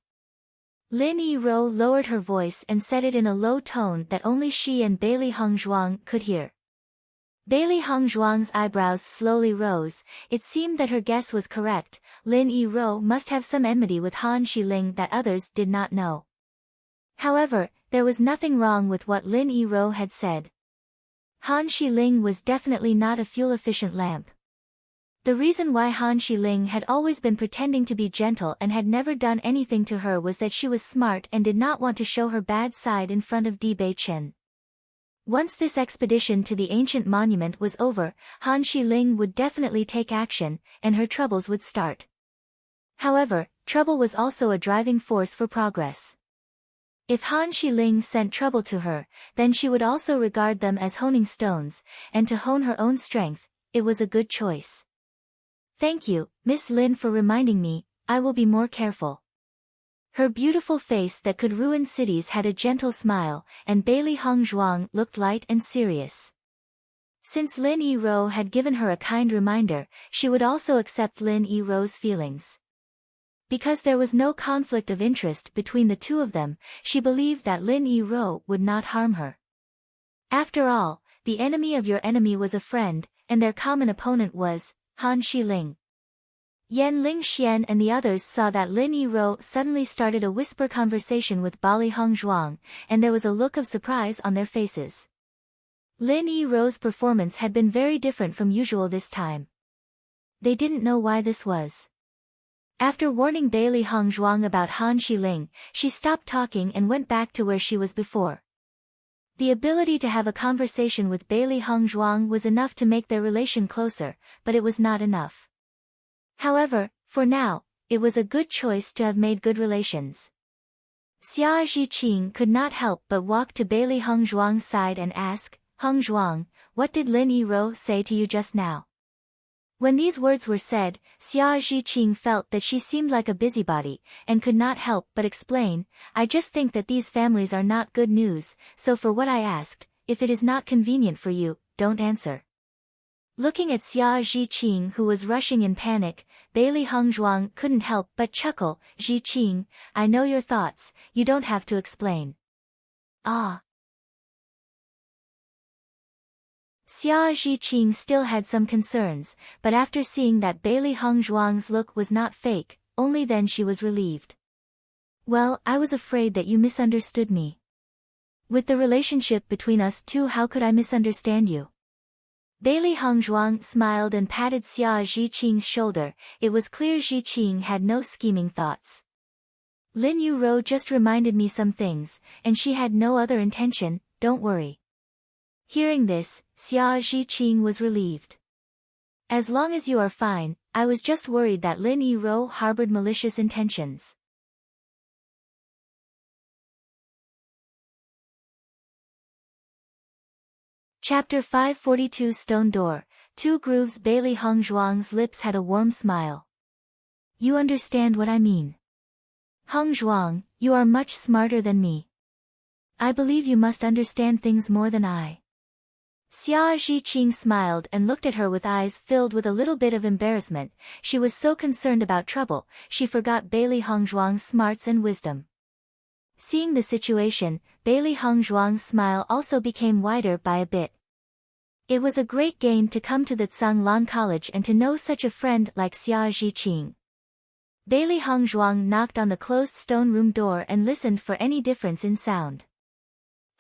Lin Yiro lowered her voice and said it in a low tone that only she and Bailey Hongzhuang could hear. Bailey Hongzhuang's eyebrows slowly rose. It seemed that her guess was correct. Lin Yiro must have some enmity with Han Shiling that others did not know. However, there was nothing wrong with what Lin Yiro had said. Han Shiling was definitely not a fuel-efficient lamp. The reason why Han Xiling had always been pretending to be gentle and had never done anything to her was that she was smart and did not want to show her bad side in front of Di Beichen. Once this expedition to the ancient monument was over, Han Xiling would definitely take action, and her troubles would start. However, trouble was also a driving force for progress. If Han Xiling sent trouble to her, then she would also regard them as honing stones, and to hone her own strength, it was a good choice. Thank you, Miss Lin, for reminding me. I will be more careful. Her beautiful face that could ruin cities had a gentle smile, and Bailey Hongzhuang looked light and serious. Since Lin Yirou had given her a kind reminder, she would also accept Lin Yirou's feelings. Because there was no conflict of interest between the two of them, she believed that Lin Yirou would not harm her. After all, the enemy of your enemy was a friend, and their common opponent was Han Xiling. Yan Lingxian and the others saw that Lin Yirou suddenly started a whisper conversation with Bali Hongzhuang, and there was a look of surprise on their faces. Lin Yirou's performance had been very different from usual this time. They didn't know why this was. After warning Bailey Hongzhuang about Han Xiling, she stopped talking and went back to where she was before. The ability to have a conversation with Bailey Hongzhuang was enough to make their relation closer, but it was not enough. However, for now, it was a good choice to have made good relations. Xia Zhiqing could not help but walk to Bailey Hongzhuang's side and ask, Hongzhuang, what did Lin Yirou say to you just now? When these words were said, Xia Zhiqing felt that she seemed like a busybody, and could not help but explain, I just think that these families are not good news, so for what I asked, if it is not convenient for you, don't answer. Looking at Xia Zhiqing, who was rushing in panic, Bailey Hongzhuang couldn't help but chuckle, Zhiqing, I know your thoughts, you don't have to explain. Ah. Xia Zhiqing still had some concerns, but after seeing that Bailey Hongzhuang's look was not fake, only then she was relieved. Well, I was afraid that you misunderstood me. With the relationship between us two, how could I misunderstand you? Bailey Hongzhuang smiled and patted Xia Zhiqing's shoulder. It was clear Zhiqing had no scheming thoughts. Lin Yirou just reminded me some things, and she had no other intention, don't worry. Hearing this, Xia Zhiqing was relieved. As long as you are fine, I was just worried that Lin Yirou harbored malicious intentions. Chapter 542 Stone Door, Two Grooves. Bailey Hongzhuang's lips had a warm smile. You understand what I mean. Hongzhuang, you are much smarter than me. I believe you must understand things more than I. Xia Zhiqing smiled and looked at her with eyes filled with a little bit of embarrassment. She was so concerned about trouble, she forgot Bailey Hongzhuang's smarts and wisdom. Seeing the situation, Bailey Hongzhuang's smile also became wider by a bit. It was a great gain to come to the Tsanglan College and to know such a friend like Xia Zhiqing. Bailey Hongzhuang knocked on the closed stone room door and listened for any difference in sound.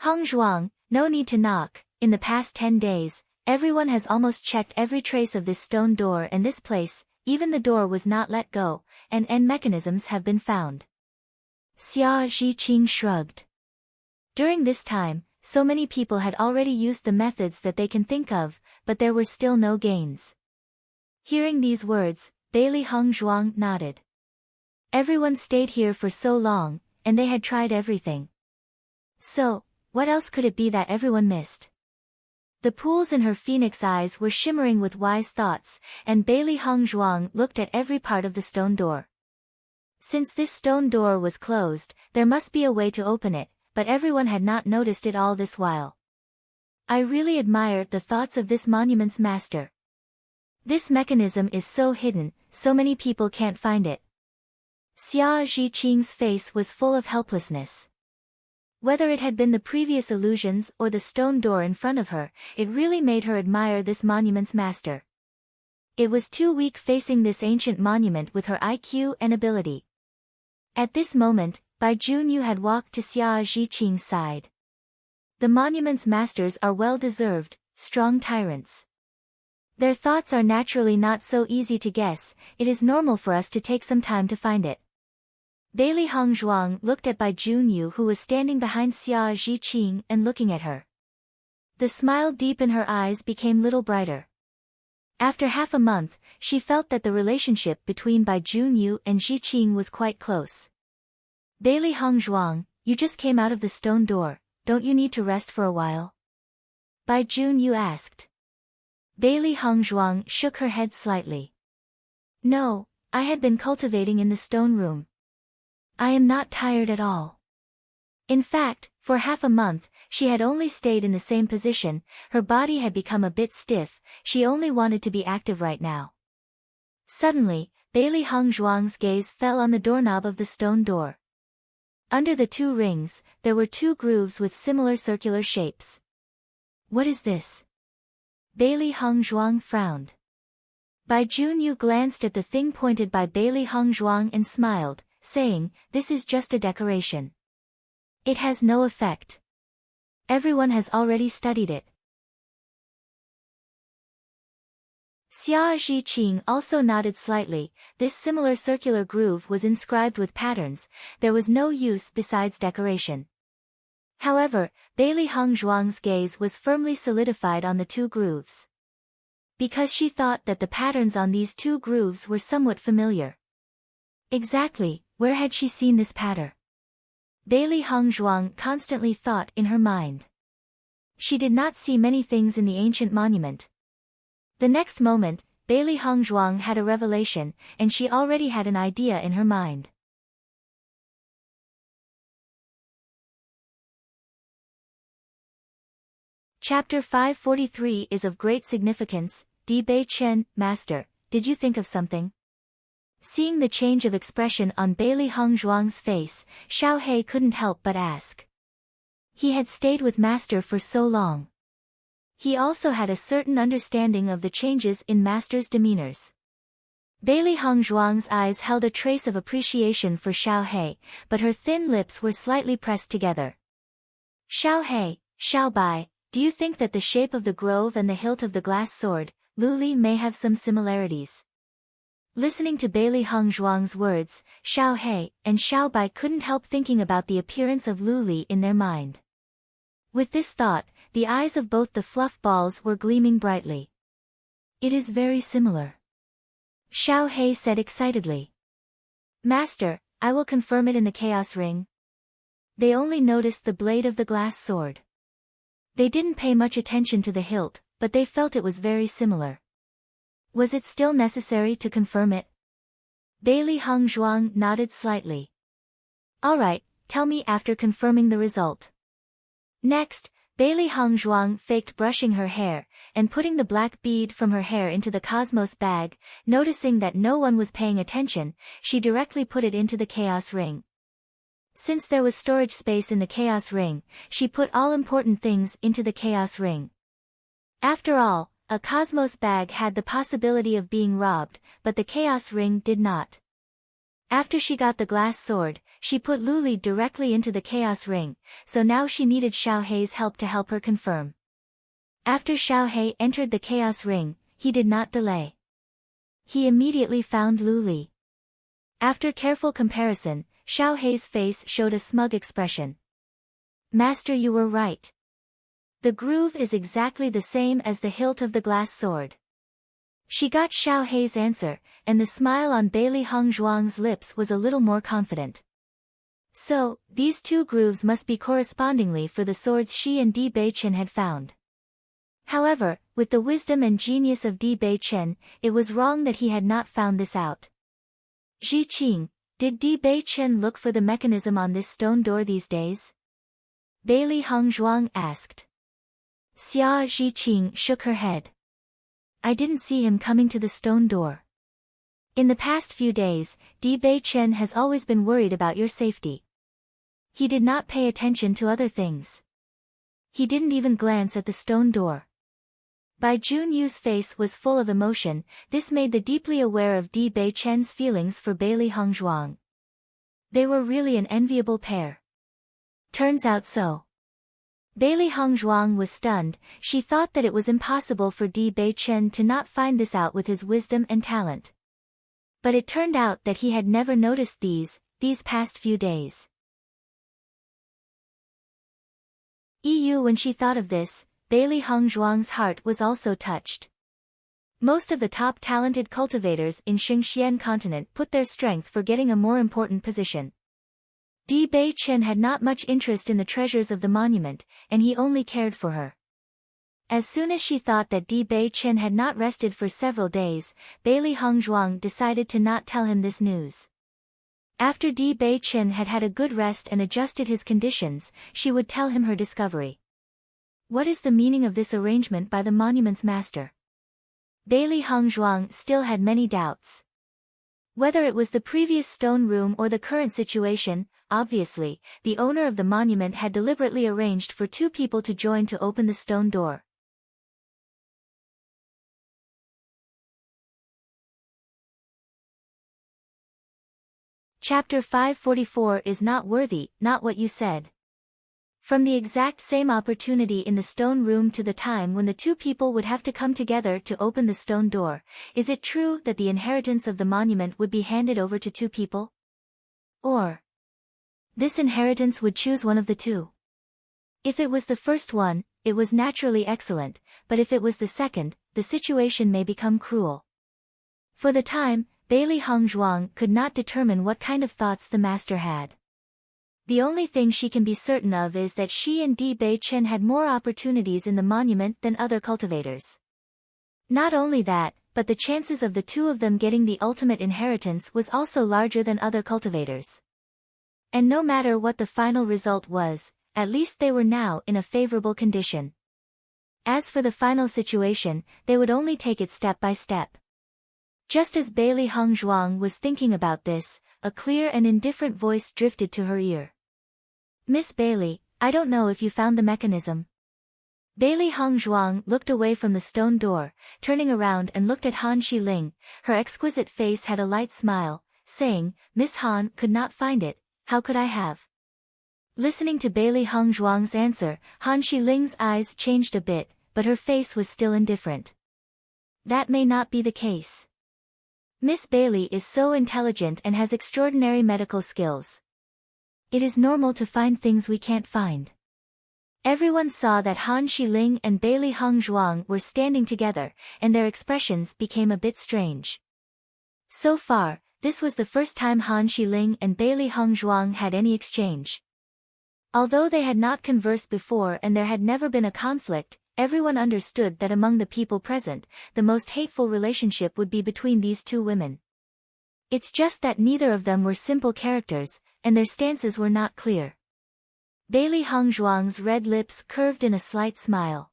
Hongzhuang, no need to knock. In the past 10 days, everyone has almost checked every trace of this stone door and this place, even the door was not let go, and end mechanisms have been found. Xia Zhiqing shrugged. During this time, so many people had already used the methods that they can think of, but there were still no gains. Hearing these words, Bailey Hongzhuang nodded. Everyone stayed here for so long, and they had tried everything. So, what else could it be that everyone missed? The pools in her phoenix eyes were shimmering with wise thoughts, and Bailey Hongzhuang looked at every part of the stone door. Since this stone door was closed, there must be a way to open it, but everyone had not noticed it all this while. I really admire the thoughts of this monument's master. This mechanism is so hidden, so many people can't find it. Xia Zhiqing's face was full of helplessness. Whether it had been the previous illusions or the stone door in front of her, it really made her admire this monument's master. It was too weak facing this ancient monument with her IQ and ability. At this moment, Bai Junyu had walked to Xia Zhiqing's side. The monument's masters are well-deserved, strong tyrants. Their thoughts are naturally not so easy to guess, it is normal for us to take some time to find it. Bailey Hongzhuang looked at Bai Junyu, who was standing behind Xia Zhiqing and looking at her. The smile deep in her eyes became little brighter. After half a month, she felt that the relationship between Bai Junyu and Zhiqing was quite close. Bailey Hongzhuang, you just came out of the stone door, don't you need to rest for a while? Bai Junyu asked. Bailey Hongzhuang shook her head slightly. No, I had been cultivating in the stone room. I am not tired at all. In fact, for half a month, she had only stayed in the same position, her body had become a bit stiff, she only wanted to be active right now. Suddenly, Bailey Hongzhuang's gaze fell on the doorknob of the stone door. Under the two rings, there were two grooves with similar circular shapes. What is this? Bailey Hongzhuang frowned. Bai Junyu glanced at the thing pointed by Bailey Hongzhuang and smiled, saying, this is just a decoration. It has no effect. Everyone has already studied it. Xia Zhiqing also nodded slightly, this similar circular groove was inscribed with patterns, there was no use besides decoration. However, Bailey Hongzhuang's gaze was firmly solidified on the two grooves. Because she thought that the patterns on these two grooves were somewhat familiar. Exactly, where had she seen this pattern? Bailey Hongzhuang constantly thought in her mind. She did not see many things in the ancient monument. The next moment, Bailey Hongzhuang had a revelation, and she already had an idea in her mind. Chapter 543 is of great significance. Di Beichen, Master, did you think of something? Seeing the change of expression on Bailey Hongzhuang's face, Xiao He couldn't help but ask. He had stayed with Master for so long. He also had a certain understanding of the changes in Master's demeanors. Bailey Hongzhuang's eyes held a trace of appreciation for Xiao He, but her thin lips were slightly pressed together. Xiao He, Xiao Bai, do you think that the shape of the grove and the hilt of the glass sword, Luli, may have some similarities? Listening to Bailey Hongzhuang's words, Xiao He and Xiao Bai couldn't help thinking about the appearance of Luli in their mind. With this thought, the eyes of both the fluff balls were gleaming brightly. It is very similar. Xiao He said excitedly. Master, I will confirm it in the chaos ring. They only noticed the blade of the glass sword. They didn't pay much attention to the hilt, but they felt it was very similar. Was it still necessary to confirm it? Bailey Hongzhuang nodded slightly. All right, tell me after confirming the result. Next, Bailey Hongzhuang faked brushing her hair, and putting the black bead from her hair into the cosmos bag, noticing that no one was paying attention, she directly put it into the chaos ring. Since there was storage space in the chaos ring, she put all important things into the chaos ring. After all, a cosmos bag had the possibility of being robbed, but the chaos ring did not. After she got the glass sword, she put Luli directly into the chaos ring, so now she needed Xiao He's help to help her confirm. After Xiao He entered the chaos ring, he did not delay. He immediately found Luli. After careful comparison, Xiao He's face showed a smug expression. Master, you were right. The groove is exactly the same as the hilt of the glass sword. She got Xiao He's answer, and the smile on Bailey Hongzhuang's lips was a little more confident. So, these two grooves must be correspondingly for the swords she and Di Beichen had found. However, with the wisdom and genius of Di Beichen, it was wrong that he had not found this out. Zhiqing, did Di Beichen look for the mechanism on this stone door these days? Bailey Hongzhuang asked. Xia Zhiqing shook her head. I didn't see him coming to the stone door. In the past few days, Di Beichen has always been worried about your safety. He did not pay attention to other things. He didn't even glance at the stone door. Bai Junyu's face was full of emotion, this made them deeply aware of Di Beichen's feelings for Bailey Hongzhuang. They were really an enviable pair. Turns out so. Bailey Hongzhuang was stunned. She thought that it was impossible for Di Beichen to not find this out with his wisdom and talent. But it turned out that he had never noticed these past few days. When she thought of this, Bailey Hongzhuang's heart was also touched. Most of the top talented cultivators in Xingxian continent put their strength for getting a more important position. Di Beichen had not much interest in the treasures of the monument, and he only cared for her. As soon as she thought that Di Beichen had not rested for several days, Bailey Hongzhuang decided to not tell him this news. After Di Beichen had had a good rest and adjusted his conditions, she would tell him her discovery. What is the meaning of this arrangement by the monument's master? Bailey Hongzhuang still had many doubts. Whether it was the previous stone room or the current situation, obviously, the owner of the monument had deliberately arranged for two people to join to open the stone door. Chapter 544 is not worthy, not what you said. From the exact same opportunity in the stone room to the time when the two people would have to come together to open the stone door, is it true that the inheritance of the monument would be handed over to two people? Or this inheritance would choose one of the two? If it was the first one, it was naturally excellent, but if it was the second, the situation may become cruel. For the time, Bailey Hongzhuang could not determine what kind of thoughts the master had. The only thing she can be certain of is that she and Di Beichen had more opportunities in the monument than other cultivators. Not only that, but the chances of the two of them getting the ultimate inheritance was also larger than other cultivators. And no matter what the final result was, at least they were now in a favorable condition. As for the final situation, they would only take it step by step. Just as Bailey Hongzhuang was thinking about this, a clear and indifferent voice drifted to her ear. Miss Bailey, I don't know if you found the mechanism. Bailey Hongzhuang looked away from the stone door, turning around and looked at Han Xiling. Her exquisite face had a light smile, saying, Miss Han could not find it, how could I have? Listening to Bailey Hongzhuang's answer, Han Xiling's eyes changed a bit, but her face was still indifferent. That may not be the case. Miss Bailey is so intelligent and has extraordinary medical skills. It is normal to find things we can't find. Everyone saw that Han Xiling and Bailey Hongzhuang were standing together, and their expressions became a bit strange. So far, this was the first time Han Xiling and Bailey Hongzhuang had any exchange. Although they had not conversed before and there had never been a conflict, everyone understood that among the people present, the most hateful relationship would be between these two women. It's just that neither of them were simple characters, and their stances were not clear. Bailey Hongzhuang's red lips curved in a slight smile.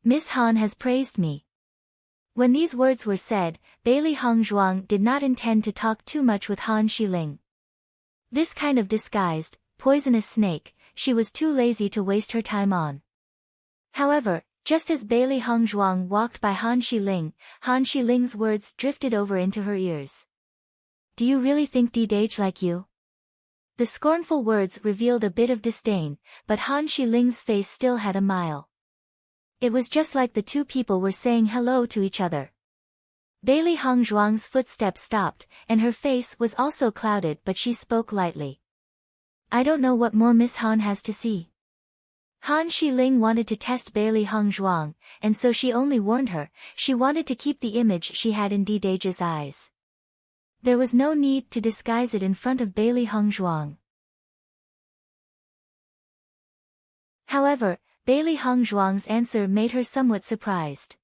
Miss Han has praised me. When these words were said, Bailey Hongzhuang did not intend to talk too much with Han Xiling. This kind of disguised, poisonous snake, she was too lazy to waste her time on. However, just as Bailey Hongzhuang walked by Han Xiling's words drifted over into her ears. Do you really think Di-Dage like you? The scornful words revealed a bit of disdain, but Han Xiling's face still had a smile. It was just like the two people were saying hello to each other. Bailey Hongzhuang's footsteps stopped, and her face was also clouded, but she spoke lightly. I don't know what more Miss Han has to see. Han Xiling wanted to test Bailey Hongzhuang, and so she only warned her. She wanted to keep the image she had in Di-Dage's eyes. There was no need to disguise it in front of Bailey Hongzhuang. However, Bailey Hongzhuang's answer made her somewhat surprised.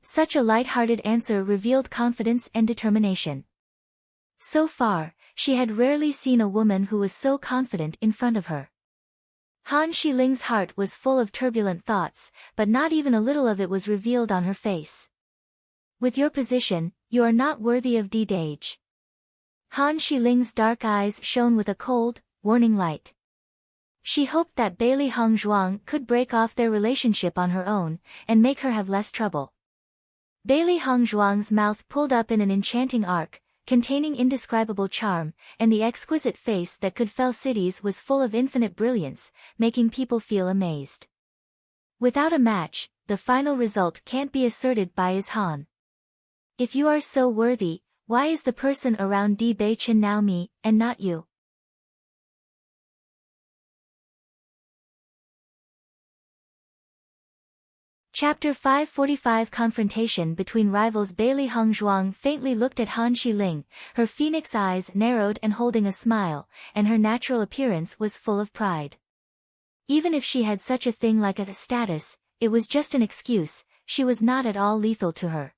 Such a light-hearted answer revealed confidence and determination. So far, she had rarely seen a woman who was so confident in front of her. Han Xiling's heart was full of turbulent thoughts, but not even a little of it was revealed on her face. With your position, you are not worthy of Di-Dage. Han Xiling's dark eyes shone with a cold, warning light. She hoped that Bailey Hongzhuang could break off their relationship on her own, and make her have less trouble. Bailey Hongzhuang's mouth pulled up in an enchanting arc, containing indescribable charm, and the exquisite face that could fell cities was full of infinite brilliance, making people feel amazed. Without a match, the final result can't be asserted by is Han. If you are so worthy, why is the person around Di Bei Chen now me, and not you? Chapter 545 Confrontation between rivals. Bailey Hongzhuang faintly looked at Han Xiling, her phoenix eyes narrowed and holding a smile, and her natural appearance was full of pride. Even if she had such a thing like a status, it was just an excuse, she was not at all lethal to her.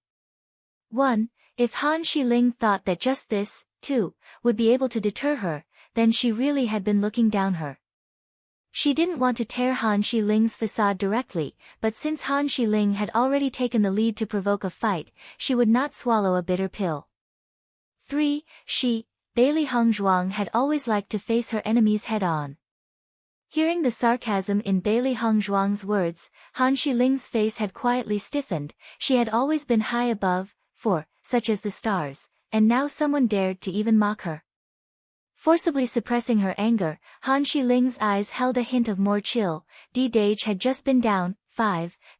1. If Han Xiling thought that just this, too, would be able to deter her, then she really had been looking down her. She didn't want to tear Han Xiling's facade directly, but since Han Xiling had already taken the lead to provoke a fight, she would not swallow a bitter pill. 3. Bailey Hongzhuang had always liked to face her enemies head-on. Hearing the sarcasm in Bailey Hongzhuang's words, Han Xiling's face had quietly stiffened. She had always been high above, such as the stars, and now someone dared to even mock her. Forcibly suppressing her anger, Han Xiling's eyes held a hint of more chill. Di Dage had just been down,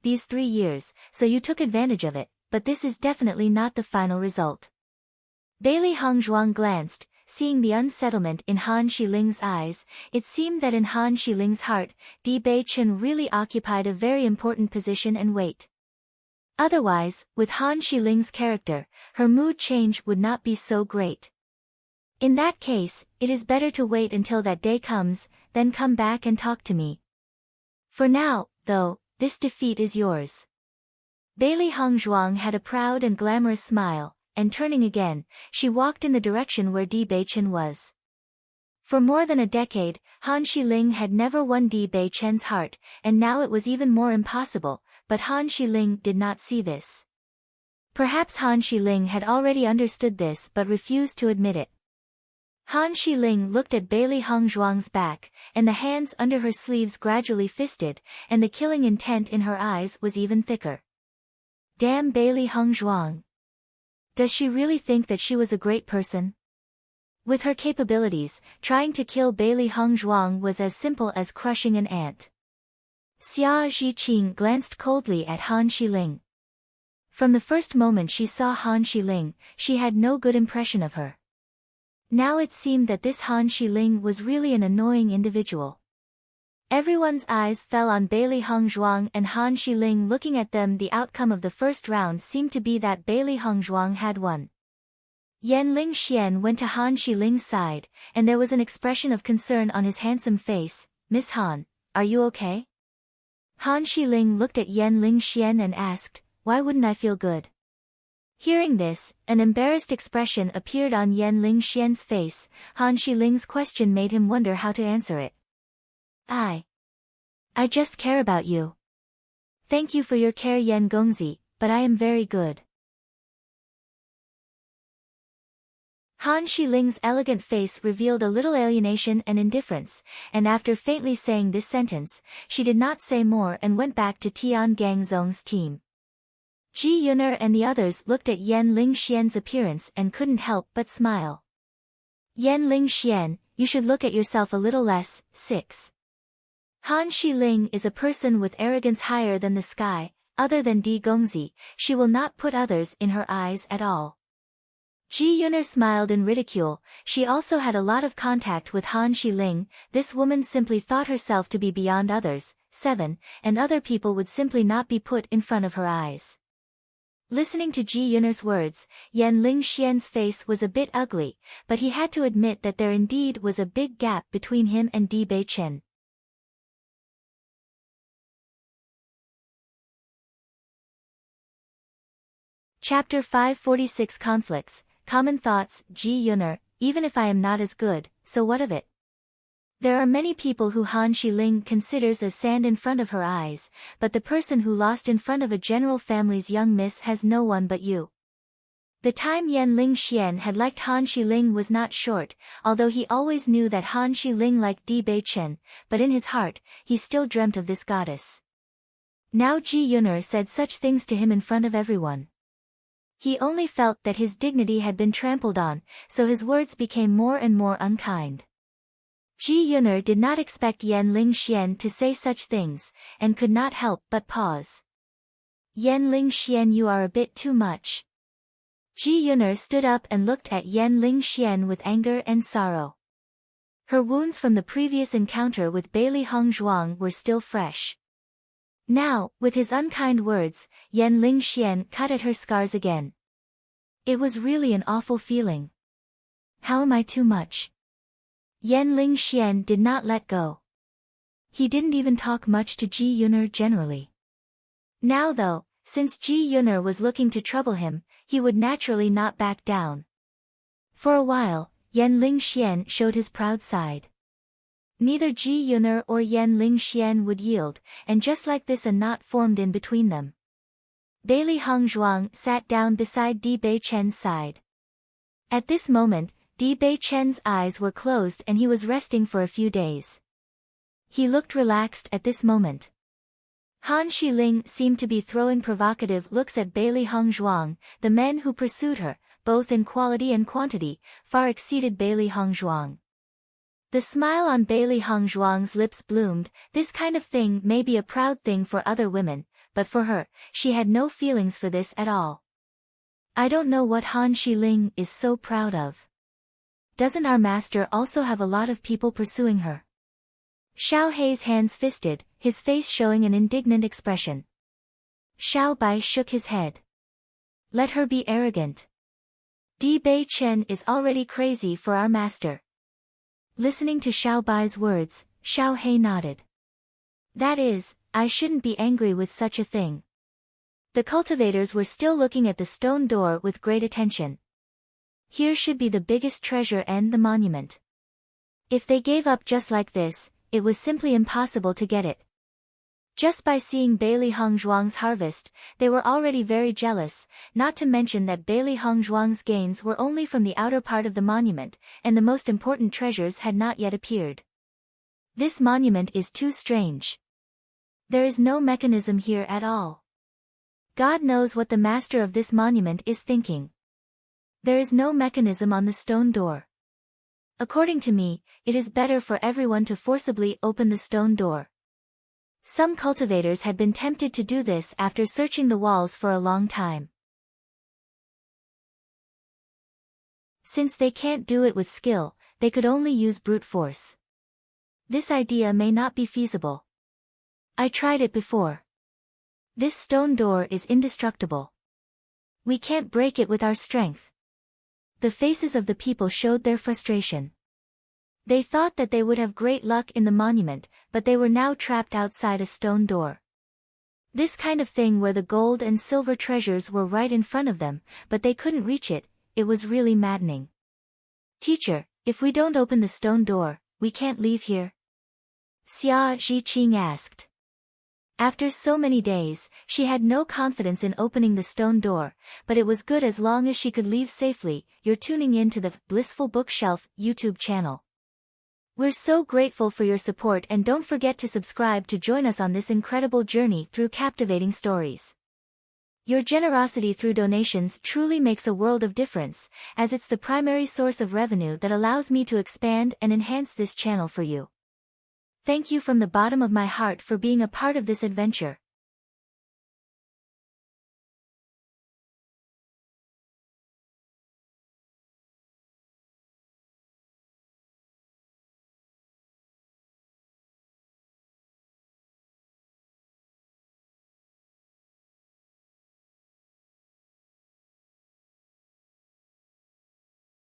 these 3 years, so you took advantage of it, but this is definitely not the final result. Bailey Hongzhuang glanced, seeing the unsettlement in Han Xiling's eyes. It seemed that in Han Xiling's heart, Di Bei Chen really occupied a very important position and weight. Otherwise, with Han Xiling's character, her mood change would not be so great. In that case, it is better to wait until that day comes, then come back and talk to me. For now, though, this defeat is yours. Bailey Hongzhuang had a proud and glamorous smile, and turning again, she walked in the direction where Di Bei Chen was. For more than a decade, Han Xiling had never won Di Bei Chen's heart, and now it was even more impossible, but Han Xiling did not see this. Perhaps Han Xiling had already understood this but refused to admit it. Han Xiling looked at Bailey Hongzhuang's back, and the hands under her sleeves gradually fisted, and the killing intent in her eyes was even thicker. Damn Bailey Hongzhuang. Does she really think that she was a great person? With her capabilities, trying to kill Bailey Hongzhuang was as simple as crushing an ant. Xia Zhiqing glanced coldly at Han Xiling. From the first moment she saw Han Xiling, she had no good impression of her. Now it seemed that this Han Xiling was really an annoying individual. Everyone's eyes fell on Bailey Hongzhuang and Han Xiling looking at them. The outcome of the first round seemed to be that Bailey Hongzhuang had won. Yan Lingxian went to Han Xiling's side, and there was an expression of concern on his handsome face. Miss Han, are you okay? Han Xiling looked at Yan Lingxian and asked, why wouldn't I feel good? Hearing this, an embarrassed expression appeared on Yan Lingxian's face. Han Xiling's question made him wonder how to answer it. I just care about you. Thank you for your care, Yan Gongzi, but I am very good. Han Xiling's elegant face revealed a little alienation and indifference, and after faintly saying this sentence, she did not say more and went back to Tian Gangzong's team. Ji Yuner and the others looked at Yan Lingxian's appearance and couldn't help but smile. Yan Lingxian, you should look at yourself a little less. 6. Han Xiling is a person with arrogance higher than the sky. Other than Di Gongzi, she will not put others in her eyes at all. Ji Yuner smiled in ridicule. She also had a lot of contact with Han Xiling. This woman simply thought herself to be beyond others. 7. And other people would simply not be put in front of her eyes. Listening to Ji Yuner's words, Yan Lingxian's face was a bit ugly, but he had to admit that there indeed was a big gap between him and Di Bei Chen. Chapter 546 Conflicts, Common Thoughts. Ji Yuner, even if I am not as good, so what of it? There are many people who Han Xiling considers as sand in front of her eyes, but the person who lost in front of a general family's young miss has no one but you. The time Yan Lingxian had liked Han Xiling was not short, although he always knew that Han Xiling liked Di Bei Chen, but in his heart, he still dreamt of this goddess. Now Ji Yuner said such things to him in front of everyone. He only felt that his dignity had been trampled on, so his words became more and more unkind. Ji Yun'er did not expect Yan Lingxian to say such things, and could not help but pause. Yan Lingxian, you are a bit too much. Ji Yun'er stood up and looked at Yan Lingxian with anger and sorrow. Her wounds from the previous encounter with Bailey Hongzhuang were still fresh. Now, with his unkind words, Yan Lingxian cut at her scars again. It was really an awful feeling. How am I too much? Yan Lingxian did not let go. He didn't even talk much to Ji Yun'er generally. Now though, since Ji Yun'er was looking to trouble him, he would naturally not back down. For a while, Yan Lingxian showed his proud side. Neither Ji Yun'er or Yan Lingxian would yield, and just like this a knot formed in between them. Bailey Hongzhuang sat down beside Di Beichen's side. At this moment, Di Beichen's eyes were closed and he was resting for a few days. He looked relaxed at this moment. Han Shiling seemed to be throwing provocative looks at Bailey Hongzhuang. The men who pursued her, both in quality and quantity, far exceeded Bailey Hongzhuang. The smile on Bailey Hongzhuang's lips bloomed. This kind of thing may be a proud thing for other women, but for her, she had no feelings for this at all. I don't know what Han Shiling is so proud of. Doesn't our master also have a lot of people pursuing her? Xiao Hei's hands fisted, his face showing an indignant expression. Xiao Bai shook his head. Let her be arrogant. Di Beichen is already crazy for our master. Listening to Xiao Bai's words, Xiao Hei nodded. That is, I shouldn't be angry with such a thing. The cultivators were still looking at the stone door with great attention. Here should be the biggest treasure and the monument. If they gave up just like this, it was simply impossible to get it. Just by seeing Bailey Hongzhuang's harvest, they were already very jealous, not to mention that Bailey Hongzhuang's gains were only from the outer part of the monument, and the most important treasures had not yet appeared. This monument is too strange. There is no mechanism here at all. God knows what the master of this monument is thinking. There is no mechanism on the stone door. According to me, it is better for everyone to forcibly open the stone door. Some cultivators had been tempted to do this after searching the walls for a long time. Since they can't do it with skill, they could only use brute force. This idea may not be feasible. I tried it before. This stone door is indestructible. We can't break it with our strength. The faces of the people showed their frustration. They thought that they would have great luck in the monument, but they were now trapped outside a stone door. This kind of thing where the gold and silver treasures were right in front of them, but they couldn't reach it, it was really maddening. Teacher, if we don't open the stone door, we can't leave here? Xia Zhiqing asked. After so many days, she had no confidence in opening the stone door, but it was good as long as she could leave safely. You're tuning in to the Blissful Bookshelf YouTube channel. We're so grateful for your support, and don't forget to subscribe to join us on this incredible journey through captivating stories. Your generosity through donations truly makes a world of difference, as it's the primary source of revenue that allows me to expand and enhance this channel for you. Thank you from the bottom of my heart for being a part of this adventure.